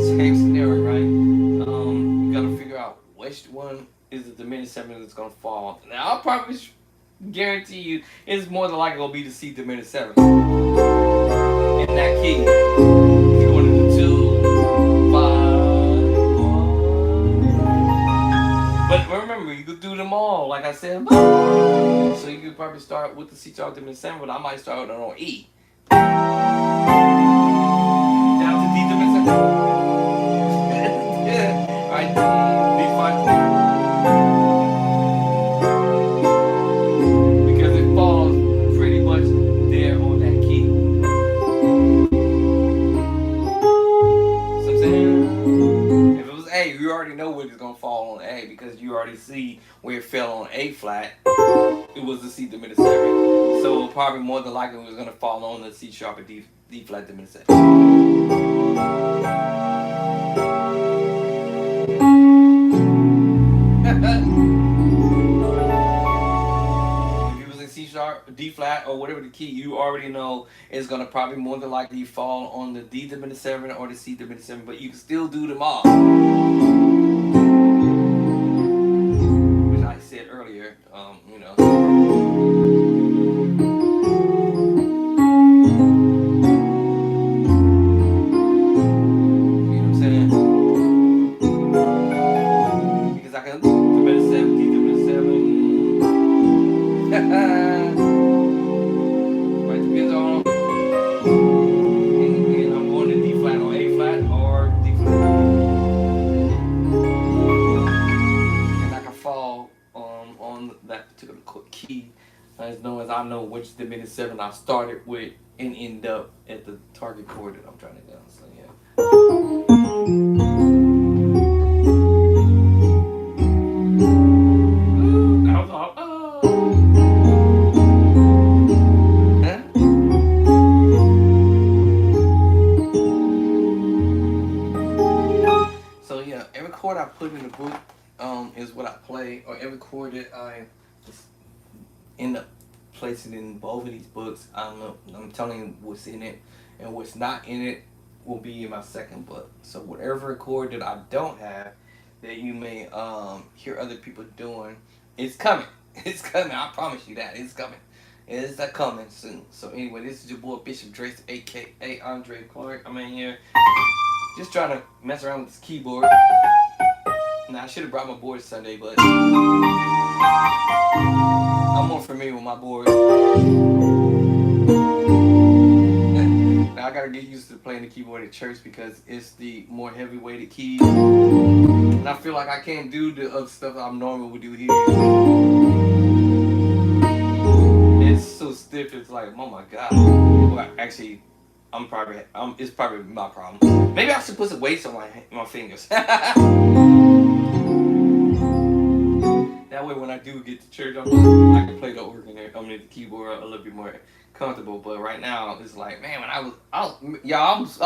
Same scenario, right? You gotta figure out which one is the diminished 7 that's gonna fall. Now I'll probably guarantee you it's more than likely gonna be the C diminished 7 in that key. You're going to the 2, 5, 1. But remember, you could do them all, like I said. So you could probably start with the C sharp diminished 7, but I might start on E. Down to D diminished 7. Yeah, right. D flat. A, A, you already know where it's gonna fall on A because you already see where it fell on A flat. It was the C diminished seven, so probably more than likely it was gonna fall on the C sharp or D flat diminished seven. If it was in C sharp, D flat, or whatever the key, you already know it's gonna probably more than likely fall on the D diminished seven or the C diminished seven, but you can still do them all. Which I said earlier, you know. You know what I'm saying? Because I can diminished seven, D diminished seven. Right, depends on. And I'm going to D flat or A flat or D flat. And I can fall on that particular key as long as I know which diminished seven I started with and end up at the target chord that I'm trying to get on. So yeah. That was all. Huh? So yeah, every chord I put in the book is what I play, or every chord that I just end up placing in both of these books. I'm telling you what's in it, and what's not in it will be in my second book. So whatever chord that I don't have, that you may hear other people doing, it's coming. It's coming. I promise you that it's coming. It's coming soon. So anyway, this is your boy Bishop Drace, aka Andre Clark. I'm in here just trying to mess around with this keyboard. Now I should have brought my board Sunday, but I'm more familiar with my board. Now I gotta get used to playing the keyboard at church because it's the more heavy-weighted key, and I feel like I can't do the other stuff I normally would do here. It's so stiff. It's like, oh my god. Well, actually, it's probably my problem. Maybe I should put some weights on my fingers. That way, when I do get to church, I can play the organ there. The keyboard a little bit more comfortable. But right now, it's like, man, when I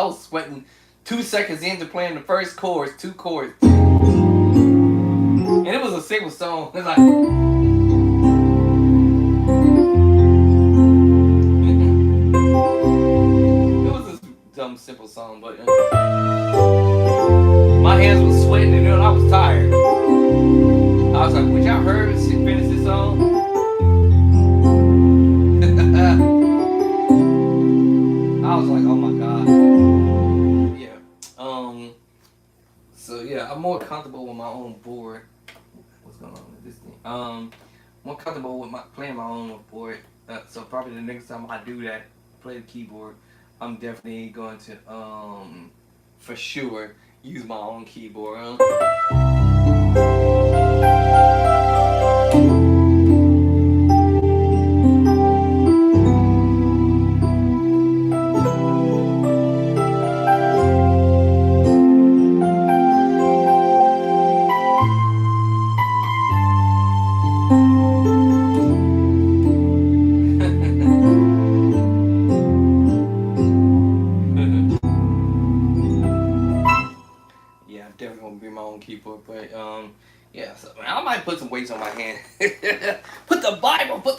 was sweating 2 seconds into playing the first chorus, 2 chords, and it was a simple song. It's like. Dumb simple song, but my hands was sweating and I was tired. I was like, would y'all heard us finish this song? I was like, oh my god. Yeah. So yeah, I'm more comfortable with my own board. What's going on with this thing? More comfortable with playing my own board. So probably the next time I do that, play the keyboard, I'm definitely going to, for sure, use my own keyboard. Definitely gonna be my own keyboard, but yeah, so I might put some weights on my hand. Put the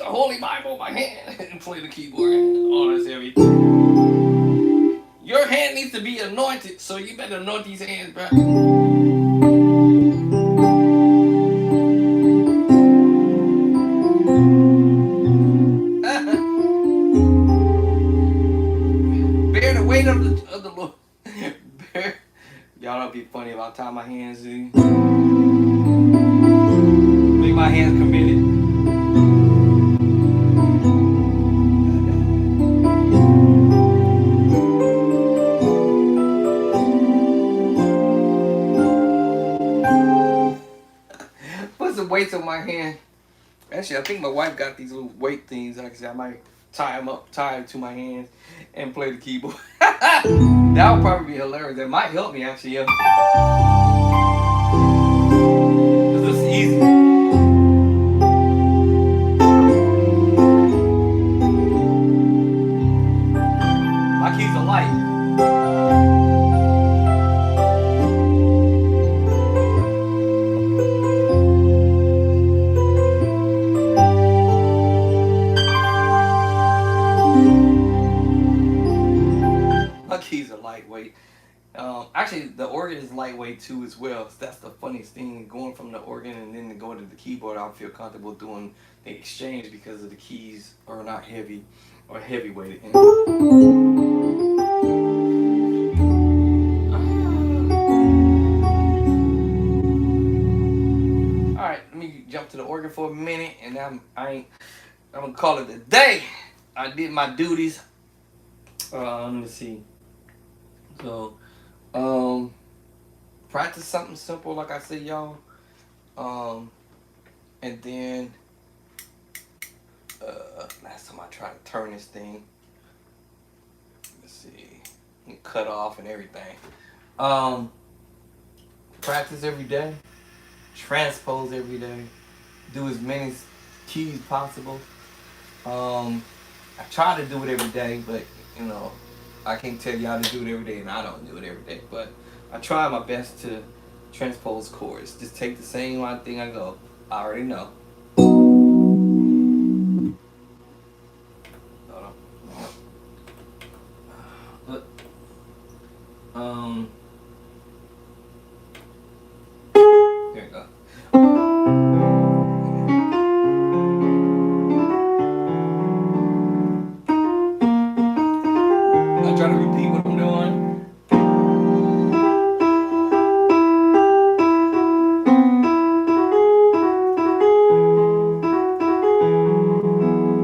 Holy Bible on my hand and play the keyboard. Oh, that's heavy. Your hand needs to be anointed, so you better anoint these hands, bro. Bear the weight of the Lord. Y'all don't be funny about tying my hands, dude. Make my hands committed. Put some weights on my hand. Actually, I think my wife got these little weight things. Actually, I might tie them to my hands, and play the keyboard. That would probably be hilarious. That might help me, actually. Yeah. this is easy. My keys are light. My keys are lightweight. Actually, the organ is lightweight too as well. So that's the funniest thing. Going from the organ and then going to the keyboard, I feel comfortable doing the exchange because of the keys are not heavy or heavyweighted. All right, let me jump to the organ for a minute, and I'm gonna call it a day. I did my duties. Let me see. So, practice something simple, like I said, y'all. And then last time I tried to turn this thing. Let's see, cut off and everything. Practice every day. Transpose every day. Do as many keys possible. I try to do it every day, but you know, I can't tell y'all to do it every day, and I don't do it every day. But I try my best to transpose chords. Just take the same one thing I go. I already know. But here we go. I try to repeat what I'm doing.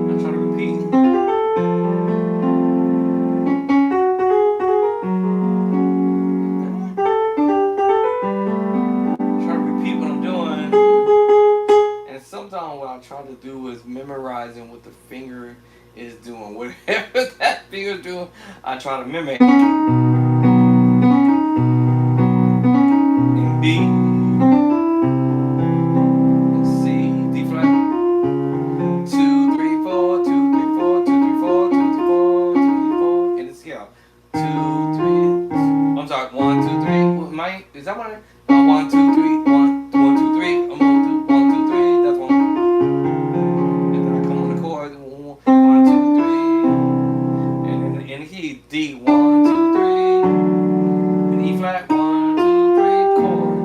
I try to repeat. Try to repeat what I'm doing. And sometimes what I try to do is memorizing what the finger is doing. Whatever that finger's doing, I try to mimic. In B, and C, D flat. 2, 3, 4, 2, 3, 4, 2, 3, 4, 2, 3, 4, 2, 3, 4, in the scale. 2, 3. I'm sorry. 1, 2, 3. What, is that one? 1, 2, 3. 1, 2, 3. I'm gonna do 1, 2, 3. That's one. And then I come on the chord. 1, 2, 3. And then in the key, D. 1, 2, 3. And E flat. 1, 2, 3. Chord.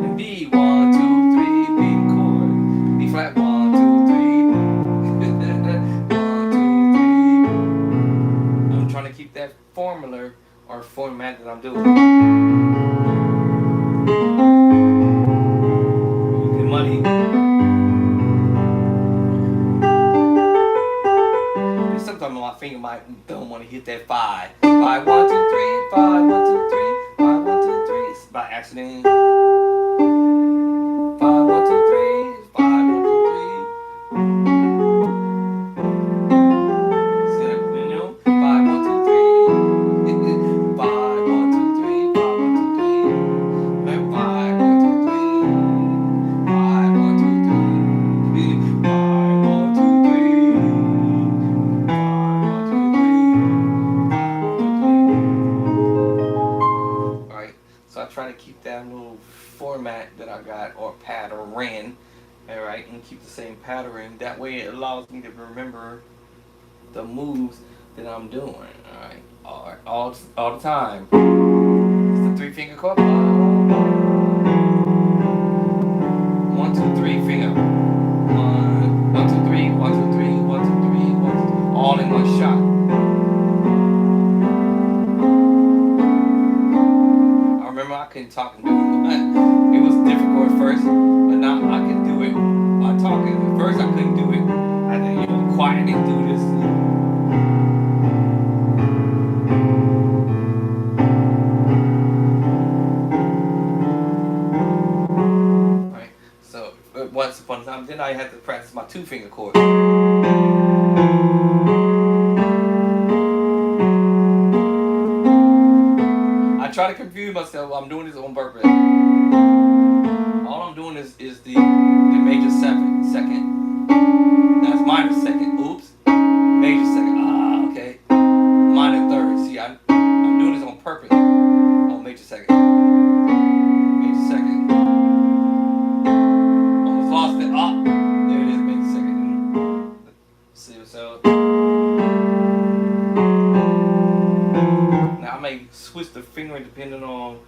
And B. 1, 2, 3. B chord. B flat. 1, 2, 3. 1, 2, 3. I'm trying to keep that formula or format that I'm doing. Get money. And sometimes my finger don't want to hit that 5. 5, 1, 2, 3. 5, 1, 2, 3. 5, 1, 2, 3. It's by accident. 5, 1, 2, 3. 5, 1, 2, 3. See that, you know? 5, 1, 2, 3. 5, 1, 2, 3. 5, 1, 2, 3. 5, 1, 2, 3. 5, 1, 2, 3. 5, 1, 2, 3. 5, 1, 2, 3. 5, 1, 2, 3. Alright, so I try to keep that little format that I got, or pattern, alright, and keep the same pattern. That way it allows me to remember the moves that I'm doing, alright, all the time. It's the 3-finger chord. 1, 2, 3 finger. 1, 1, 2, 3, 1, 2, 3, 1, 2, 3, 1, 2, 3, all in one shot. I remember I couldn't talk and do it. It was difficult at first, but now I can do it by talking. At first I couldn't do it. I had to, quietly do this. Right. So once upon a time, then I had to practice my 2-finger chord. I try to confuse myself while I'm doing this on purpose. All I'm doing is the major second. That's minor second. Oops. Major second. Ah, okay. Minor third. See, I'm doing this on purpose. Oh, major second. Major second. Almost lost it. Ah, there it is. Major second. See what's up. Now I may switch the fingering depending on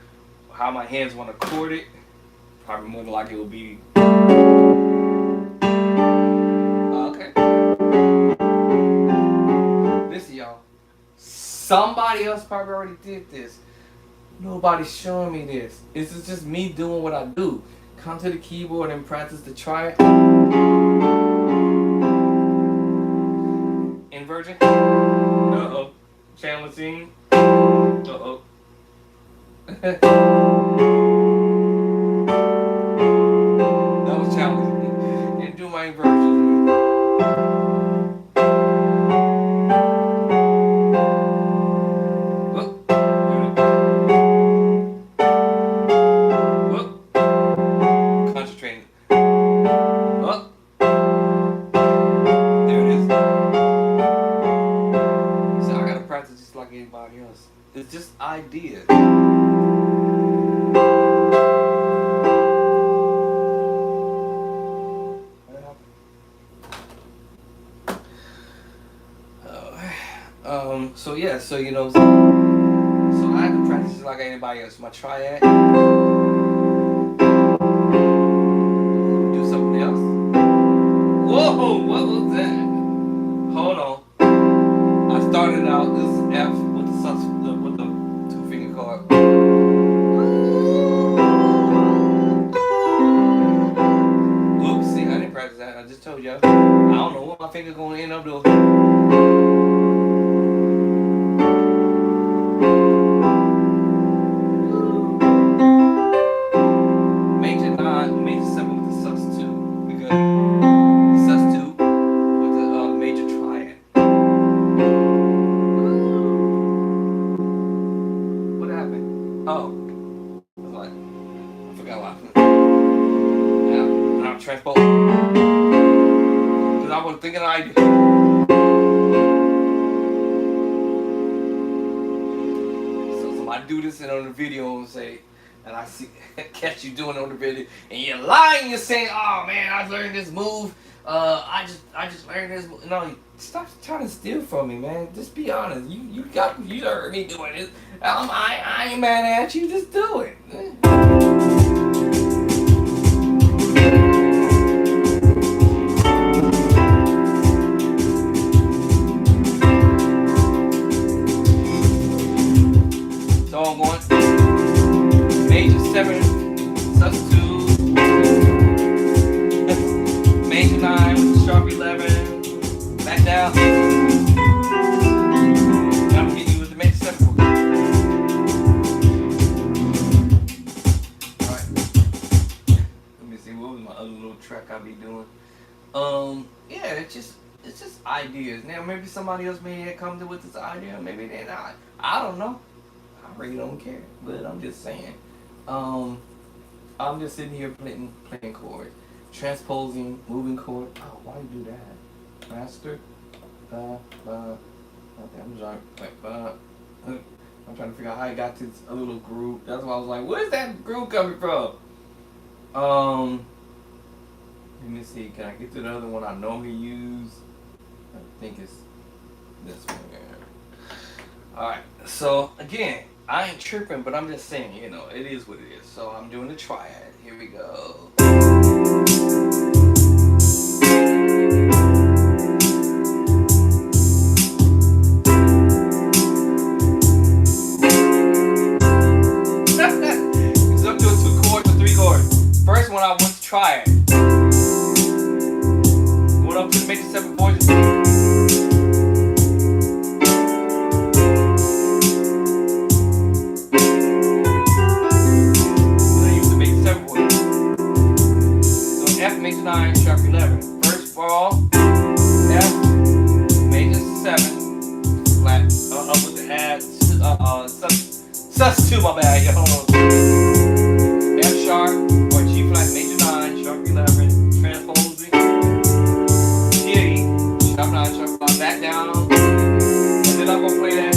how my hands want to chord it. Probably more than likely it will be. Okay. Listen, y'all. Somebody else probably already did this. Nobody's showing me this. This is just me doing what I do. Come to the keyboard and practice the triad. Inversion. Uh-oh. Challenging. Uh-oh. That was challenging. Didn't do my inversion. Concentrating. Oh. There it is. So I gotta practice just like anybody else. It's just ideas. So yeah, so you know, so I have to practice just like anybody else. My triad. Do something else. Whoa, what was that? Hold on. I started out this F with the two finger chord. Oops, see, I didn't practice that. I just told y'all. I don't know what my finger gonna end up doing. Transpose. Because I was thinking I did. So somebody do this and on the video and say, and I see catch you doing it on the video, and you're lying. You're saying, "Oh man, I learned this move. I just learned this move." No, stop trying to steal from me, man. Just be honest. You heard me doing this. I ain't mad at you. Just do it. So I'm going major 7, sus2, major 9 with the sharp 11, back down. Now I'm hitting you with the major 7 chord. Alright. Let me see, what was my other little track I be doing? Yeah, it's just ideas. Now maybe somebody else may have come to with this idea, maybe they're not. I don't know. I really don't care, but I'm just saying. I'm just sitting here playing chords, transposing, moving chords. Oh, why you do that? Master, okay, I'm trying to figure out how I got to a little groove. That's why I was like, where's that groove coming from? Let me see. Can I get to the other one I normally use? I think it's this one here. All right. So again. I ain't tripping, but I'm just saying, you know, it is what it is. So I'm doing the triad. Here we go. So I'm doing 2 chords or 3 chords. First one I went to triad. Went up to the major 7 chords. Major 9, sharp 11. First ball, F, major 7, flat, up with the add, sus2, my bad, hold on. F sharp, or G flat not gonna play that.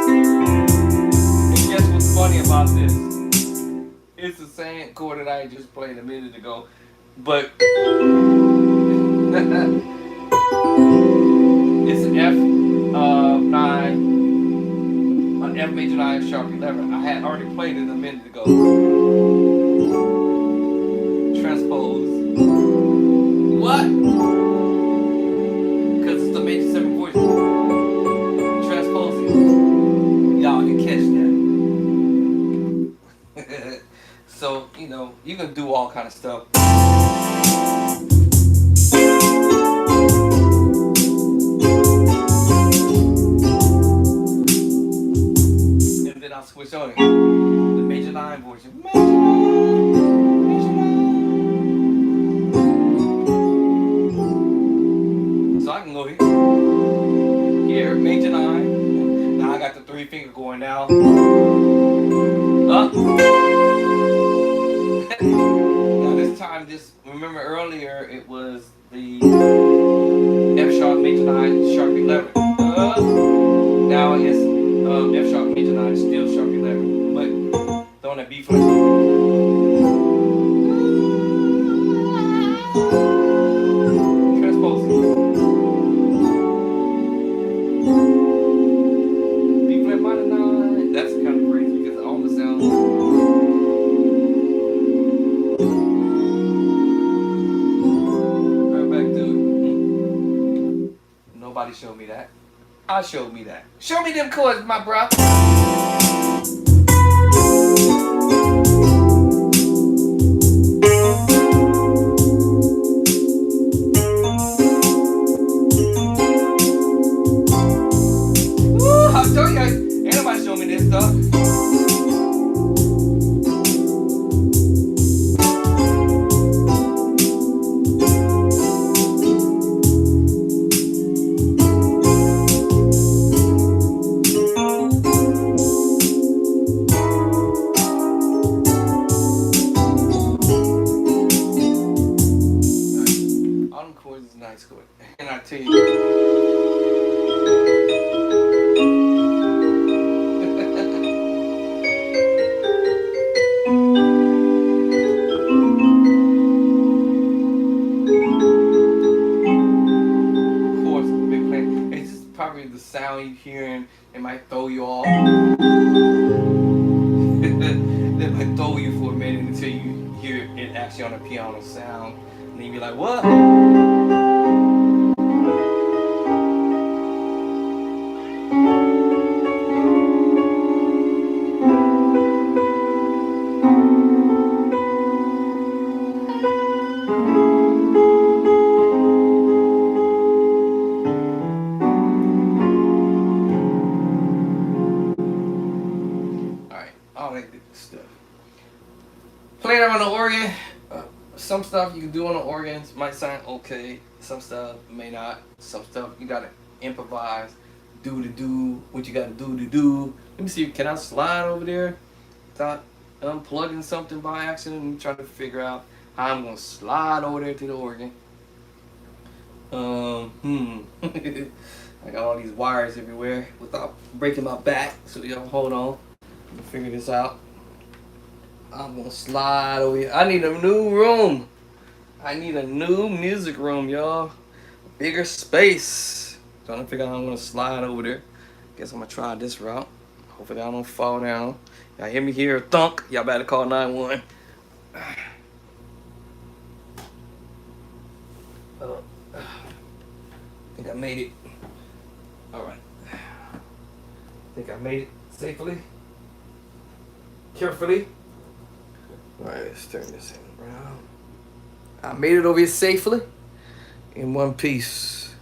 And guess what's funny about this? It's the same chord that I just played a minute ago, but it's an F9, an F major 9 sharp 11. I had already played it a minute ago. Transpose. What? Because it's the major 7 voice. Transposing. Y'all can catch that. So, you know, you can do all kind of stuff. And then I'll switch on it. The major 9 voice. Major 9, major 9. So I can go here, major 9. Now I got the 3 finger going now. Up. Now this time, remember earlier it was the F sharp major 9 sharp 11. Now it's F sharp major 9 still sharp 11, but throwing that B flat. Transposing. B flat minor 9. That's kind of crazy because all the sounds. Right back to it. Nobody showed me that. I showed me that. Show me them chords, my bro. Woo, I told you, ain't nobody show me this stuff. Nice chord. And I tell you, of course, big plan. It's just probably the sound you hear and it might throw you off. It might throw you for a minute until you hear it actually on the piano sound. And then you be like, what? All that good stuff. Playing on the organ. Some stuff you can do on the organs might sound okay. Some stuff may not. Some stuff you gotta improvise. Do to do what you gotta do to do. Let me see. Can I slide over there without unplugging something by accident? I'm trying to figure out how I'm gonna slide over there to the organ. I got all these wires everywhere without breaking my back. So y'all hold on. Figure this out. I'm gonna slide over here. I need a new room. I need a new music room, y'all. Bigger space. Trying to figure out how I'm gonna slide over there. Guess I'm gonna try this route. Hopefully I don't fall down. Y'all hear me here? Thunk. Y'all better call 911. I think I made it. Alright. I think I made it safely. Carefully. Alright, let's turn this around. I made it over here safely. In one piece.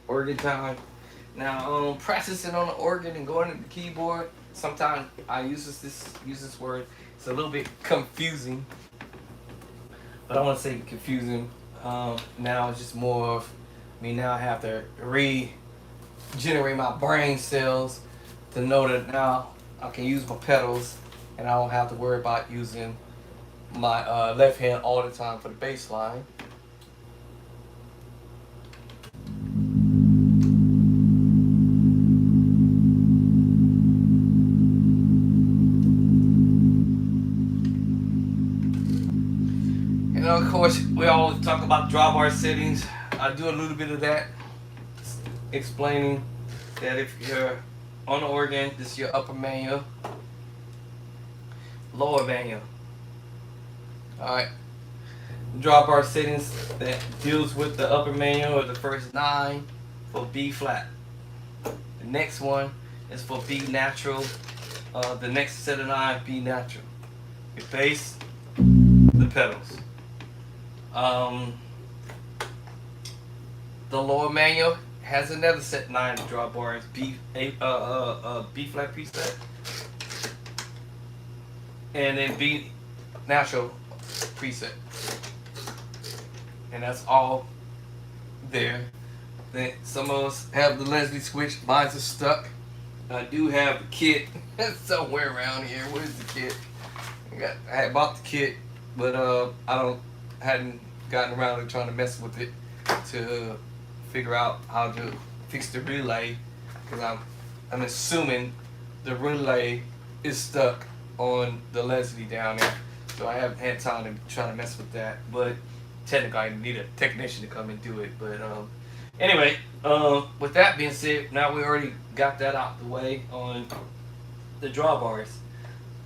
Organ time. Now, practicing on the organ and going to the keyboard. Sometimes I use this word. It's a little bit confusing. But I don't want to say confusing. Now it's just more of me. Now I have to regenerate my brain cells to know that now I can use my pedals. And I don't have to worry about using my left hand all the time for the bass line. And of course, we always talk about drawbar settings. I do a little bit of that, explaining that if you're on the organ, this is your upper manual, lower manual. Alright. Drawbar settings that deals with the upper manual or the first 9 for B flat. The next one is for B natural. The next set of 9 B natural. Your bass, the pedals. The lower manual has another set 9 drawbars, B flat preset, and then B natural preset, and that's all there. Then some of us have the Leslie switch. Mine's are stuck. I do have the kit somewhere around here. Where's the kit? I had bought the kit, but hadn't gotten around to trying to mess with it to figure out how to fix the relay, because I'm assuming the relay is stuck on the Leslie down there, so I haven't had time to try to mess with that. But technically, I need a technician to come and do it. But anyway, with that being said, now we already got that out the way on the drawbars.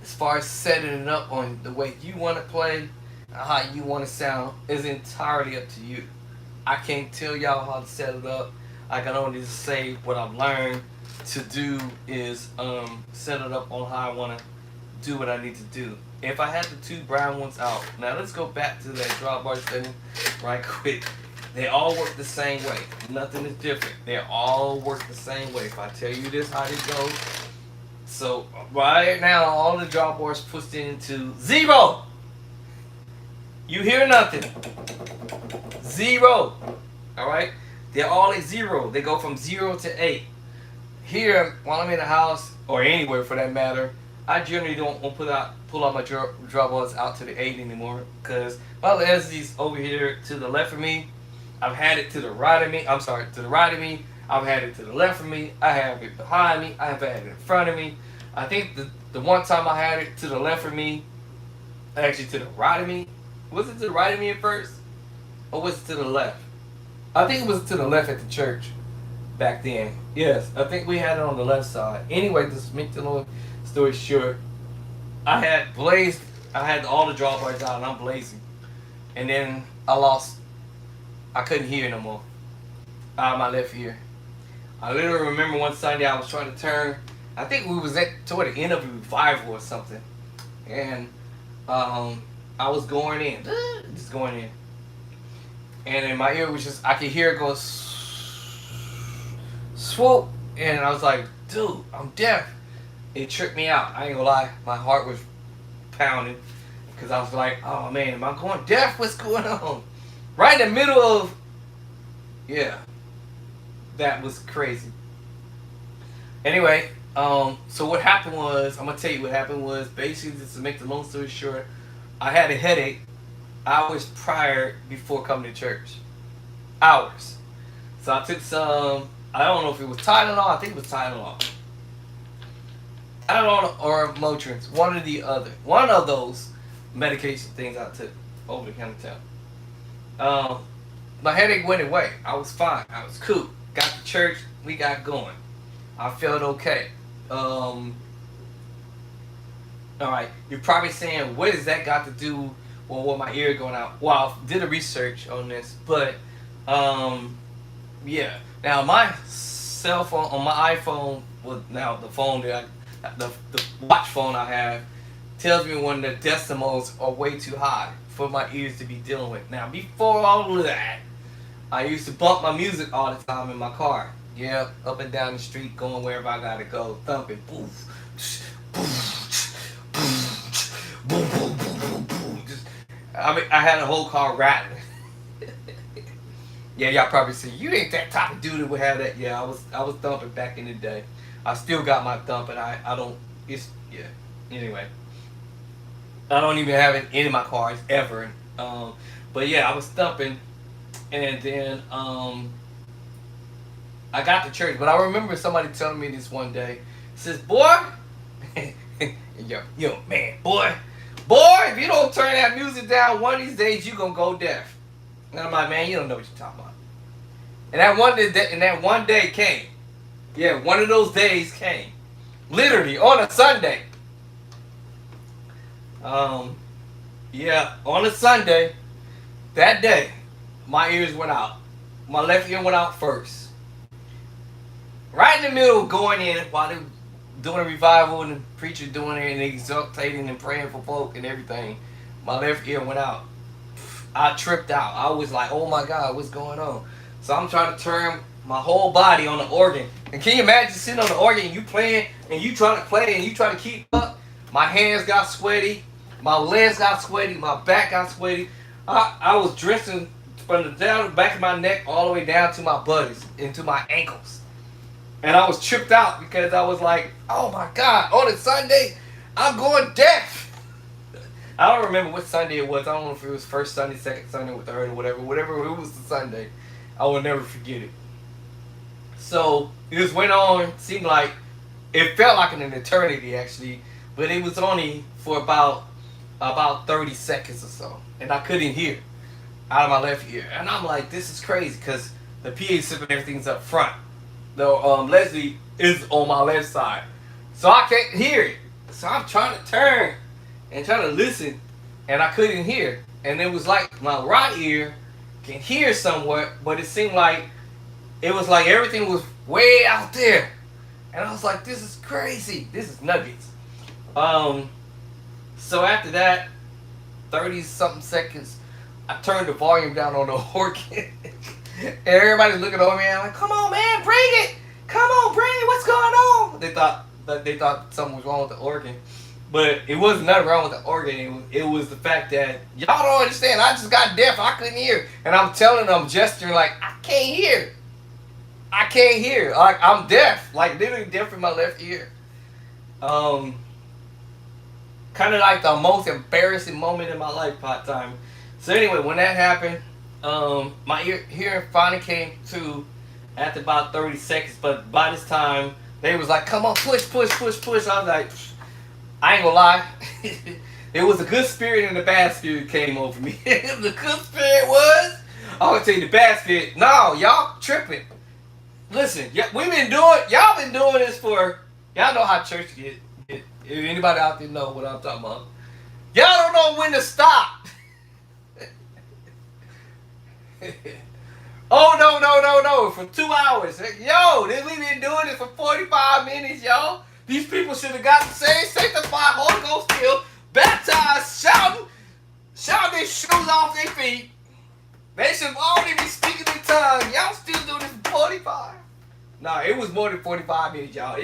As far as setting it up on the way you want to play, how you want to sound, is entirely up to you. I can't tell y'all how to set it up. I can only say what I've learned to do is set it up on how I want to do what I need to do. If I had the 2 brown ones out, now let's go back to that drawbar setting right quick. They all work the same way. Nothing is different. They all work the same way. If I tell you this, how they go. So right now, all the drawbars pushed into 0. You hear nothing. 0. Alright? They're all at 0. They go from 0 to 8. Here, while I'm in the house, or anywhere for that matter, I generally don't want to pull out my drawbars out to the 8 anymore, because my Leslie's over here to the left of me. I've had it to the right of me. I'm sorry, to the right of me. I've had it to the left of me. I have it behind me. I have had it in front of me. I think the one time I had it to the left of me, actually to the right of me. Was it to the right of me at first? Or was it to the left? I think it was to the left at the church back then. Yes, I think we had it on the left side. Anyway, just to make the long story short, I had all the drawbars out and I'm blazing. And then I couldn't hear no more out of my left ear. I literally remember one Sunday I was trying to turn, I think we was toward the end of a revival or something. And I was going in, just going in. And in my ear was just, I could hear it go swoop. And I was like, dude, I'm deaf. It tripped me out. I ain't gonna lie. My heart was pounding. Because I was like, oh man, am I going deaf? What's going on? Right in the middle of, yeah. That was crazy. Anyway, so what happened was, I'm gonna tell you what happened was, basically, just to make the long story short, I had a headache hours prior before coming to church. Hours. So I took some, I don't know if it was Tylenol, I think it was Tylenol. Tylenol or Motrin, one or the other. One of those medication things I took over the counter. My headache went away. I was fine. I was cool. Got to church, we got going. I felt okay. Alright, you're probably saying, what has that got to do with my ear going out? Well, I did a research on this, but yeah. Now my cell phone, on my iPhone, well, now the phone that the watch phone I have, tells me when the decimals are way too high for my ears to be dealing with. Now before all of that, I used to bump my music all the time in my car. Yeah, up and down the street, going wherever I gotta go, thumping. Boof, boof, boof, boom, boom, boom, boom, boom. Just, I had a whole car rattling. Yeah, y'all probably say you ain't that type of dude that would have that. Yeah, I was thumping back in the day. I still got my thump, and I don't. It's yeah. Anyway, I don't even have it in my cars ever. But yeah, I was thumping, and then I got to church. But I remember somebody telling me this one day. Says, "Boy, yo, man, boy, Boy, if you don't turn that music down, one of these days you gonna go deaf. And I'm like, man, you don't know what you're talking about. And that one day came. Yeah, one of those days came. Literally on a Sunday. Yeah, on a Sunday, that day, my ears went out. My left ear went out first. Right in the middle of going in while they were doing a revival and the preacher doing it and exultating and praying for folk and everything. My left ear went out. I tripped out. I was like, oh my God, what's going on? So I'm trying to turn my whole body on the organ. And can you imagine sitting on the organ and you playing and you trying to play and you trying to keep up? My hands got sweaty. My legs got sweaty. My back got sweaty. I was dressing from the down the back of my neck all the way down to my buddies, into my ankles. And I was tripped out because I was like, oh my God, on a Sunday, I'm going deaf. I don't remember what Sunday it was. I don't know if it was first Sunday, second Sunday, or third, or whatever it was the Sunday. I will never forget it. So it just went on. Seemed like it felt like an eternity actually, but it was only for about 30 seconds or so, and I couldn't hear out of my left ear. And I'm like, this is crazy because the PA system and everything's up front. The Leslie is on my left side, so I can't hear it. So I'm trying to turn and trying to listen, and I couldn't hear. And it was like my right ear can hear somewhat, but it seemed like it was like everything was way out there. And I was like, this is crazy. This is nuggets. So after that, 30 something seconds, I turned the volume down on the organ. And everybody's looking over me and I'm like, come on man, bring it. Come on, bring it. What's going on? They thought something was wrong with the organ. But it wasn't nothing wrong with the organ. It was the fact that y'all don't understand. I just got deaf. I couldn't hear. And I'm telling them, gesturing like, I can't hear. I can't hear. Like, I'm deaf. Like, literally deaf in my left ear. Kind of like the most embarrassing moment in my life part time. So anyway, when that happened, my hearing finally came to after about 30 seconds. But by this time, they was like, come on, push, push, push, push. I was like, I ain't gonna lie. There was a good spirit and a bad spirit came over me. The good spirit was, I'm gonna tell you the bad spirit. No, y'all tripping. Listen, y'all been doing this for, y'all know how church get. If anybody out there know what I'm talking about. Y'all don't know when to stop. Oh, no. For 2 hours. Yo, we been doing it for 45 minutes, yo. These people should have gotten saved, sanctified, Holy Ghost filled, baptized, shouting their shoes off their feet. They should already be speaking in tongues. Y'all still doing this for 45. No, it was more than 45 minutes, y'all.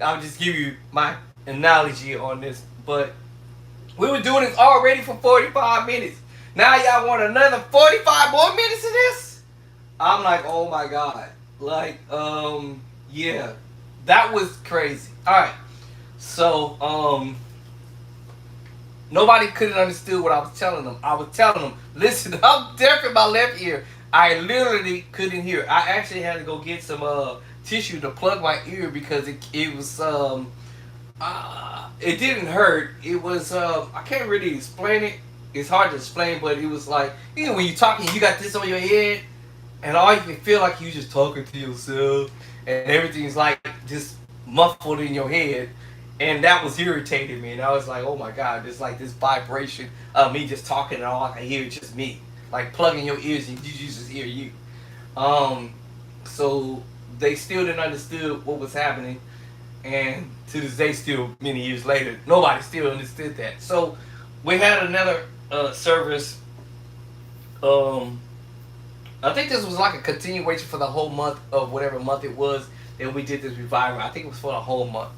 I'll just give you my analogy on this. But we were doing this already for 45 minutes. Now y'all want another 45 more minutes of this? I'm like, oh my God. Like, yeah. That was crazy. Alright. So, nobody couldn't understand what I was telling them. I was telling them, listen, I'm deaf in my left ear. I literally couldn't hear. I actually had to go get some tissue to plug my ear because it was it didn't hurt. It was I can't really explain it. It's hard to explain, but it was like, you know, when you're talking, you got this on your head, and all you can feel like you just talking to yourself, and everything's like just muffled in your head, and that was irritating me. And I was like, oh my God, there's like this vibration of me just talking, and all I can hear is just me, like plugging your ears, and you just hear you. So they still didn't understand what was happening, and to this day, still many years later, nobody still understood that. So we had another service. I think this was like a continuation for the whole month of whatever month it was that we did this revival. I think it was for the whole month.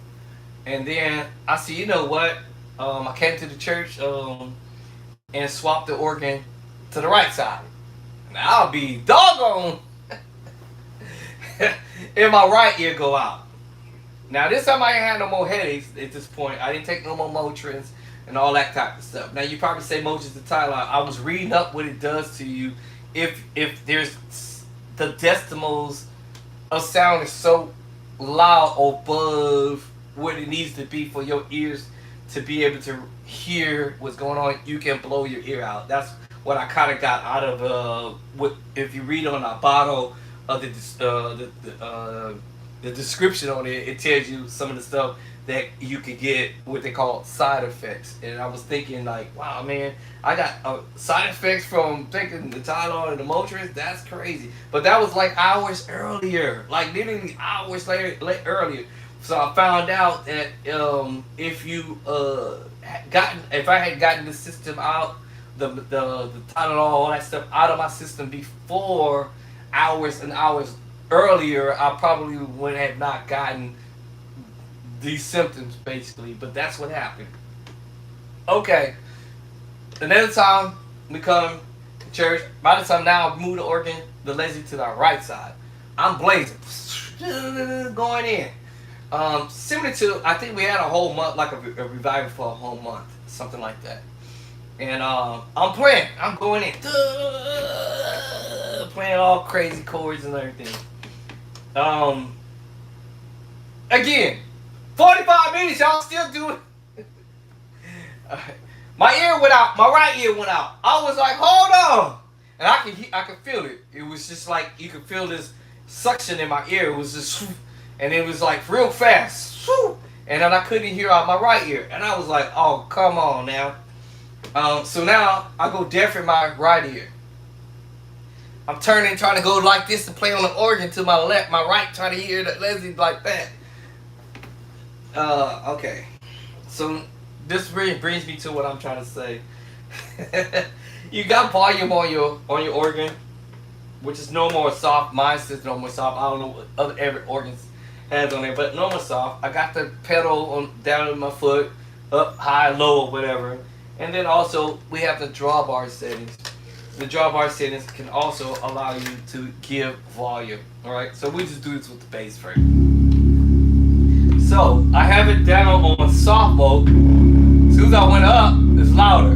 And then I said, you know what? I came to the church and swapped the organ to the right side. Now I'll be doggone if my right ear go out. Now this time I ain't had no more headaches at this point. I didn't take no more Motrins and all that type of stuff. Now you probably say Motrin's the Tyler. I was reading up what it does to you if there's the decimals of sound is so loud above what it needs to be for your ears to be able to hear what's going on, you can blow your ear out. That's what I kind of got out of what if you read on a bottle of the description on it, it tells you some of the stuff that you could get what they call side effects. And I was thinking like, wow, man, I got side effects from taking the Tylenol and the Motrin. That's crazy. But that was like hours earlier, like literally hours later, earlier. So I found out that if I had gotten the system out, the Tylenol, all that stuff out of my system before hours and hours earlier, I probably would have not gotten these symptoms basically. But that's what happened. Okay. Another time we come to church. By the time now I move the organ, the lazy to the right side, I'm blazing, going in. Similar to, I think we had a whole month, like a revival for a whole month, something like that. And I'm playing, I'm going in, playing all crazy chords and everything. Again, 45 minutes, y'all still doing. My ear went out, my right ear went out. I was like, hold on, and I could feel it. It was just like you could feel this suction in my ear. It was just. And it was like real fast. And then I couldn't hear out my right ear. And I was like, oh, come on now. So now I go deaf in my right ear. I'm turning, trying to go like this to play on the organ to my left, my right, trying to hear the Leslie like that. Okay. So this really brings me to what I'm trying to say. You got volume on your organ, which is no more soft. Mine says no more soft. I don't know what other every organs has on there, but normal soft. I got the pedal on down in my foot, up, high, low, or whatever. And then also we have the drawbar settings. The drawbar settings can also allow you to give volume. Alright, so we just do this with the bass first. So I have it down on soft mode. As soon as I went up, it's louder.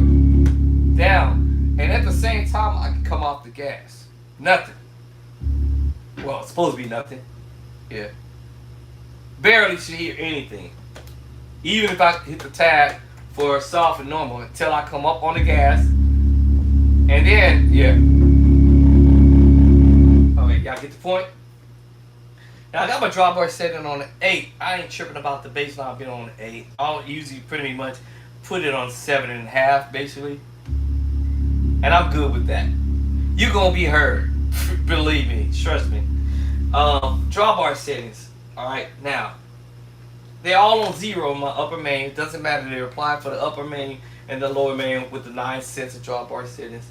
Down. And at the same time I can come off the gas. Nothing. Well, it's supposed to be nothing. Yeah. Barely should hear anything. Even if I hit the tab for soft and normal until I come up on the gas. And then, yeah. Okay, y'all get the point? Now I got my drawbar setting on an 8. I ain't tripping about the bass line being on an 8. I'll usually pretty much put it on 7.5 basically. And I'm good with that. You're gonna be heard. Believe me, trust me. Drawbar settings. Alright, now they're all on 0 in my upper main. It doesn't matter, they apply for the upper main and the lower main with the 9 sets of drawbar settings.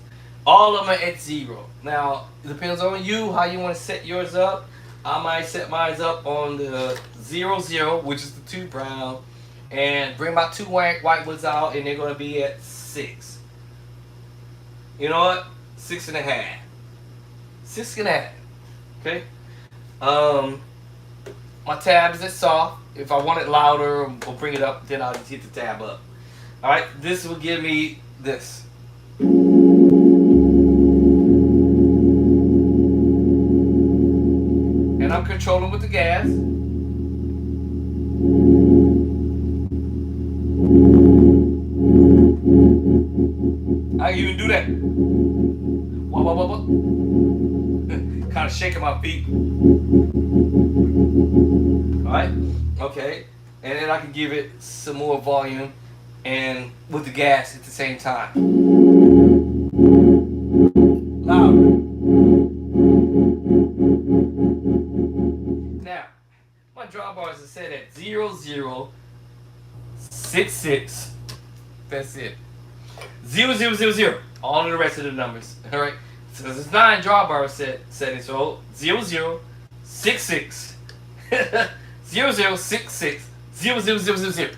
All of them are at 0. Now, it depends on you how you want to set yours up. I might set mine up on the 0, which is the 2 brown, and bring my 2 white ones out, and they're going to be at 6. You know what? 6.5. 6.5. Okay? My tab is at soft. If I want it louder or bring it up, then I'll just hit the tab up. Alright, this will give me this. And I'm controlling with the gas. I can even do that. Wah. Kind of shaking my feet. Alright, okay. And then I can give it some more volume and with the gas at the same time. Louder. Now, my drawbars are set at 0, 6. That's it. 0. All of the rest of the numbers. Alright. So there's 9 drawbar settings. So 0, 6. 0066 00000.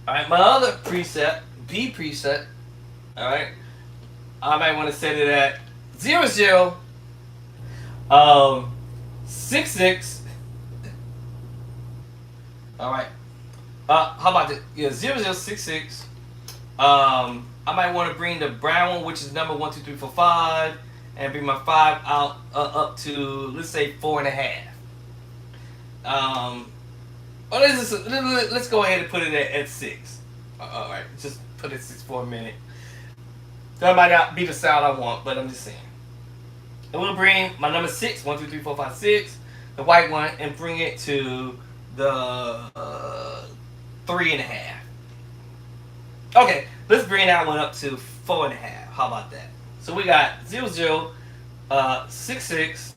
Alright, my other preset, B preset, alright, I might want to set it at 00 66. Alright. How about this? Yeah, 0066. I might want to bring the brown one, which is number 1, 2, 3, 4, 5, and bring my 5 out up to, let's say, 4.5. Oh, let's go ahead and put it at 6. All right, just put it 6 for a minute. That might not be the sound I want, but I'm just saying. And we'll bring my number 6, 1, 2, 3, 4, 5, 6, the white one, and bring it to the 3.5. Okay, let's bring that one up to 4.5. How about that? So we got 0, 0, 6, 6,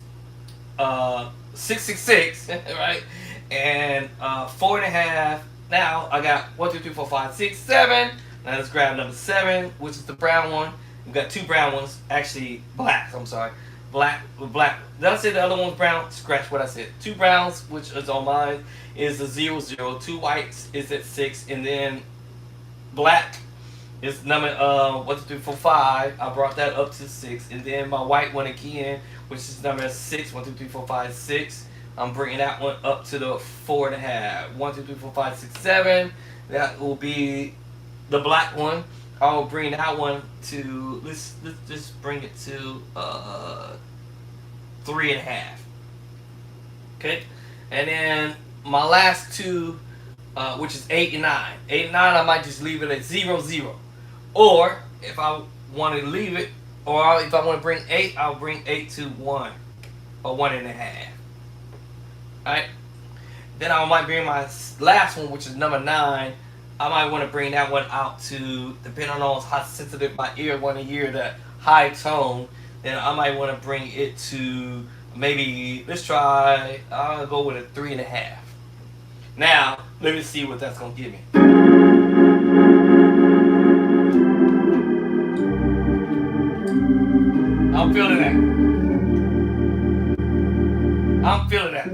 6, 6, 6, right? And 4.5. Now I got 1, 2, 3, 4, 5, 6, 7. Now let's grab number 7, which is the brown one. We've got 2 brown ones, actually blacks. I'm sorry, black. Did I say the other one's brown? Scratch what I said. 2 browns, which is on mine, is a 0, 0. 2 whites is at 6, and then black is number 1, 2, 3, 4, 5. I brought that up to 6, and then my white one again, which is number 6, 1, 2, 3, 4, 5, 6. I'm bringing that one up to the 4.5. 1, 2, 3, 4, 5, 6, 7. That will be the black one. I'll bring that one to let's just bring it to 3.5. Okay, and then my last two, which is 8 and 9. 8 and 9, I might just leave it at 0, 0. Or if I want to leave it, or if I want to bring 8, I'll bring 8 to 1 or 1.5. Alright. Then I might bring my last one, which is number 9. I might want to bring that one out to, depending on how sensitive my ear want to hear that high tone, then I might want to bring it to maybe, let's try, I'll go with a 3.5. Now, let me see what that's going to give me. I'm feeling that. I'm feeling that.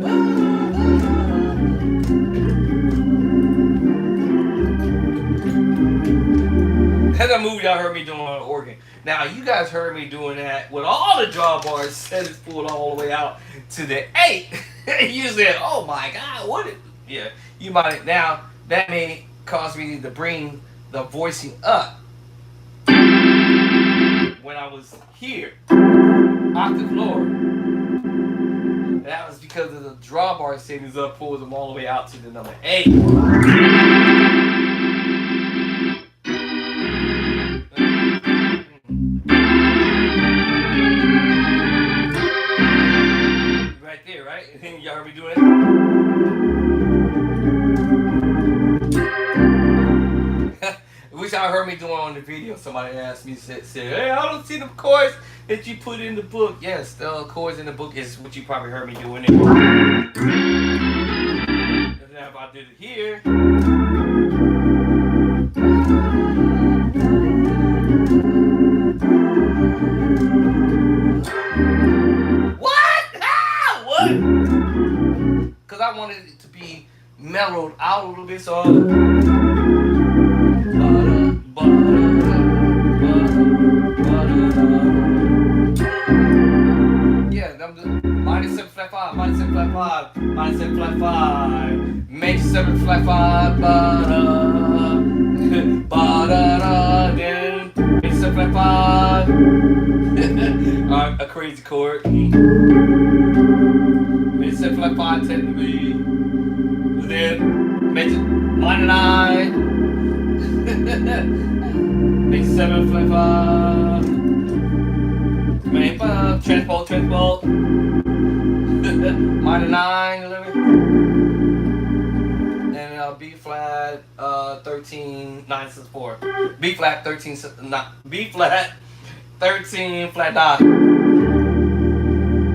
That's a movie y'all heard me doing on the organ. Now, you guys heard me doing that with all the drawbars set is pulled all the way out to the 8. You said, oh my God, what is... Yeah, you might... Now, that may cause me to bring the voicing up when I was here, octave lower. That was because of the drawbar settings up, pulls them all the way out to the number 8. Right there, right? Y'all heard me doing it? Which y'all heard me doing on the video. Somebody asked me, said, hey, I don't see the chords that you put in the book. Yes, the chords in the book is what you probably heard me doing it. And then if I did it here. What? Ah, what? Because I wanted it to be mellowed out a little bit, so yeah, minus 7 flat 5, minus 7 flat 5, minus 7 flat 5, major 7 flat 5, ba-da, then major 7 flat 5. Alright, a crazy chord. Major 7 flat 5 technically. Then major minor 9. Major 7 flat 5. Main 5, transpose. Minor 9, 11. And B flat 13, 9, 6, 4. B flat 13, B flat 13, flat 9.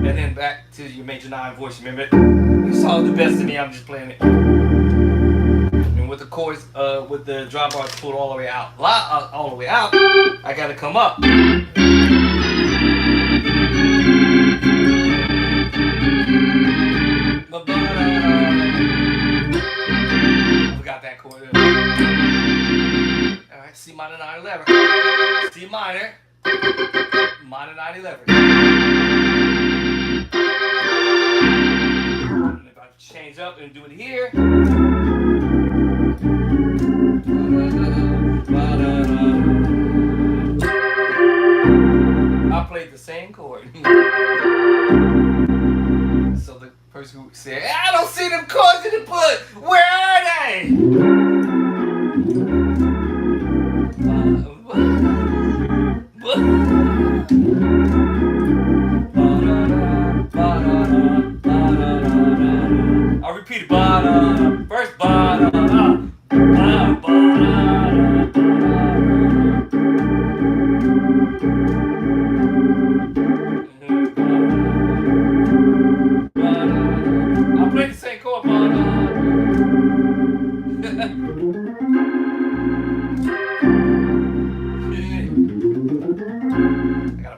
And then back to your major 9 voice, remember? You saw the best of me, I'm just playing it. And with the chords, with the drum bars pulled all the way out, all the way out, I gotta come up. I forgot that chord. Alright, C minor 9, 11. C minor, minor 9, 11. And if I change up and do it here. I played the same chord. So the person who said, I don't see them chords in the book. Where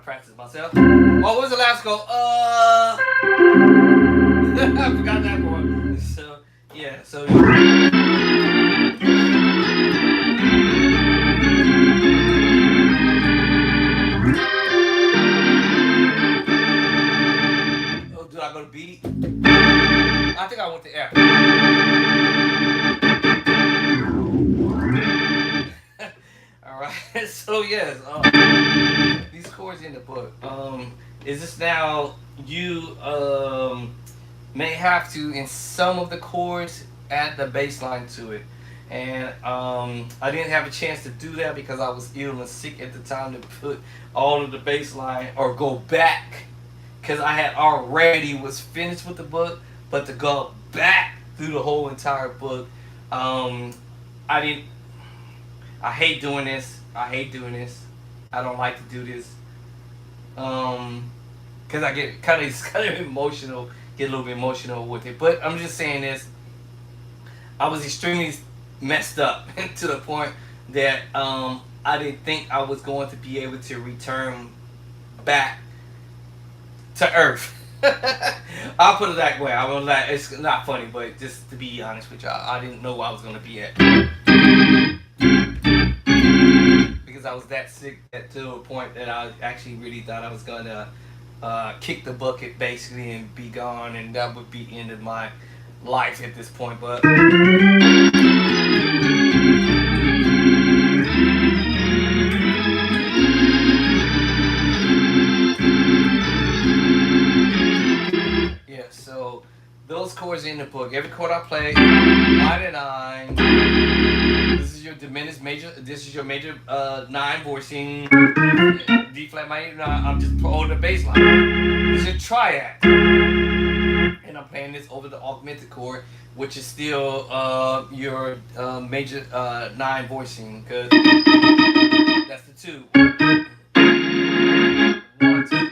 practice myself. What was the last go? I forgot that part. So yeah, so. Oh, did I go to B? I think I went to F. All right. So yes, these chords in the book. Is this now you may have to in some of the chords add the bass line to it, and I didn't have a chance to do that because I was ill and sick at the time to put all of the bass line or go back because I had already was finished with the book, but to go back through the whole entire book, I didn't. I hate doing this. I hate doing this. I don't like to do this. Cause I get kind of emotional, get a little bit emotional with it. But I'm just saying this. I was extremely messed up to the point that I didn't think I was going to be able to return back to Earth. I'll put it that way. I was like, it's not funny, but just to be honest with y'all, I didn't know where I was gonna be at because I was that sick to a point that I actually really thought I was gonna kick the bucket basically and be gone, and that would be end of my life at this point. But yeah, so those chords in the book. Every chord I play, minor nine. This is your diminished major. This is your major nine voicing. D flat minor nine. I'm just holding the bass line. This is a triad, and I'm playing this over the augmented chord, which is still your major nine voicing, because that's the two. 1, 2.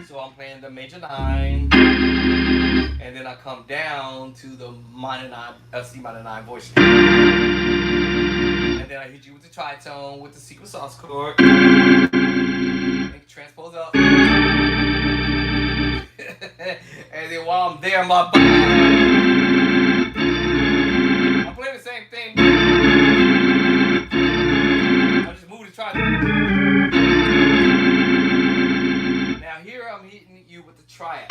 So I'm playing the major nine, and then I come down to the minor nine, C minor nine voicing, and then I hit you with the tritone with the secret sauce chord, and transpose up, and then while I'm there, I'm playing the same thing. I just move the tritone. Now here I'm hitting you with the triad.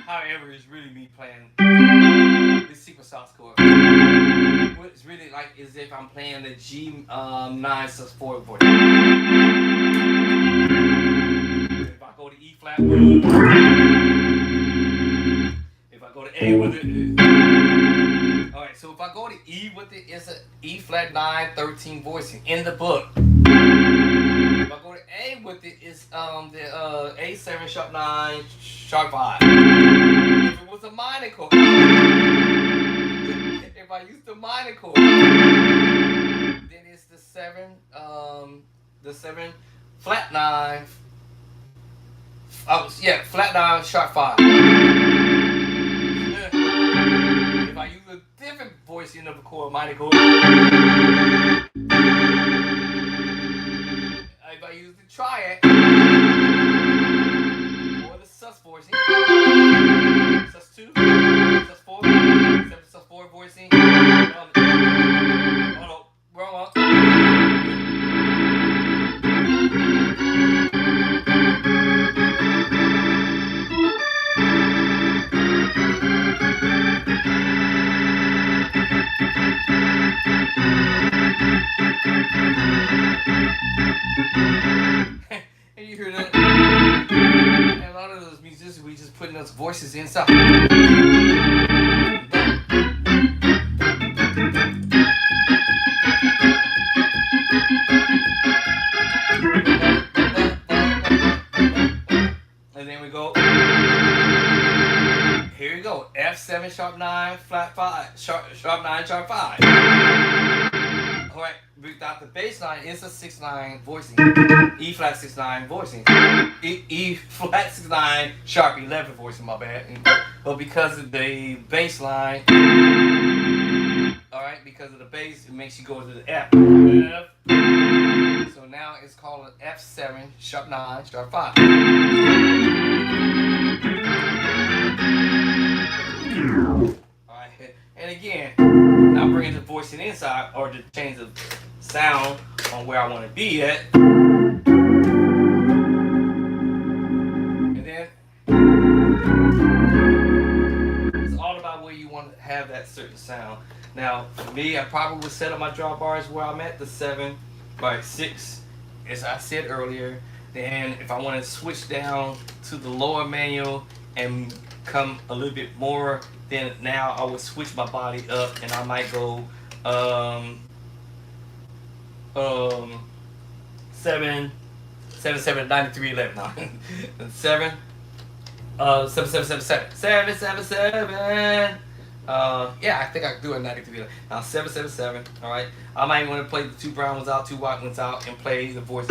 However, it's really me playing this secret sauce chord. What it's really like is if I'm playing the G9 sus4 chord. If I go to E flat, if I go to A with it, alright, so if I go to E with it, it's a E flat 9 13 voicing in the book. If I go to A with it, it's the A7 sharp 9 sharp 5. If it was a minor chord, if I use the minor chord, then it's the 7 flat 9. Flat 9 sharp 5. If I use a different voicing of a chord, minor chord. If I use the triad or the sus voicing, sus 2, sus 4, 7 sus 4 voicing. Oh no, wrong one. And you hear that? And a lot of those musicians, we just putting those voices inside. And then we go. Here we go. F7 sharp 9 flat 5 sharp 9 sharp 5. correct. Without the bass line, it's a 6/9 voicing. E flat 6/9 voicing. E flat 6/9 sharp 11 voicing. My bad. But because of the bass line, all right, because of the bass, it makes you go to the F. So now it's called an F7 sharp 9 sharp 5. Alright, and again, now bringing the voicing inside or to change the sound on where I want to be at. And then it's all about where you want to have that certain sound. Now, for me, I probably would set up my draw bars where I'm at, the 7 by 6, as I said earlier. Then if I want to switch down to the lower manual and come a little bit more, then now I would switch my body up and I might go 7 7 7 93 11 no. 7 7 7 7 7 7 7 7 yeah, I think I can do it 93. Now 7 7 7. All right, I might want to play the 2 brown ones out, 2 white ones out, and play the voice.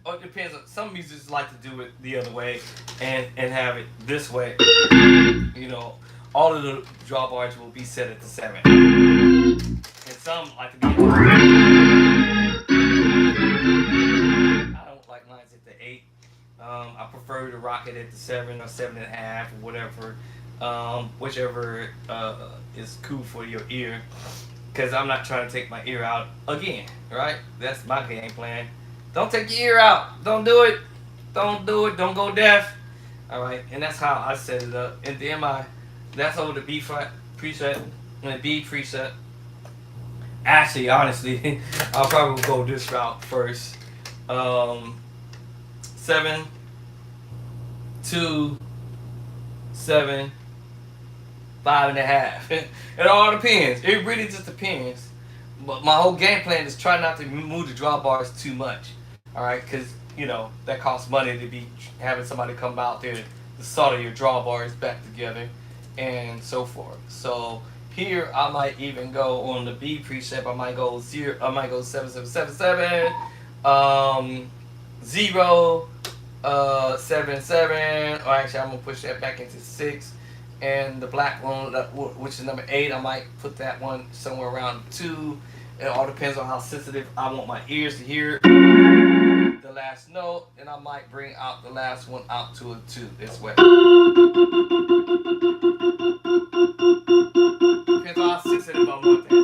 Oh, it depends. Some musicians like to do it the other way and have it this way. You know, all of the draw bars will be set at the 7, and some like to be. I don't like mine at the 8. I prefer to rock it at the 7 or 7.5 or whatever, whichever is cool for your ear. Because I'm not trying to take my ear out again, right? That's my game plan. Don't take your ear out. Don't do it. Don't do it. Don't go deaf. All right, and that's how I set it up. And then that's over the B flat preset and the B preset. Actually, honestly, I'll probably go this route first. 7, 2, 7, 5.5. It all depends. It really just depends. But my whole game plan is try not to move the draw bars too much. All right, because you know that costs money to be having somebody come out there to solder your draw bars back together, and so forth. So here I might even go on the B preset. I might go 0. I might go 7 7 7 7. 0, 7 7, or actually I'm gonna push that back into 6, and the black one, which is number 8, I might put that one somewhere around 2. It all depends on how sensitive I want my ears to hear the last note, and I might bring out the last one out to a 2 this way. Depends on how sensitive I want that.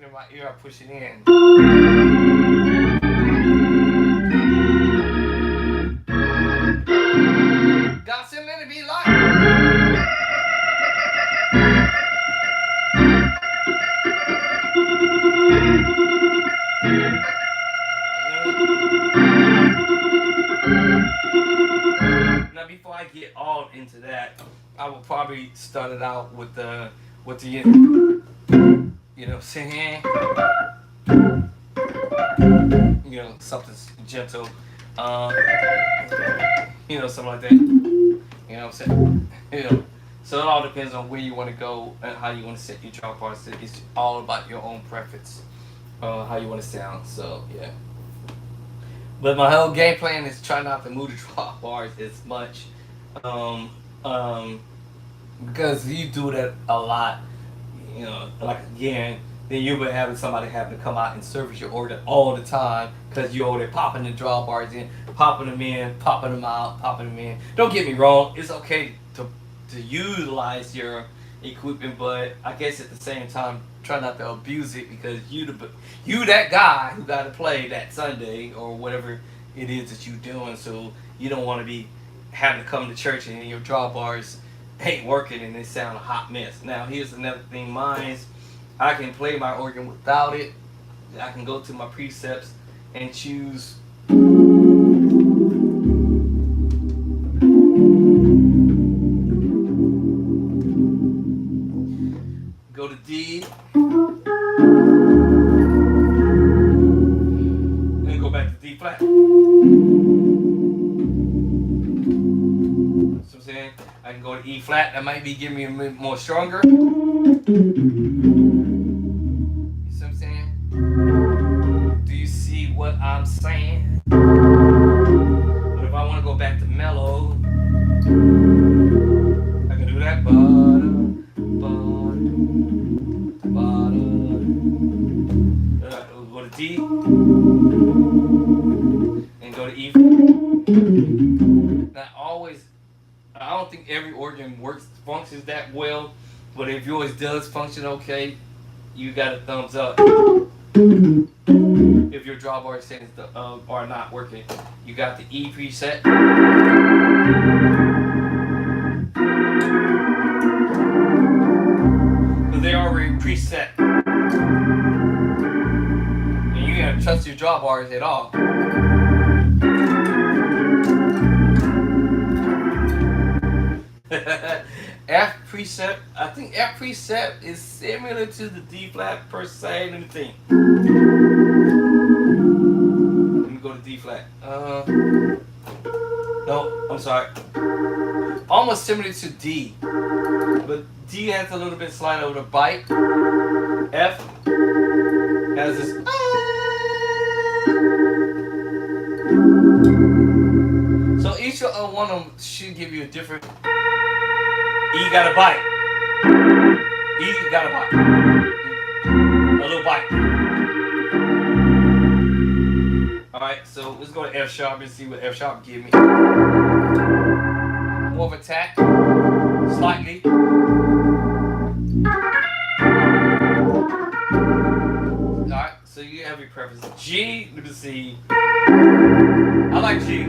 In my ear, I push it in. God said let it be light. Now before I get all into that, I will probably start it out with the you know what I'm saying? You know, something gentle. You know, something like that. You know what I'm saying? You know. So it all depends on where you want to go and how you want to set your draw parts. It's all about your own preference. How you want to sound. So yeah. But my whole game plan is try not to move the draw bars as much. Because you do that a lot. You know, like again, then you'll be having somebody having to come out and service your order all the time because you're over there popping the draw bars in, popping them in, popping them out, popping them in. Don't get me wrong, it's okay to utilize your equipment, but I guess at the same time, try not to abuse it because you that guy who got to play that Sunday or whatever it is that you're doing, so you don't want to be having to come to church and your draw bars ain't working and they sound a hot mess. Now here's another thing, mine's I can play my organ without it. I can go to my precepts and choose go to D and go back to D flat. See what I'm saying? flat. That might be giving me a bit more stronger. You see what I'm saying? Do you see what I'm saying? But if I want to go back to mellow, I can do that. Go to D and go to E. Not always. I don't think every organ functions that well, but if yours does function okay, you got a thumbs up. If your drawbar settings are not working, you got the E preset. Because they already preset. And you can't trust your drawbars at all. F preset, I think F preset is similar to the D flat per se. Let me think. Let me go to D flat. No, I'm sorry. Almost similar to D, but D has a little bit slight of a bite. F has this. So each one of them should give you a different. E got a bite. E got a bite. A little bite. Alright, so let's go to F sharp and see what F sharp give me. More of a attack. Slightly. Alright, so you have your preference. G, let me see. I like G.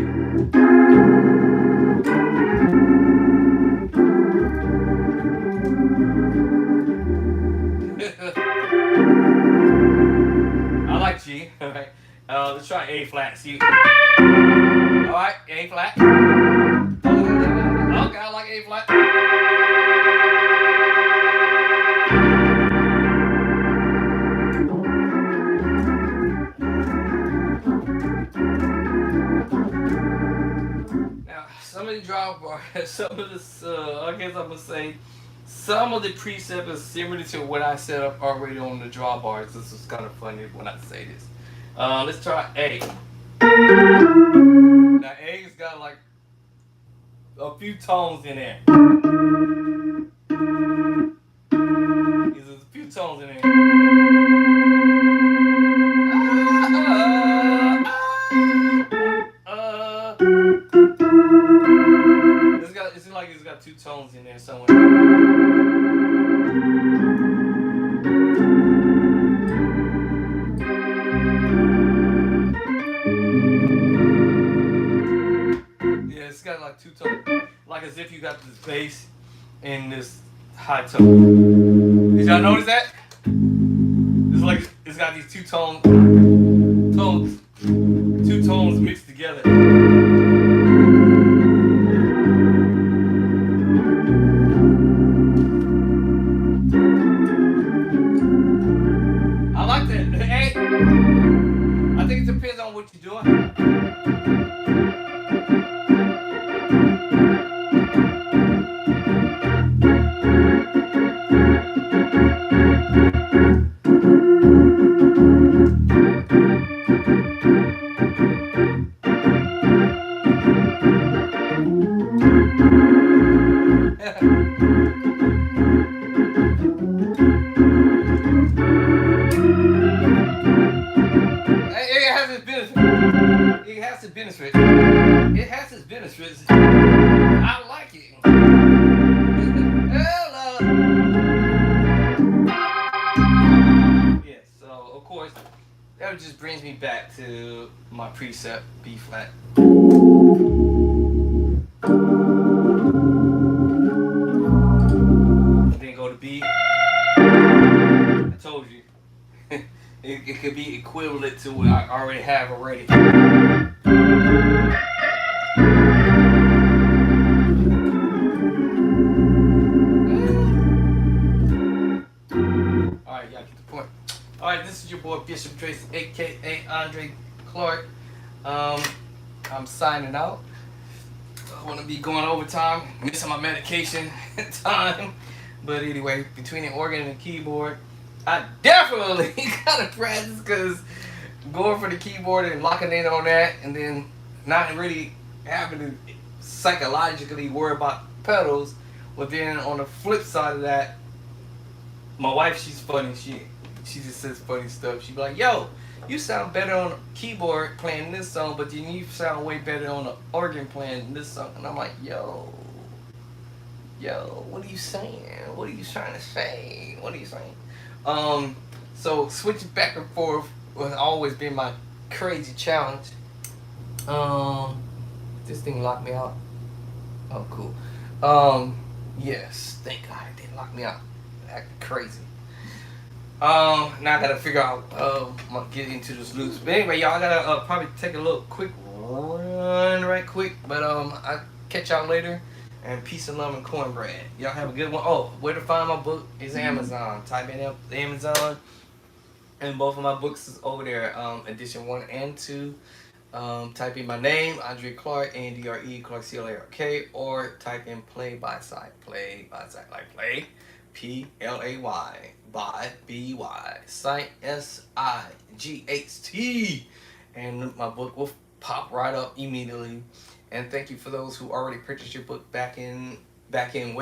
I like G. Alright. Let's try A flat. See. Alright, A flat. Okay, I like A flat. Now, some of the drawbars, some of this, I guess I'm gonna say, some of the preset is similar to what I set up already on the drawbars. This is kind of funny when I say this. Let's try A. Now A's got like a few tones in there. There's a few tones in there. It seems like it's got two tones in there somewhere. It's got like two tones, like as if you got this bass and this high tone. Did y'all notice that? It's like it's got these two tones mixed together. I like that. Hey, I think it depends on what you're doing. It has its benefits. I like it. Yeah, so of course that just brings me back to my preset B flat. And then go to B. I told you. It could be equivalent to what I already have already. Alright, y'all get the point. Alright, this is your boy Bishop Tracy, aka Andre Clark. I'm signing out. I want to be going overtime, missing my medication time. But anyway, between the organ and the keyboard, I definitely gotta practice because going for the keyboard and locking in on that, and then not really having to psychologically worry about pedals. But then on the flip side of that, my wife, she's funny. She just says funny stuff. She be like, "Yo, you sound better on a keyboard playing this song, but then you sound way better on the organ playing this song." And I'm like, yo, what are you saying? What are you trying to say? What are you saying? So switching back and forth has always been my crazy challenge. This thing locked me out. Oh, cool. Yes, thank God it didn't lock me out. Acting crazy. Now I gotta figure out get into this loops. But anyway, y'all, I gotta probably take a little quick run right quick. But I catch y'all later. And peace and love and cornbread. Y'all have a good one. Oh, where to find my book is Amazon. Type in Amazon, and both of my books is over there. Edition 1 and 2. Type in my name, Andre Clark, Andre Clark, Clark, or type in play by side, like play, PLAY, by BY, site SIGHT, and my book will pop right up immediately. And thank you for those who already purchased your book way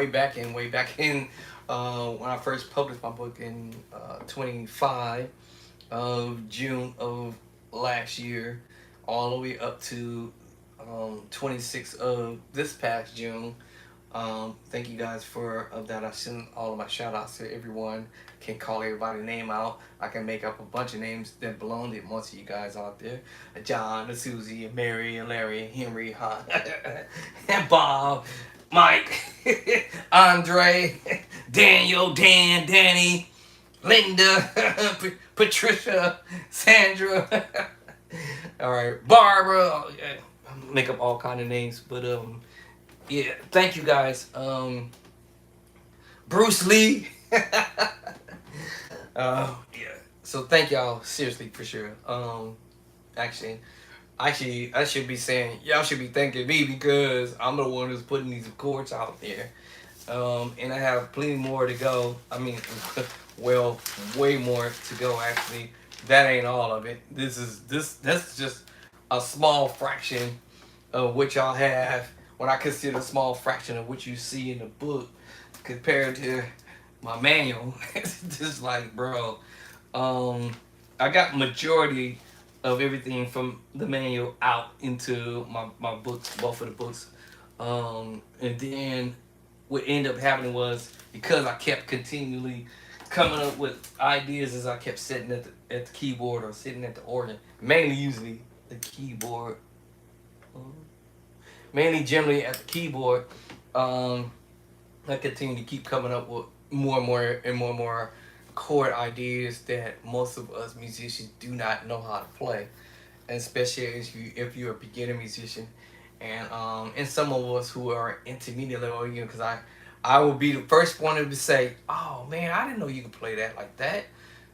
back in when I first published my book in 25 of June of last year, all the way up to 26 of this past June. Thank you guys for that. I send all of my shout outs to everyone. Can't call everybody's name out. I can make up a bunch of names that belong to most of you guys out there. John, and Susie, and Mary, and Larry, and Henry, and Bob, Mike, Andre, Daniel, Dan, Danny, Linda, Patricia, Sandra, all right, Barbara. Make up all kind of names, but yeah, thank you guys. Bruce Lee. Yeah. So thank y'all seriously for sure. Actually, I should be saying y'all should be thanking me because I'm the one who's putting these chords out there. And I have plenty more to go. I mean, well, way more to go actually. That ain't all of it. That's just a small fraction of what y'all have. When I consider a small fraction of what you see in the book compared to my manual, it's just like, bro, I got majority of everything from the manual out into my books, both of the books. And then what ended up happening was because I kept continually coming up with ideas as I kept sitting at the keyboard or sitting at the organ, mainly usually the keyboard. Mainly generally at the keyboard, I continue to keep coming up with more and more chord ideas that most of us musicians do not know how to play, and especially if you're a beginner musician, and some of us who are intermediate level, because I will be the first one to say, "Oh man, I didn't know you could play that like that."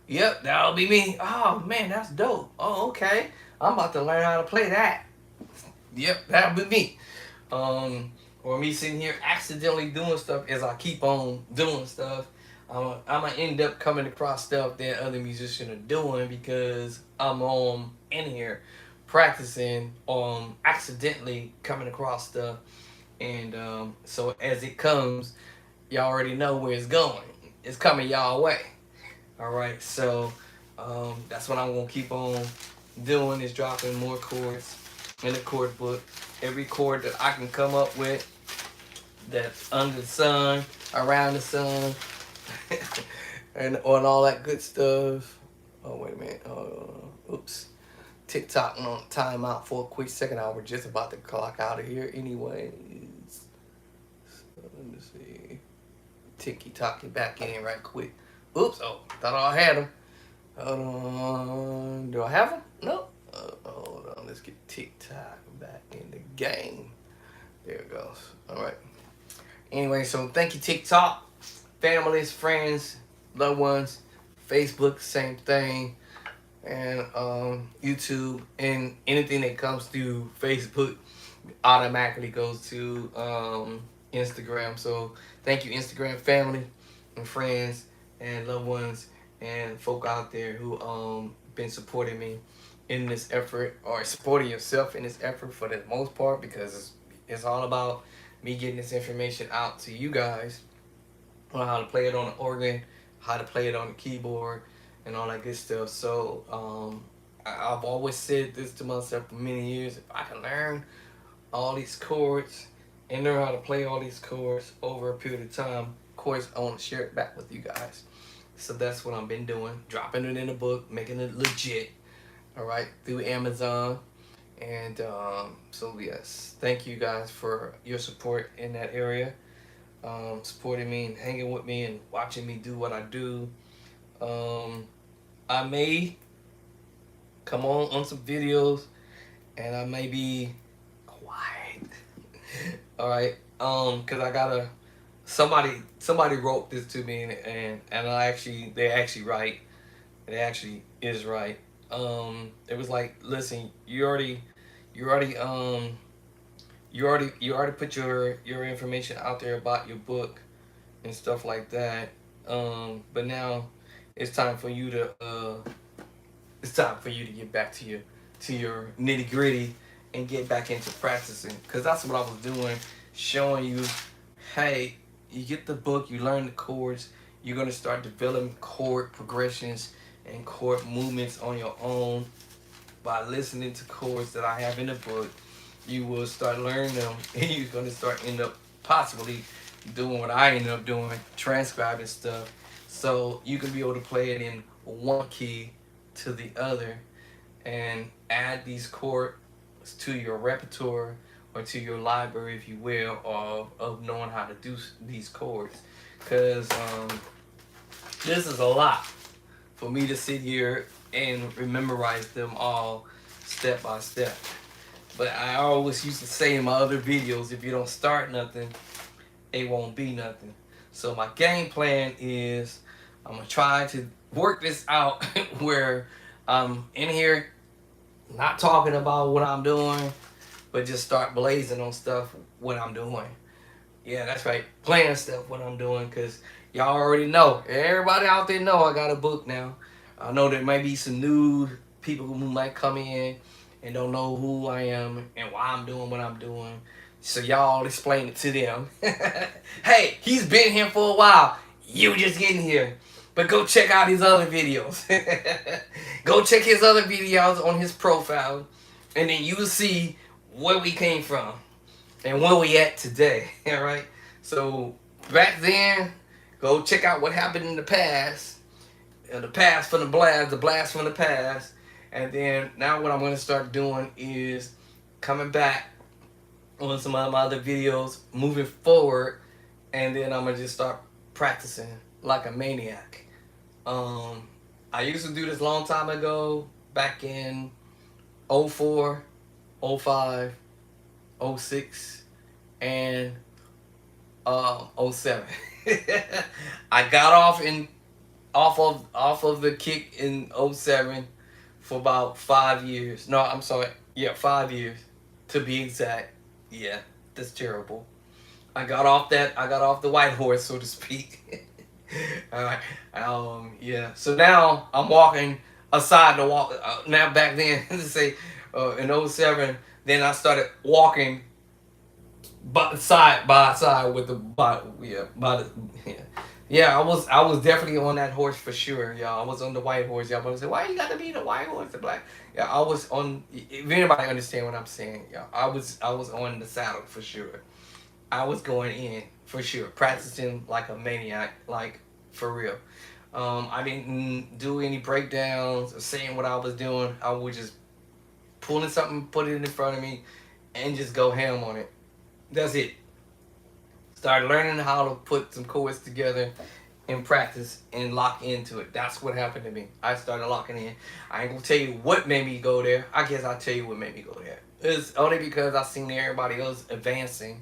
Yep, that'll be me. "Oh man, that's dope. Oh, okay, I'm about to learn how to play that." Yep, that'll be me. Or me sitting here accidentally doing stuff as I keep on doing stuff. I'm gonna end up coming across stuff that other musicians are doing because I'm in here practicing accidentally coming across stuff, and so as it comes, y'all already know where it's going. It's coming y'all way. All right, so that's what I'm gonna keep on doing, is dropping more chords in the chord book. Every chord that I can come up with that's under the sun, around the sun, and on all that good stuff. Oh, wait a minute. Oops. TikTok on timeout for a quick second. I was just about to clock out of here anyways. So let me see. Tiki-talkie back in right quick. Oops. Oh, thought I had them. Hold on. Do I have them? No. Hold on. Let's get TikTok back in the game. There it goes. All right. Anyway, so thank you, TikTok, families, friends, loved ones, Facebook, same thing, and YouTube, and anything that comes through Facebook automatically goes to Instagram. So thank you, Instagram family and friends and loved ones and folk out there who been supporting me in this effort, or supporting yourself in this effort for the most part, because it's all about me getting this information out to you guys on how to play it on the organ, how to play it on the keyboard, and all that good stuff. So I've always said this to myself for many years: if I can learn all these chords and learn how to play all these chords over a period of time, of course I want to share it back with you guys. So that's what I've been doing, dropping it in a book, making it legit, all right, through Amazon. And so yes, thank you guys for your support in that area, supporting me and hanging with me and watching me do what I do. um, I may come on some videos, and I may be quiet. All right, cause I gotta. Somebody wrote this to me, and they actually right. It actually is right. It was like, listen, you already you already put your information out there about your book and stuff like that. But now it's time for you to get back to your nitty gritty and get back into practicing, because that's what I was doing, showing you, hey, you get the book, you learn the chords, you're gonna start developing chord progressions and chord movements on your own by listening to chords that I have in the book. You will start learning them, and you're gonna start end up possibly doing what I ended up doing, transcribing stuff, so you can be able to play it in one key to the other, and add these chords to your repertoire, or to your library, if you will, of knowing how to do these chords. Because this is a lot for me to sit here and memorize them all step by step. But I always used to say in my other videos, if you don't start nothing, it won't be nothing. So my game plan is, I'm gonna try to work this out where I'm in here not talking about what I'm doing, but just start blazing on stuff what I'm doing. Yeah, that's right, playing stuff what I'm doing, because y'all already know. Everybody out there know I got a book now. I know there might be some new people who might come in and don't know who I am and why I'm doing what I'm doing. So y'all explain it to them. Hey, he's been here for a while. You just getting here. But go check out his other videos. Go check his other videos on his profile, and then you will see where we came from and where we at today. All right. So back then, go check out what happened in the past. The past from the blast from the past. And then now what I'm gonna start doing is coming back on some of my other videos, moving forward, and then I'm gonna just start practicing like a maniac. Um, I used to do this long time ago, back in '04, '05, '06, and '07. I got off of the kick in '07 for about 5 years. No, I'm sorry. Yeah, 5 years to be exact. Yeah, that's terrible. I got off the white horse, so to speak. Alright. Yeah. So now I'm walking aside to walk. Now back then, to say, in '07, then I started walking side by side with the yeah. Yeah, I was definitely on that horse for sure, y'all. I was on the white horse, y'all. But I say, why you gotta be the white horse, the black? Yeah, I was on. If anybody understand what I'm saying, y'all, I was on the saddle for sure. I was going in for sure, practicing like a maniac, like for real. I didn't do any breakdowns or saying what I was doing. I was just pulling something, put it in front of me, and just go ham on it. That's it. Started learning how to put some chords together in practice and lock into it. That's what happened to me. I started locking in. I ain't gonna tell you what made me go there. I guess I'll tell you what made me go there. It's only because I seen everybody else advancing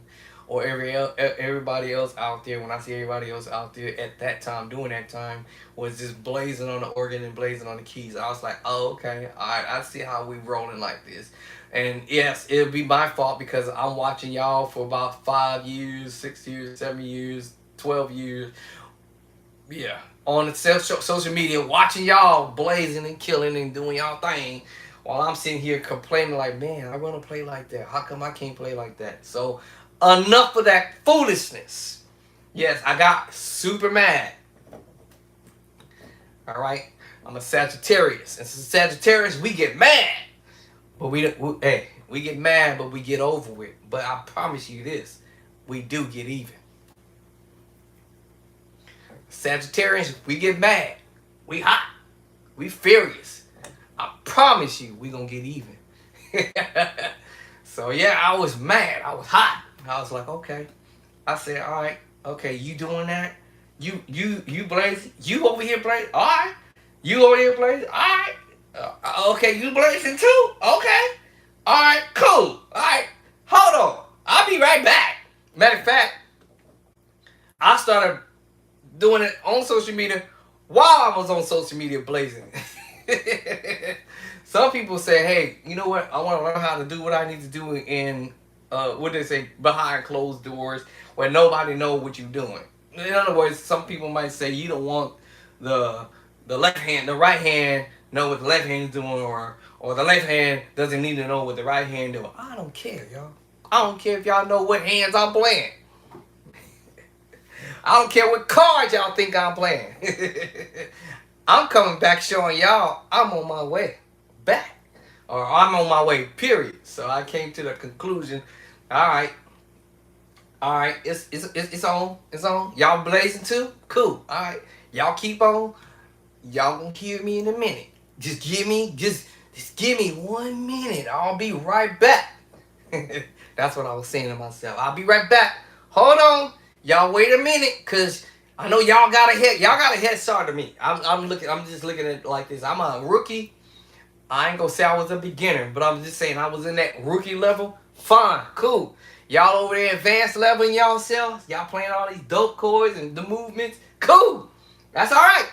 or everybody else out there. When I see everybody else out there at that time doing that time was just blazing on the organ and blazing on the keys. I was like, oh, okay, all right, I see how we rolling like this. And yes, it'll be my fault because I'm watching y'all for about 5 years, 6 years, 7 years, 12 years. Yeah, on the social media, watching y'all blazing and killing and doing y'all thing, while I'm sitting here complaining like, man, I want to play like that. How come I can't play like that? So enough of that foolishness. Yes, I got super mad. All right, I'm a Sagittarius, and since Sagittarius, we get mad, but we get mad, but we get over it. But I promise you this, we do get even. Sagittarians, we get mad. We hot. We furious. I promise you, we gonna get even. So yeah, I was mad. I was hot. I was like, okay. I said, all right, okay, you doing that? You blazing? You over here blazing? All right. You over here blazing? All right. Okay, you blazing too? Okay. All right, cool. All right, hold on. I'll be right back. Matter of fact, I started doing it on social media while I was on social media blazing. Some people say, hey, you know what? I want to learn how to do what I need to do in, what they say, behind closed doors where nobody know what you're doing. In other words, some people might say you don't want the left hand, the right hand know what the left hand is doing, or the left hand doesn't need to know what the right hand doing. I don't care, y'all. I don't care if y'all know what hands I'm playing. I don't care what cards y'all think I'm playing. I'm coming back showing y'all I'm on my way back. Or I'm on my way, period. So I came to the conclusion, all right, it's on. It's on. Y'all blazing too? Cool. All right. Y'all keep on. Y'all gonna hear me in a minute. Just give me 1 minute. I'll be right back. That's what I was saying to myself. I'll be right back. Hold on. Y'all wait a minute, cause I know y'all got a head start to me. I'm just looking at it like this. I'm a rookie. I ain't gonna say I was a beginner, but I'm just saying I was in that rookie level. Fine, cool. Y'all over there advanced level in y'all selves. Y'all playing all these dope chords and the movements. Cool. That's all right.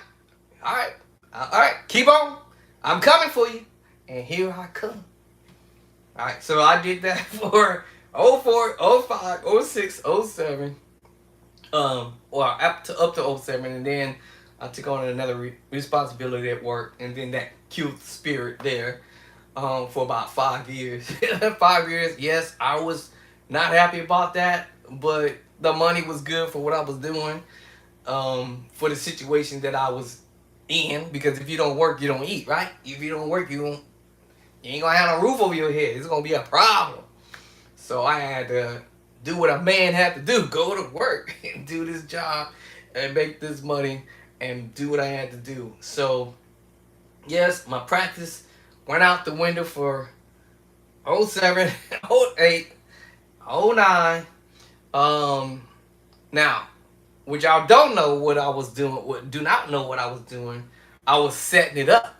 All right. All right. Keep on. I'm coming for you. And here I come. All right. So I did that for 04, 05, 06, 07. Well, up to 07, and then I took on another responsibility at work, and then that cute spirit there for about 5 years. 5 years, yes, I was not happy about that, but the money was good for what I was doing, for the situation that I was in, because if you don't work, you don't eat, right? If you don't work, you ain't gonna have no roof over your head. It's gonna be a problem. So I had to do what a man had to do, go to work and do this job and make this money and do what I had to do. So yes, my practice went out the window for 07, 08, 09. Now, what y'all don't know what I was doing, do not know what I was doing, I was setting it up.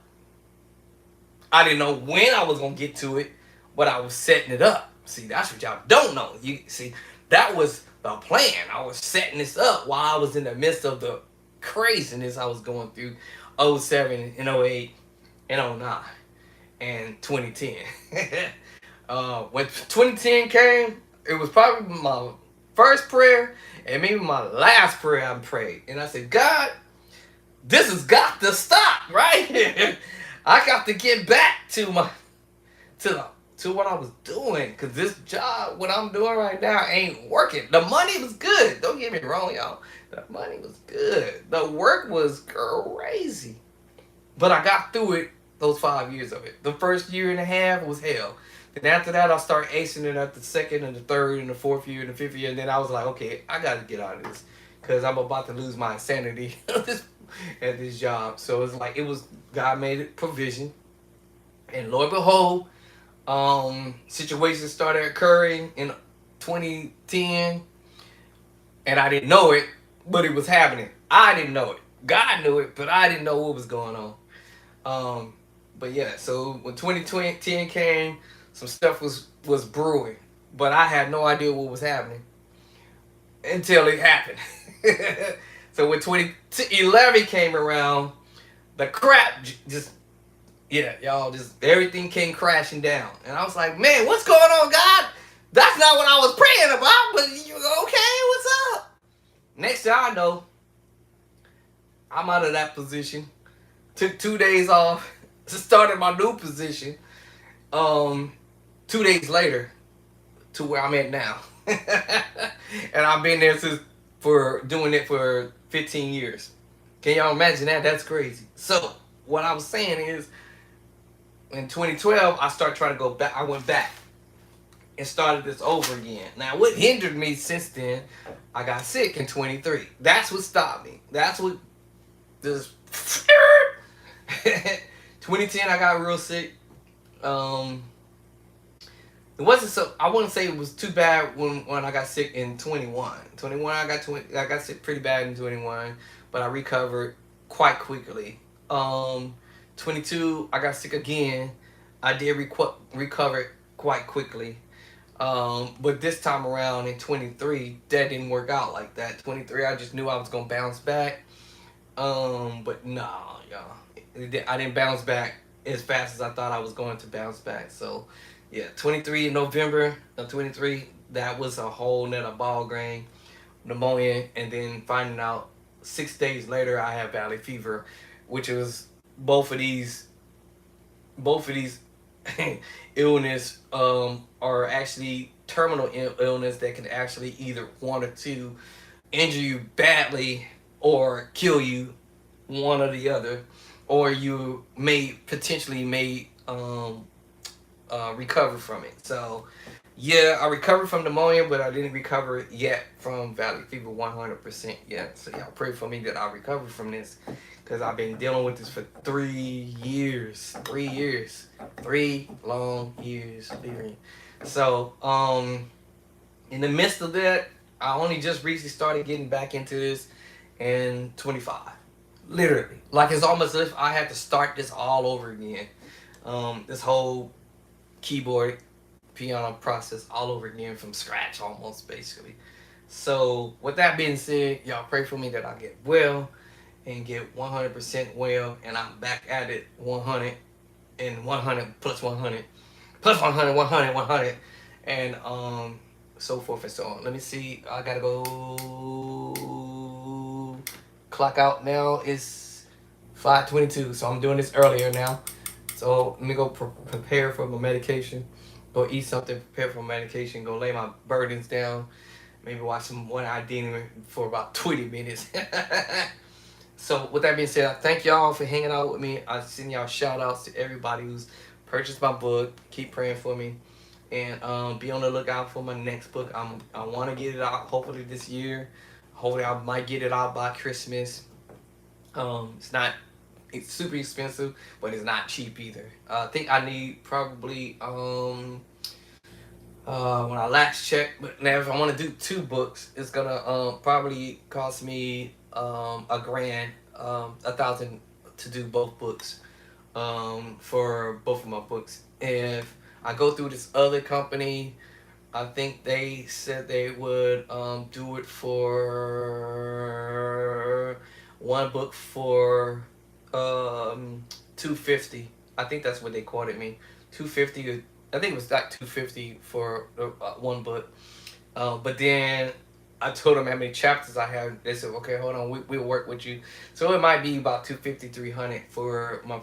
I didn't know when I was gonna get to it, but I was setting it up. See, that's what y'all don't know. You see, that was the plan. I was setting this up while I was in the midst of the craziness I was going through 07 and 08 and 09 and 2010. When 2010 came, it was probably my first prayer and maybe my last prayer I prayed. And I said, God, this has got to stop, right? I got to get back to what I was doing, because this job, what I'm doing right now, ain't working. The money was good. Don't get me wrong, y'all. The money was good. The work was crazy. But I got through it, those 5 years of it. The first year and a half was hell. Then after that, I started acing it at the second and the third and the fourth year and the fifth year. And then I was like, okay, I got to get out of this, because I'm about to lose my sanity at this job. So it's like, God made it provision. And Lord behold, situations started occurring in 2010, and I didn't know it, but it was happening. I didn't know it. God knew it, but I didn't know what was going on. But yeah, so when 2010 came, some stuff was brewing, but I had no idea what was happening. until it happened. So when 2011 came around, the crap just, yeah, y'all, just everything came crashing down. And I was like, man, what's going on, God? That's not what I was praying about, but you okay? What's up? Next thing I know, I'm out of that position. Took 2 days off, started my new position. 2 days later, to where I'm at now. And I've been there since for doing it for 15 years. Can y'all imagine that? That's crazy. So what I was saying is, in 2012, I started trying to go back. I went back and started this over again. Now, what hindered me since then? I got sick in 23. That's what stopped me. That's what this. 2010, I got real sick. It wasn't so. I wouldn't say it was too bad when I got sick in 21. 21, I got sick pretty bad in 21, but I recovered quite quickly. 22, I got sick again. I did recover quite quickly. But this time around in 23, that didn't work out like that. 23, I just knew I was gonna bounce back. But nah, y'all, I didn't bounce back as fast as I thought I was going to bounce back. So, yeah, 23 in November of 23, that was a whole nother ball game, pneumonia, and then finding out 6 days later I had valley fever, which was both of these illness are actually terminal illness that can actually either one or two injure you badly or kill you, one or the other, or you potentially may recover from it. So yeah, I recovered from pneumonia, but I didn't recover yet from valley fever 100% yet. So y'all pray for me that I recover from this, because I've been dealing with this for 3 years. 3 years. 3 long years. So, in the midst of that, I only just recently started getting back into this in 25. Literally. Like, it's almost as if I had to start this all over again. This whole keyboard, piano process all over again from scratch almost, basically. So, with that being said, y'all pray for me that I get well and get 100% well, and I'm back at it 100 and 100 plus 100 plus 100, 100, 100, and so forth and so on. Let me see. I gotta go clock out now. It's 5:22, so I'm doing this earlier now. So let me go prepare for my medication. Go eat something, prepare for my medication, go lay my burdens down, maybe watch some one-eyed demon for about 20 minutes. So with that being said, I thank y'all for hanging out with me. I send y'all shout outs to everybody who's purchased my book. Keep praying for me. And be on the lookout for my next book. I want to get it out hopefully this year. Hopefully I might get it out by Christmas. It's super expensive, but it's not cheap either. I think I need probably when I last checked, but now if I want to do 2 books, it's gonna probably cost me $1,000, $1,000 to do both books, for both of my books. If I go through this other company, I think they said they would do it for one book for $250. I think that's what they quoted me. $250. I think it was like $250 for one book. But then I told them how many chapters I have. They said, okay, hold on, we'll work with you. So it might be about $250, $300 for my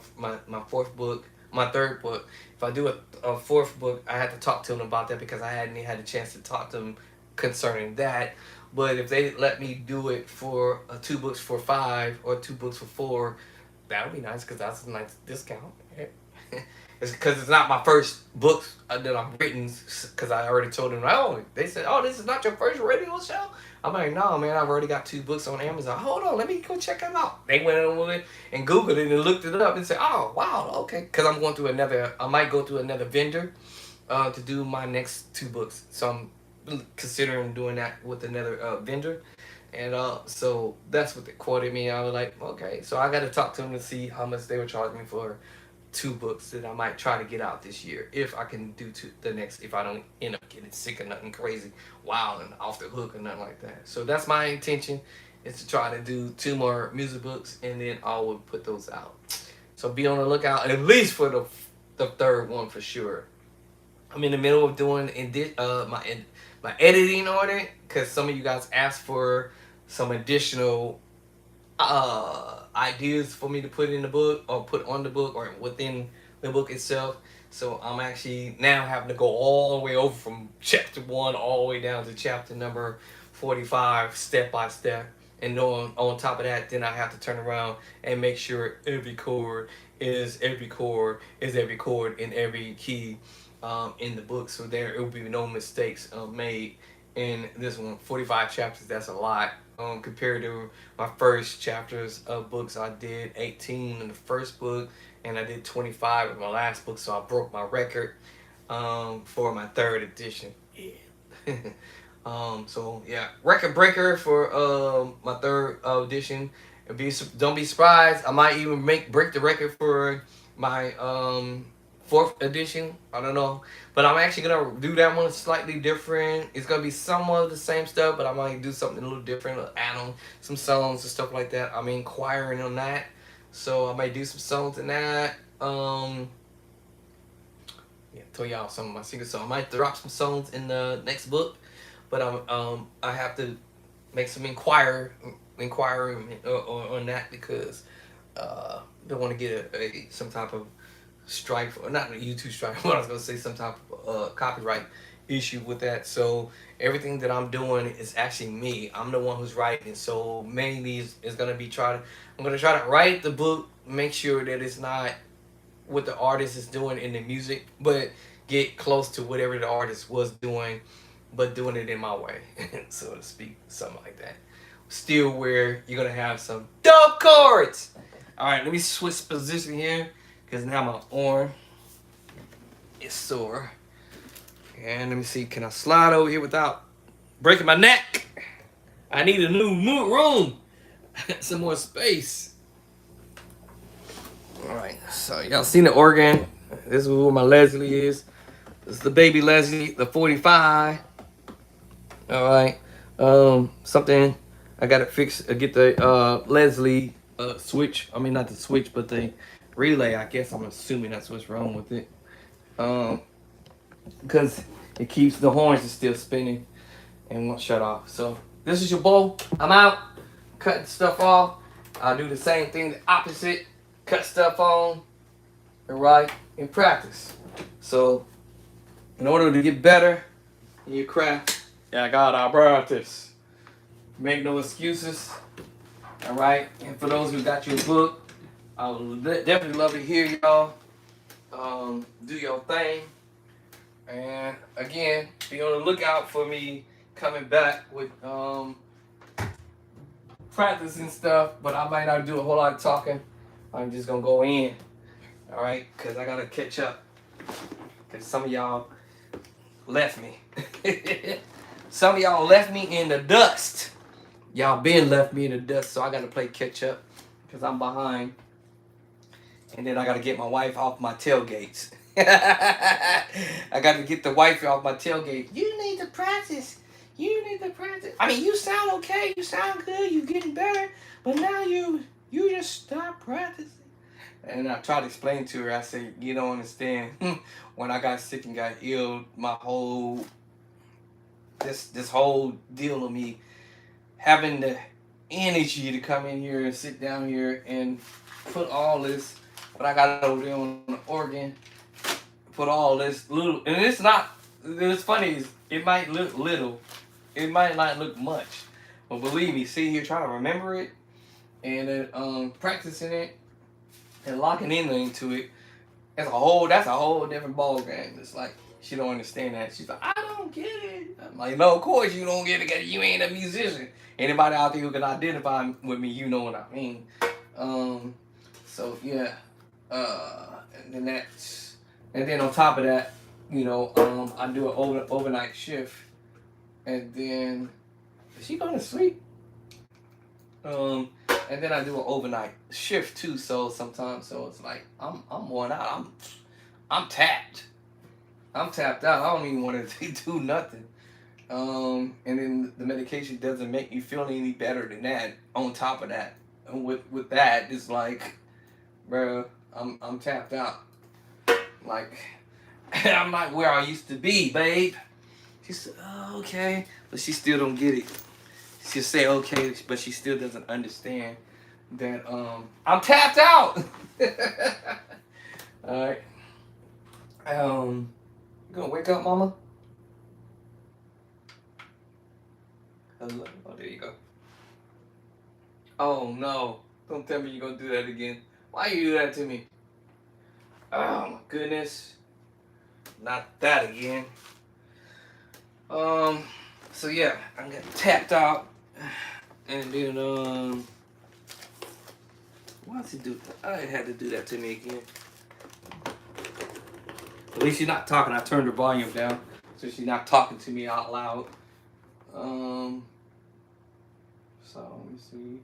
fourth book, my third book. If I do a fourth book, I had to talk to them about that because I hadn't had a chance to talk to them concerning that. But if they let me do it for 2 books for $5 or 2 books for $4, that would be nice because that's a nice discount. It's because it's not my first book that I've written, because I already told them, oh, they said, oh, this is not your first radio show? I'm like, no, man, I've already got 2 books on Amazon. Hold on, let me go check them out. They went over it and Googled it and looked it up and said, oh, wow, okay. Because I might go through another vendor to do my next 2 books. So I'm considering doing that with another vendor. And so that's what they quoted me. I was like, okay. So I got to talk to them to see how much they were charging me for 2 books that I might try to get out this year if I can do the next, if I don't end up getting sick or nothing crazy, wild and off the hook or nothing like that. So that's my intention, is to try to do 2 more music books, and then I will put those out. So be on the lookout at least for the third one for sure. I'm in the middle of doing my editing on it, because some of you guys asked for some additional ideas for me to put in the book, or put on the book, or within the book itself. So I'm actually now having to go all the way over from chapter 1 all the way down to chapter number 45, step by step. And on top of that, then I have to turn around and make sure every chord is every chord in every key in the book, so there will be no mistakes made in this one. 45 chapters, that's a lot. Compared to my first chapters of books, I did 18 in the first book, and I did 25 in my last book, so I broke my record for my 3rd edition. Yeah. So yeah, record breaker for my 3rd edition. Don't be surprised, I might even break the record for my 4th edition. I don't know, but I'm actually gonna do that one slightly different. It's gonna be somewhat the same stuff, but I might do something a little different, add on some songs and stuff like that. I'm inquiring on that, so I might do some songs in that. Yeah, tell y'all some of my secrets. So I might drop some songs in the next book, but I have to make some inquiry on that, because don't want to get some type of strike, or not a YouTube strike, but I was gonna say some type of copyright issue with that. So everything that I'm doing is actually me. I'm the one who's writing. So mainly is gonna be I'm gonna try to write the book, make sure that it's not what the artist is doing in the music, but get close to whatever the artist was doing, but doing it in my way, so to speak, something like that. Still where you're gonna have some dope chords. All right, let me switch position here, because now my arm is sore. And let me see, can I slide over here without breaking my neck? I need a new room, some more space. All right, so y'all seen the organ. This is where my Leslie is. This is the baby Leslie, the 45. All right, something I gotta fix, get the Leslie switch. I mean, not the switch, but the relay. I guess I'm assuming that's what's wrong with it. Because it keeps the horns is still spinning and won't shut off. So this is your bow. I'm out, cutting stuff off. I'll do the same thing, the opposite. Cut stuff on, and write in practice. So in order to get better in your craft, I gotta practice. Make no excuses. All right. And for those who got your book, I would definitely love to hear y'all do your thing. And again, be on the lookout for me coming back with practicing stuff, but I might not do a whole lot of talking. I'm just gonna go in, all right, because I gotta catch up, because some of y'all left me. Some of y'all left me in the dust. Y'all been left me in the dust, so I gotta play catch up, because I'm behind. And then I gotta get my wife off my tailgates. I gotta get the wife off my tailgate. You need to practice. You need to practice. I mean, you sound okay. You sound good. You getting better. But now you just stop practicing. And I tried to explain to her. I said, you don't understand. When I got sick and got ill, my whole this whole deal of me having the energy to come in here and sit down here and put all this, what I got over there on the organ, put all this little, and it's not, it's funny, it might look little, it might not look much, but believe me, sitting here trying to remember it, and then practicing it, and locking into it, that's a whole different ball game. It's like, she don't understand that. She's like, I don't get it. I'm like, no, of course you don't get it, because you ain't a musician. Anybody out there who can identify with me, you know what I mean. So yeah, and then on top of that, you know, I do an overnight shift, and then is she going to sleep? And then I do an overnight shift too, so sometimes, so it's like I'm worn out. I'm tapped. I'm tapped out. I don't even want to do nothing. And then the medication doesn't make me feel any better than that. On top of that, and with that, it's like, bro, I'm tapped out. Like, I'm not where I used to be, babe. She said, oh, okay, but she still don't get it. She'll say okay, but she still doesn't understand that I'm tapped out. All right. You gonna wake up, mama? Hello. Oh, there you go. Oh no! Don't tell me you're gonna do that again. Why you do that to me? Oh my goodness! Not that again. So yeah, I got tapped out, and then why does he do? I had to do that to me again. At least she's not talking. I turned her volume down, so she's not talking to me out loud. So let me see.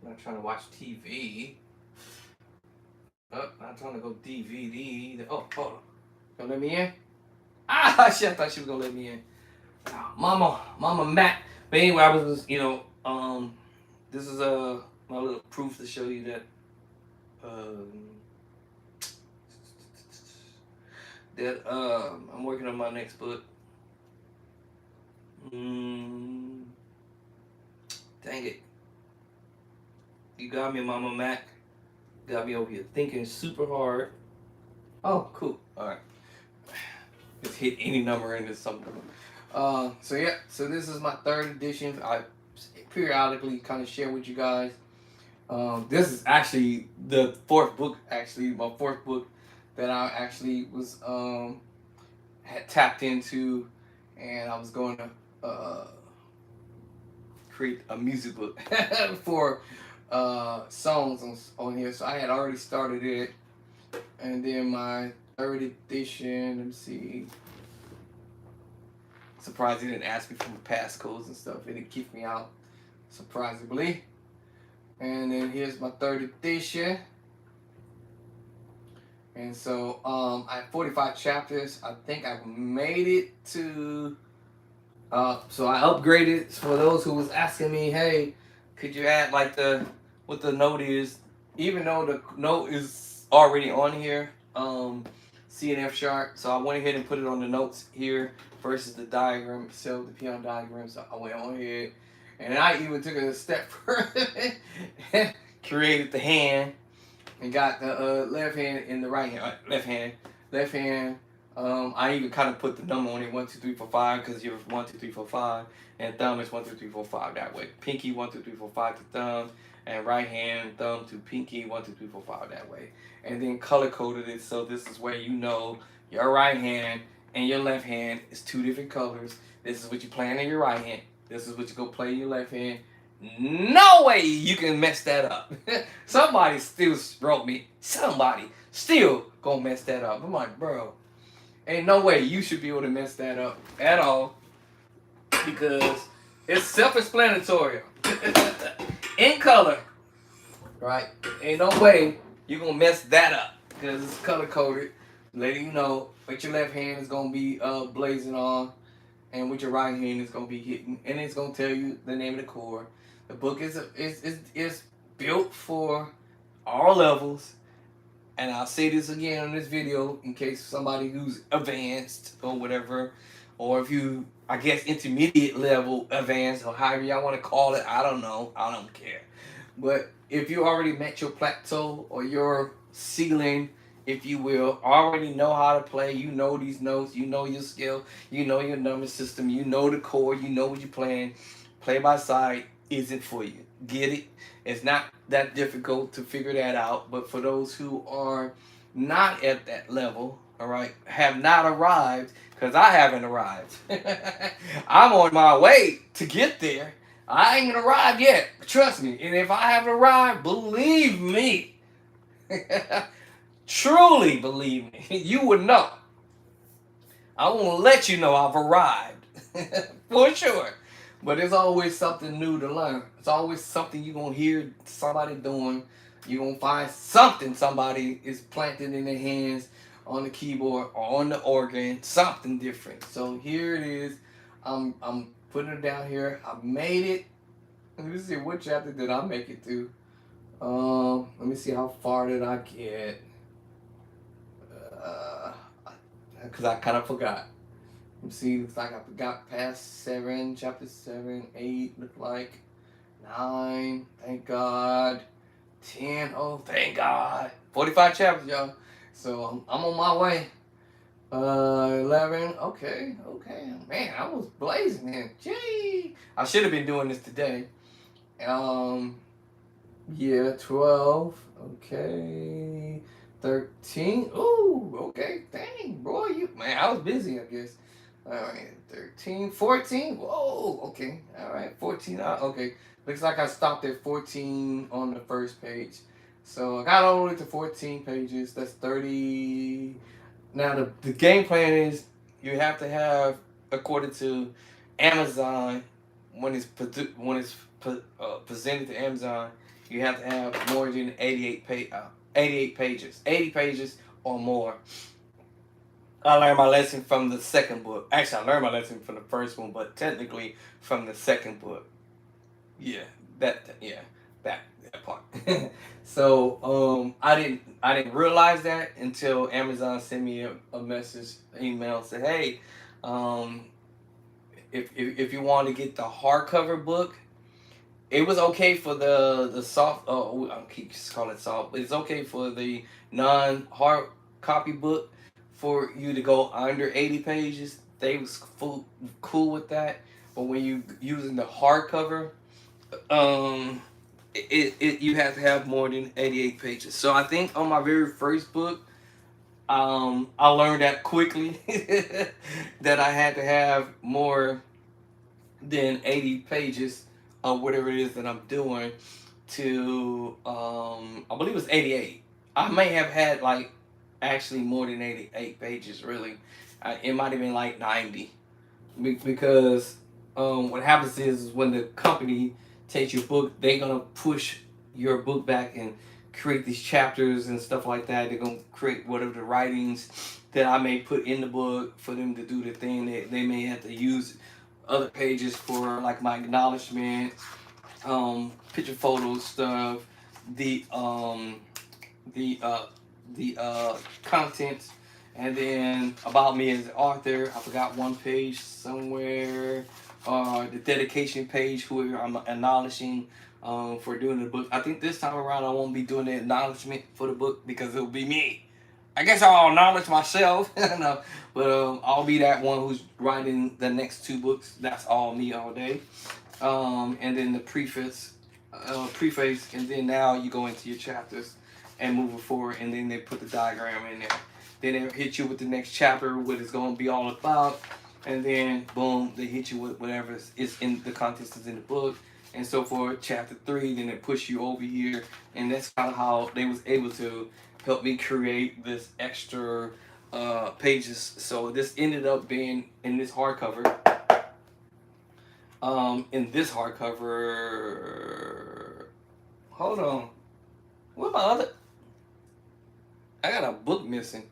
Not trying to watch TV. Oh, not trying to go DVD. Oh, hold on. Gonna let me in? Ah, shit! I thought she was gonna let me in. Oh, Mama Matt. But anyway, I was, this is my little proof to show you that I'm working on my next book. Dang it. You got me, Mama Mac. Got me over here thinking super hard. Oh, cool. Alright. Just hit any number into something. So yeah, so this is my third edition. I periodically kind of share with you guys. This is actually the fourth book, my fourth book that I actually was had tapped into, and I was going to create a music book for songs on here. So I had already started it, and then my third edition. Let me see. Surprised he didn't ask me for my passcodes and stuff. It didn't kick me out, surprisingly. And then here's my third edition. And so I have 45 chapters. I think I've made it to. So I upgraded. For those who was asking me, hey, could you add like what the note is? Even though the note is already on here, C and F sharp. So I went ahead and put it on the notes here versus the diagram itself, the piano diagram. So I went on here, and I even took it a step further, created the hand, and got the left hand in the right hand. Left hand. I even kind of put the number on it, 1, 2, 3, 4, 5, because you're 1, 2, 3, 4, 5, and thumb is 1, 2, 3, 4, 5 that way. Pinky 1, 2, 3, 4, 5 to thumb, and right hand thumb to pinky 1, 2, 3, 4, 5 that way. And then color coded it, so this is where you know your right hand and your left hand is two different colors. This is what you're playing in your right hand. This is what you go play in your left hand. No way you can mess that up. Somebody still wrote me. Somebody still gonna mess that up. I'm like, bro, ain't no way you should be able to mess that up at all, because it's self-explanatory. In color, right? Ain't no way you gonna mess that up, because it's color coded, letting you know what your left hand is gonna be blazing on, and what your right hand is gonna be hitting, and it's gonna tell you the name of the chord. The book is built for all levels, and I'll say this again on this video in case somebody who's advanced or whatever, or if you, I guess, intermediate level advanced, or however y'all want to call it, I don't know, I don't care. But if you already met your plateau or your ceiling, if you will, already know how to play, you know these notes, you know your skill, you know your number system, you know the chord, you know what you're playing, play by side isn't for you. Get it? It's not that difficult to figure that out, but for those who are not at that level, all right, have not arrived, because I haven't arrived. I'm on my way to get there. I ain't arrived yet. Trust me. And if I haven't arrived, believe me, truly believe me, you would know. I want to let you know I've arrived for sure. But there's always something new to learn. It's always something you're gonna hear somebody doing. You're gonna find something somebody is planting in their hands on the keyboard or on the organ, something different. So here it is. I'm putting it down here. I made it. Let me see, what chapter did I make it to? Let me see, how far did I get? Because I kind of forgot. Let me see, looks like I got past 7, chapter 7, 8, look like 9, thank God, 10, oh, thank God. 45 chapters, y'all. So I'm on my way. 11, okay, man, I was blazing in. Gee, I should have been doing this today. Yeah, 12, okay, 13, ooh, okay, dang, boy, man, I was busy, I guess. All right, 13, 14, whoa, okay, all right, 14, okay, looks like I stopped at 14 on the first page. So I got all the way to 14 pages, that's 30. Now the game plan is you have to have, according to Amazon, when it's presented to Amazon, you have to have more than 88 pages, 80 pages or more. I learned my lesson from the second book. Actually, I learned my lesson from the first one, but technically from the second book. Yeah, that part. So I didn't realize that until Amazon sent me a message, email, said, hey, um, if you want to get the hardcover book, it was okay for the soft. Oh, I keep calling it soft, but it's okay for the non-hard copy book for you to go under 80 pages. They was cool with that, but when you using the hardcover, um, you have to have more than 88 pages. So I think on my very first book, I learned that quickly that I had to have more than 80 pages of whatever it is that I'm doing to, I believe it was 88. I may have had like actually more than 88 pages, really. It might have been like 90. Because what happens is when the company takes your book, they're going to push your book back and create these chapters and stuff like that. They're going to create whatever the writings that I may put in the book for them to do the thing. They may have to use other pages for like my acknowledgement, picture photos stuff, the content, and then about me as an author. I forgot one page somewhere. The dedication page, whoever I'm acknowledging for doing the book. I think this time around I won't be doing the acknowledgement for the book because it'll be me. I guess I'll acknowledge myself, no, but I'll be that one who's writing the next 2 books. That's all me all day. And then the preface, and then now you go into your chapters and moving forward, and then they put the diagram in there. Then they hit you with the next chapter, what it's going to be all about, and then boom, they hit you with whatever is in the contents is in the book, and so forth. Chapter 3, then they push you over here, and that's kind of how they was able to help me create this extra pages. So this ended up being in this hardcover. In this hardcover, hold on, what my other? I got a book missing.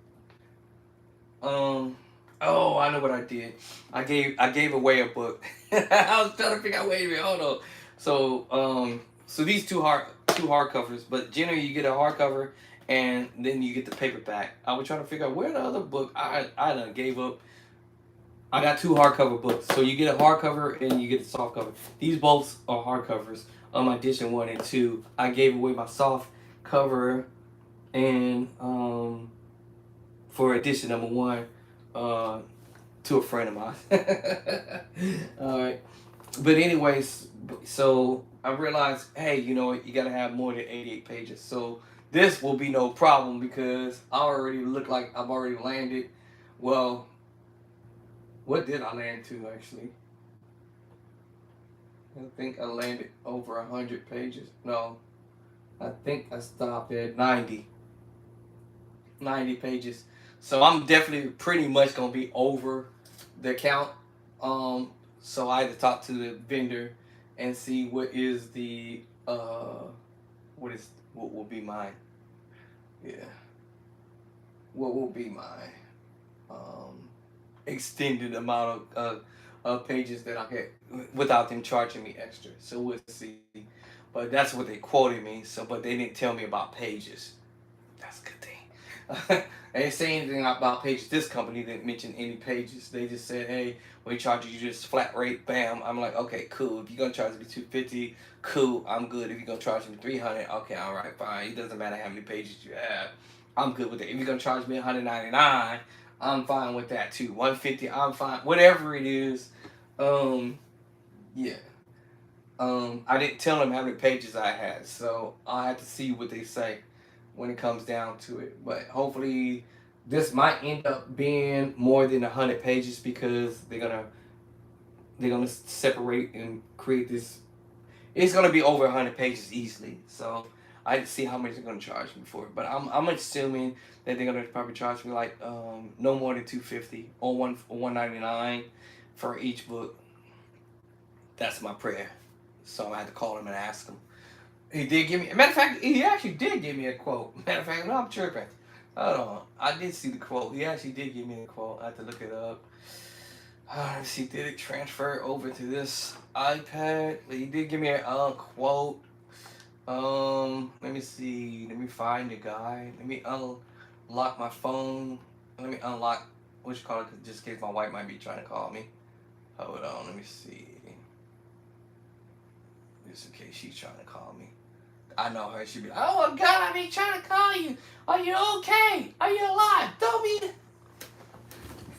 Oh, I know what I did. I gave away a book. I was trying to figure out. Wait a minute, hold on. So these two hardcovers, but generally you get a hardcover and then you get the paperback. I was trying to figure out where the other book I done gave up. I got 2 hardcover books, so you get a hardcover and you get the soft cover. These both are hardcovers. Edition 1 and 2. I gave away my soft cover and for edition number 1 to a friend of mine. All right, but anyways, so I realized, hey, you know what, you gotta have more than 88 pages. So this will be no problem because I already look like I've already landed. Well, what did I land to actually? I think I landed over 100 pages. No, I think I stopped at 90 pages. So I'm definitely pretty much gonna be over the account. So I had to talk to the vendor and see what is the what will be my, yeah, what will be my um extended amount of pages that I get without them charging me extra. So we'll see. But that's what they quoted me. So, but they didn't tell me about pages. That's a good thing. They didn't say anything about pages. This company didn't mention any pages. They just said, "Hey, we charge you just flat rate." Bam. I'm like, okay, cool. If you're gonna charge me $250, cool. I'm good. If you're gonna charge me $300, okay, all right, fine. It doesn't matter how many pages you have. I'm good with it. If you're gonna charge me $199, I'm fine with that too. $150, I'm fine. Whatever it is, yeah. I didn't tell them how many pages I had, so I have to see what they say when it comes down to it. But hopefully, this might end up being more than 100 pages because they're gonna separate and create this. It's gonna be over 100 pages easily. So I have to see how much they're gonna charge me for it. But I'm assuming that they're gonna probably charge me like no more than $250 or $199 for each book. That's my prayer. So I'm gonna have to call him and ask him. He did give me. Matter of fact, he actually did give me a quote. Matter of fact, no, I'm tripping. Hold on, I did see the quote. He actually did give me a quote. I have to look it up. Let's see, did it transfer over to this iPad? But he did give me a quote. Let me see. Let me find the guy. Let me unlock my phone. Let me unlock which call it, just in case my wife might be trying to call me. Hold on, let me see. Just in case she's trying to call me. I know her. She'd be like, "Oh my God, I've been trying to call you. Are you okay? Are you alive? Don't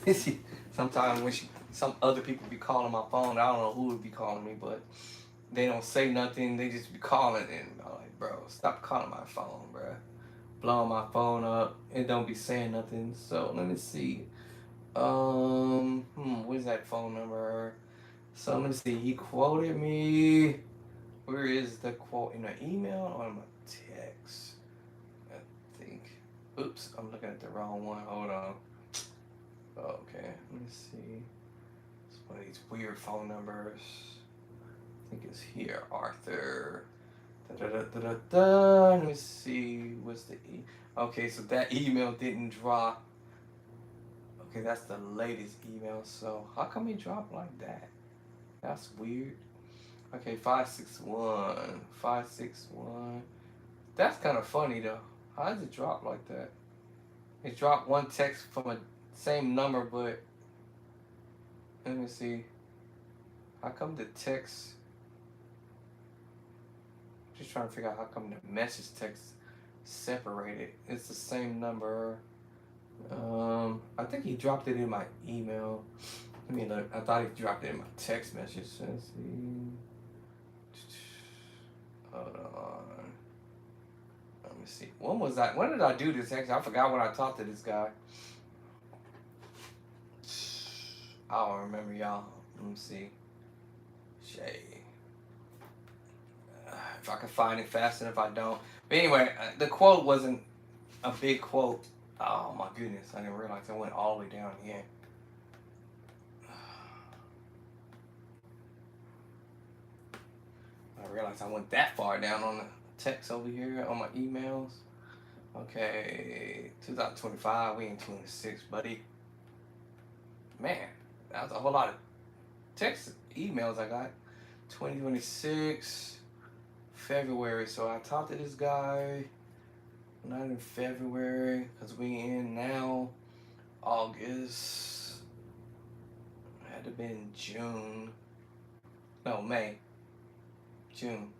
be." Sometimes when some other people be calling my phone, I don't know who would be calling me, but they don't say nothing. They just be calling, and I'm like, "Bro, stop calling my phone, bro. Blowing my phone up and don't be saying nothing." So let me see. Where's that phone number? So let me see. He quoted me. Where is the quote, in the email or in my text? I think. Oops, I'm looking at the wrong one. Hold on. Okay, let me see. It's one of these weird phone numbers. I think it's here, Arthur. Da, da, da, da, da, da. Let me see. What's the Okay, so that email didn't drop. Okay, that's the latest email. So how come it dropped like that? That's weird. Okay, 561. 561. That's kind of funny though. How does it drop like that? It dropped one text from a same number, but let me see. How come the text? Just trying to figure out how come the message text separated. It's the same number. I think he dropped it in my email. Let me look. I thought he dropped it in my text message. Let's see. Hold on. Let me see. When was that? When did I do this? Actually, I forgot when I talked to this guy. I don't remember, y'all. Let me see. Shay. If I can find it fast enough, I don't. But anyway, the quote wasn't a big quote. Oh my goodness, I didn't realize I went all the way down here. I realized I went that far down on the text over here on my emails. Okay, 2025, we in 26, buddy. Man, that was a whole lot of text emails I got. 2026, February. So I talked to this guy, not in February, because we in now August. It had to be in June. No, May. June.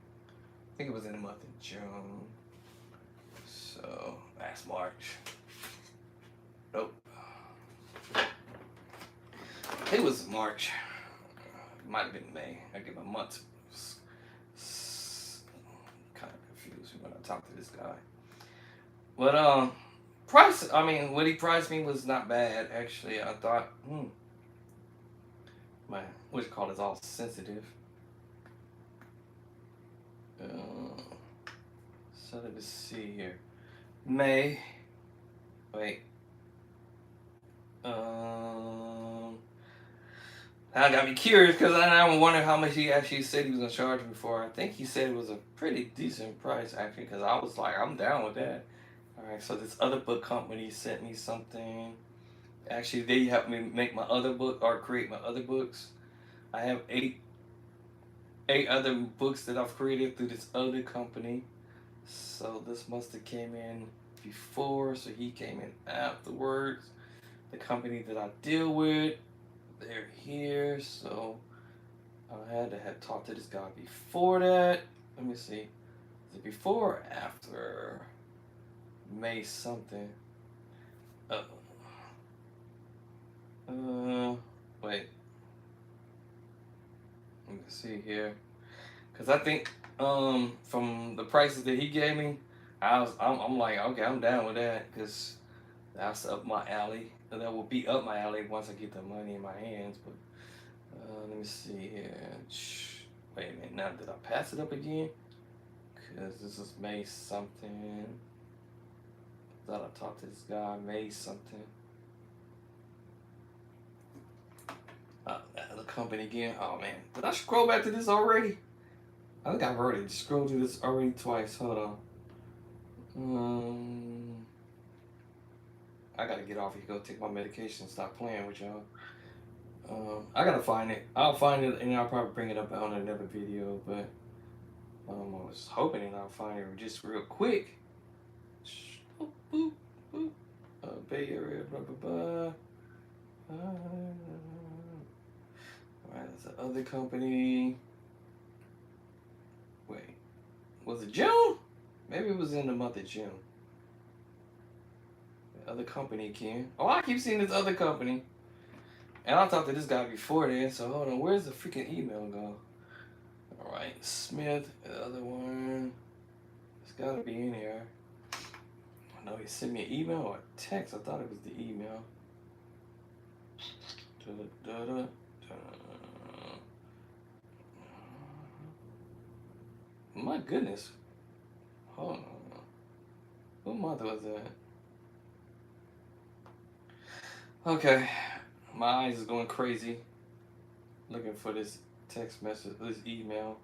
I think it was in the month of June. So that's March. Nope. It was March. It might have been May. I get my months kind of confused when I talked to this guy. But price. I mean, what he priced me was not bad actually. I thought, my what you call it is all sensitive. So let me see here. May. Wait. I got me curious because I'm wondering how much he actually said he was gonna charge me for. I think he said it was a pretty decent price actually, because I was like, I'm down with that. All right, so this other book company sent me something. Actually, they helped me make my other book or create my other books. I have eight other books that I've created through this other company. So this must have came in before, so he came in afterwards. The company that I deal with, they're here, so I had to have talked to this guy before that. Let me see. Is it before or after May something? Wait. Let me see here. Cause I think from the prices that he gave me, I'm like, okay, I'm down with that, cause that's up my alley. That will be up my alley once I get the money in my hands. But let me see here. Wait a minute, now did I pass it up again? Cause this is May something. Thought I talked to this guy May something. The company again. Oh man, did I scroll back to this already? I think I've already scrolled through this already twice. Hold on. I gotta get off here, go take my medication, stop playing with y'all. I gotta find it. I'll find it and I'll probably bring it up on another video, but I was hoping that I'll find it just real quick. Boop, boop, boop. Bay Area, blah, blah, blah. Alright, that's the other company. Wait, was it June? Maybe it was in the month of June. The other company again. Oh, I keep seeing this other company. And I talked to this guy before then, so hold on, where's the freaking email go? Alright, Smith, the other one. It's gotta be in here. I know he sent me an email or a text. I thought it was the email. My goodness. Hold on. What month was that? Okay. My eyes is going crazy looking for this text message, this email.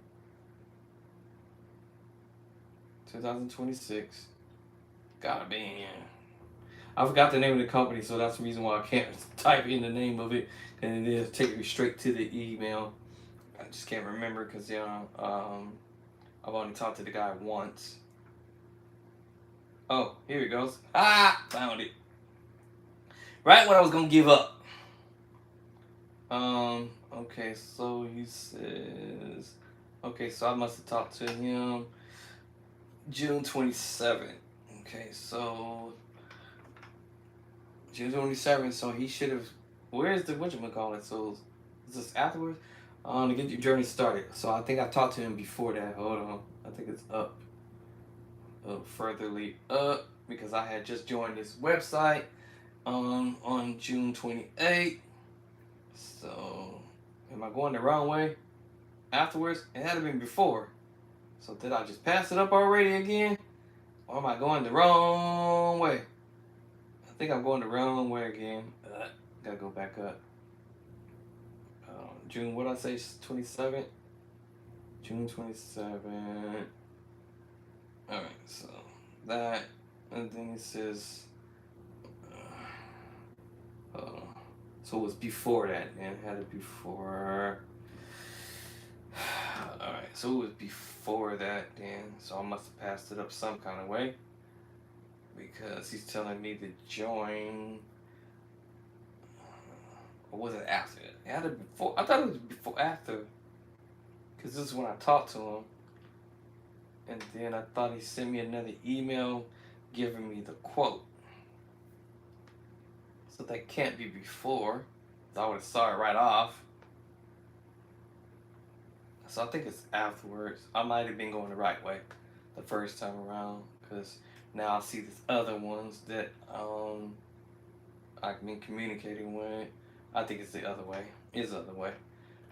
2026. Gotta be in here. I forgot the name of the company, so that's the reason why I can't type in the name of it, and it'll take me straight to the email. I just can't remember because I've only talked to the guy once. Oh, here it goes. Ah, found it. Right when I was gonna give up. Okay, so he says, okay, so I must have talked to him June 27th. Okay, so June 27th, so he should have, where's the whatchamacallit? So is this afterwards? To get your journey started. So I think I talked to him before that. Hold on. I think it's up furtherly up, because I had just joined this website on June 28th. So am I going the wrong way afterwards? It had to be before. So did I just pass it up already again? Or am I going the wrong way? I think I'm going the wrong way again. Gotta go back up. June, what did I say? 27th? June 27th. Alright, so that, and then it says, so it was before that, man. It had it before. Alright, so it was before that then. So I must have passed it up some kind of way, because he's telling me to join. Or was it after? It had it before. I thought it was before, after, because this is when I talked to him. And then I thought he sent me another email giving me the quote. So that can't be before. I would have saw it right off. So I think it's afterwards. I might have been going the right way the first time around, because now I see these other ones that I've been communicating with. I think it's the other way. It's the other way.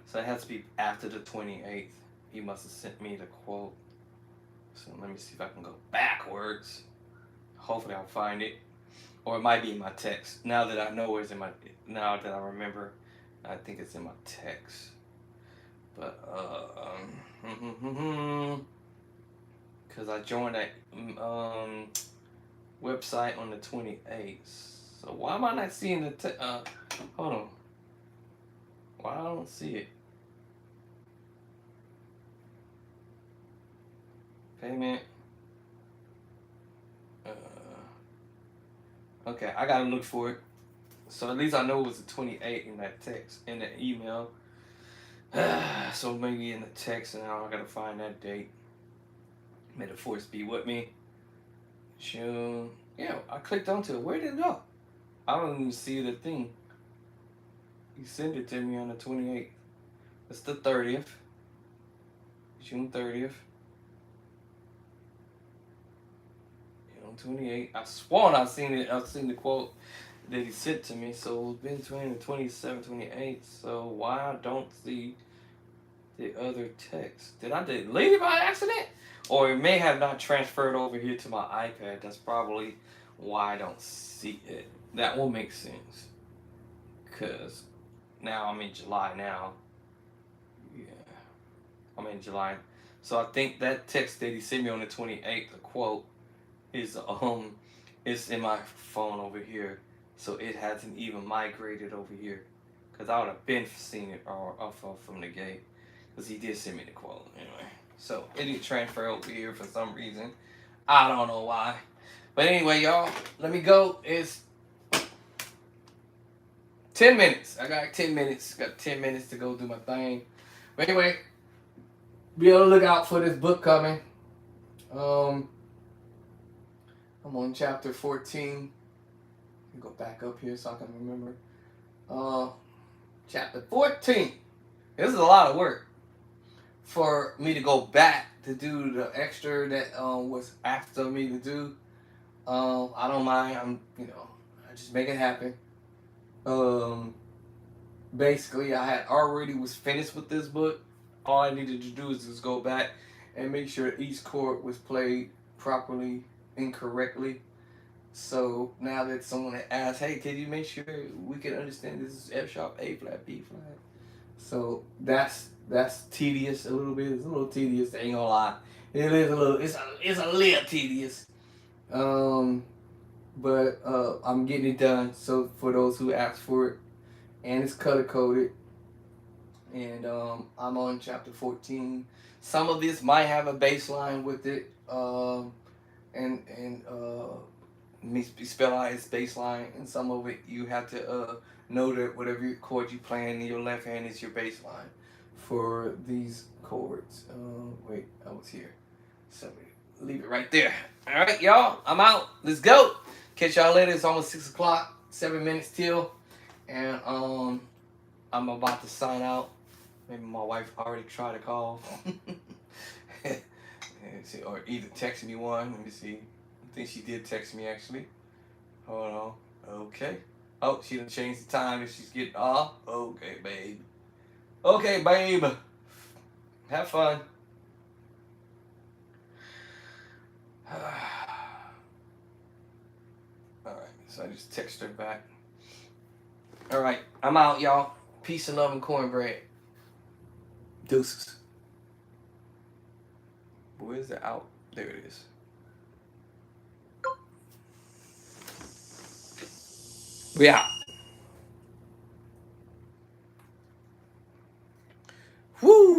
So it has to be after the 28th. He must have sent me the quote. So let me see if I can go backwards. Hopefully I'll find it. or it might be in my text. Now that I know it's in my, now that I remember, I think it's in my text. But because I joined that website on the 28th. So why am I not seeing the? Hold on. Why I don't see it? Payment. Okay, I gotta look for it. So at least I know it was the 28th in that text, in the email. So maybe in the text, and now I gotta find that date. May the force be with me. June. Yeah, I clicked onto it. Where did it go? I don't even see the thing. You sent it to me on the 28th. It's the 30th. June 30th. June 28th. I sworn I seen it. I seen the quote that he sent to me. So it's been between the 27th, 28th. So why I don't see the other text? Did I delete it by accident? Or it may have not transferred over here to my iPad. That's probably why I don't see it. That will make sense. Because now I'm in July now. Yeah. I'm in July. So I think that text that he sent me on the 28th, the quote, is it's in my phone over here. So it hasn't even migrated over here. Because I would have been seeing it off from the gate. Because he did send me the quote anyway. So it didn't transfer over here for some reason. I don't know why. But anyway, y'all, let me go. It's 10 minutes. I got 10 minutes. Got 10 minutes to go do my thing. But anyway, be on the lookout for this book coming. I'm on chapter 14. Let me go back up here so I can remember. Chapter 14. This is a lot of work for me to go back to do the extra that was after me to do. I don't mind. I just make it happen. Basically, I had already was finished with this book. All I needed to do is just go back and make sure each chord was played properly and correctly. So now that someone asked, hey, can you make sure we can understand this is F sharp, A flat, B flat? So that's tedious a little bit. It's a little tedious. I ain't gonna lie. It is a little. It's a little tedious. But I'm getting it done. So for those who asked for it, and it's color coded. And I'm on chapter 14. Some of this might have a bass line with it. Me spell out its bass line, and some of it you have to know that whatever chord you playing in your left hand is your bass line for these chords. Wait, I was here. So leave it right there. All right, y'all, I'm out. Let's go. Catch y'all later. It's almost 6 o'clock. 7 minutes till, and I'm about to sign out. Maybe my wife already tried to call. Or either text me one. Let me see. I think she did text me actually. Hold on. Okay. Oh, she done changed the time if she's getting off. Okay, babe. Okay, babe. Have fun. Alright, so I just text her back. Alright, I'm out, y'all. Peace and love and cornbread. Deuces. Where's the out? There it is. We out.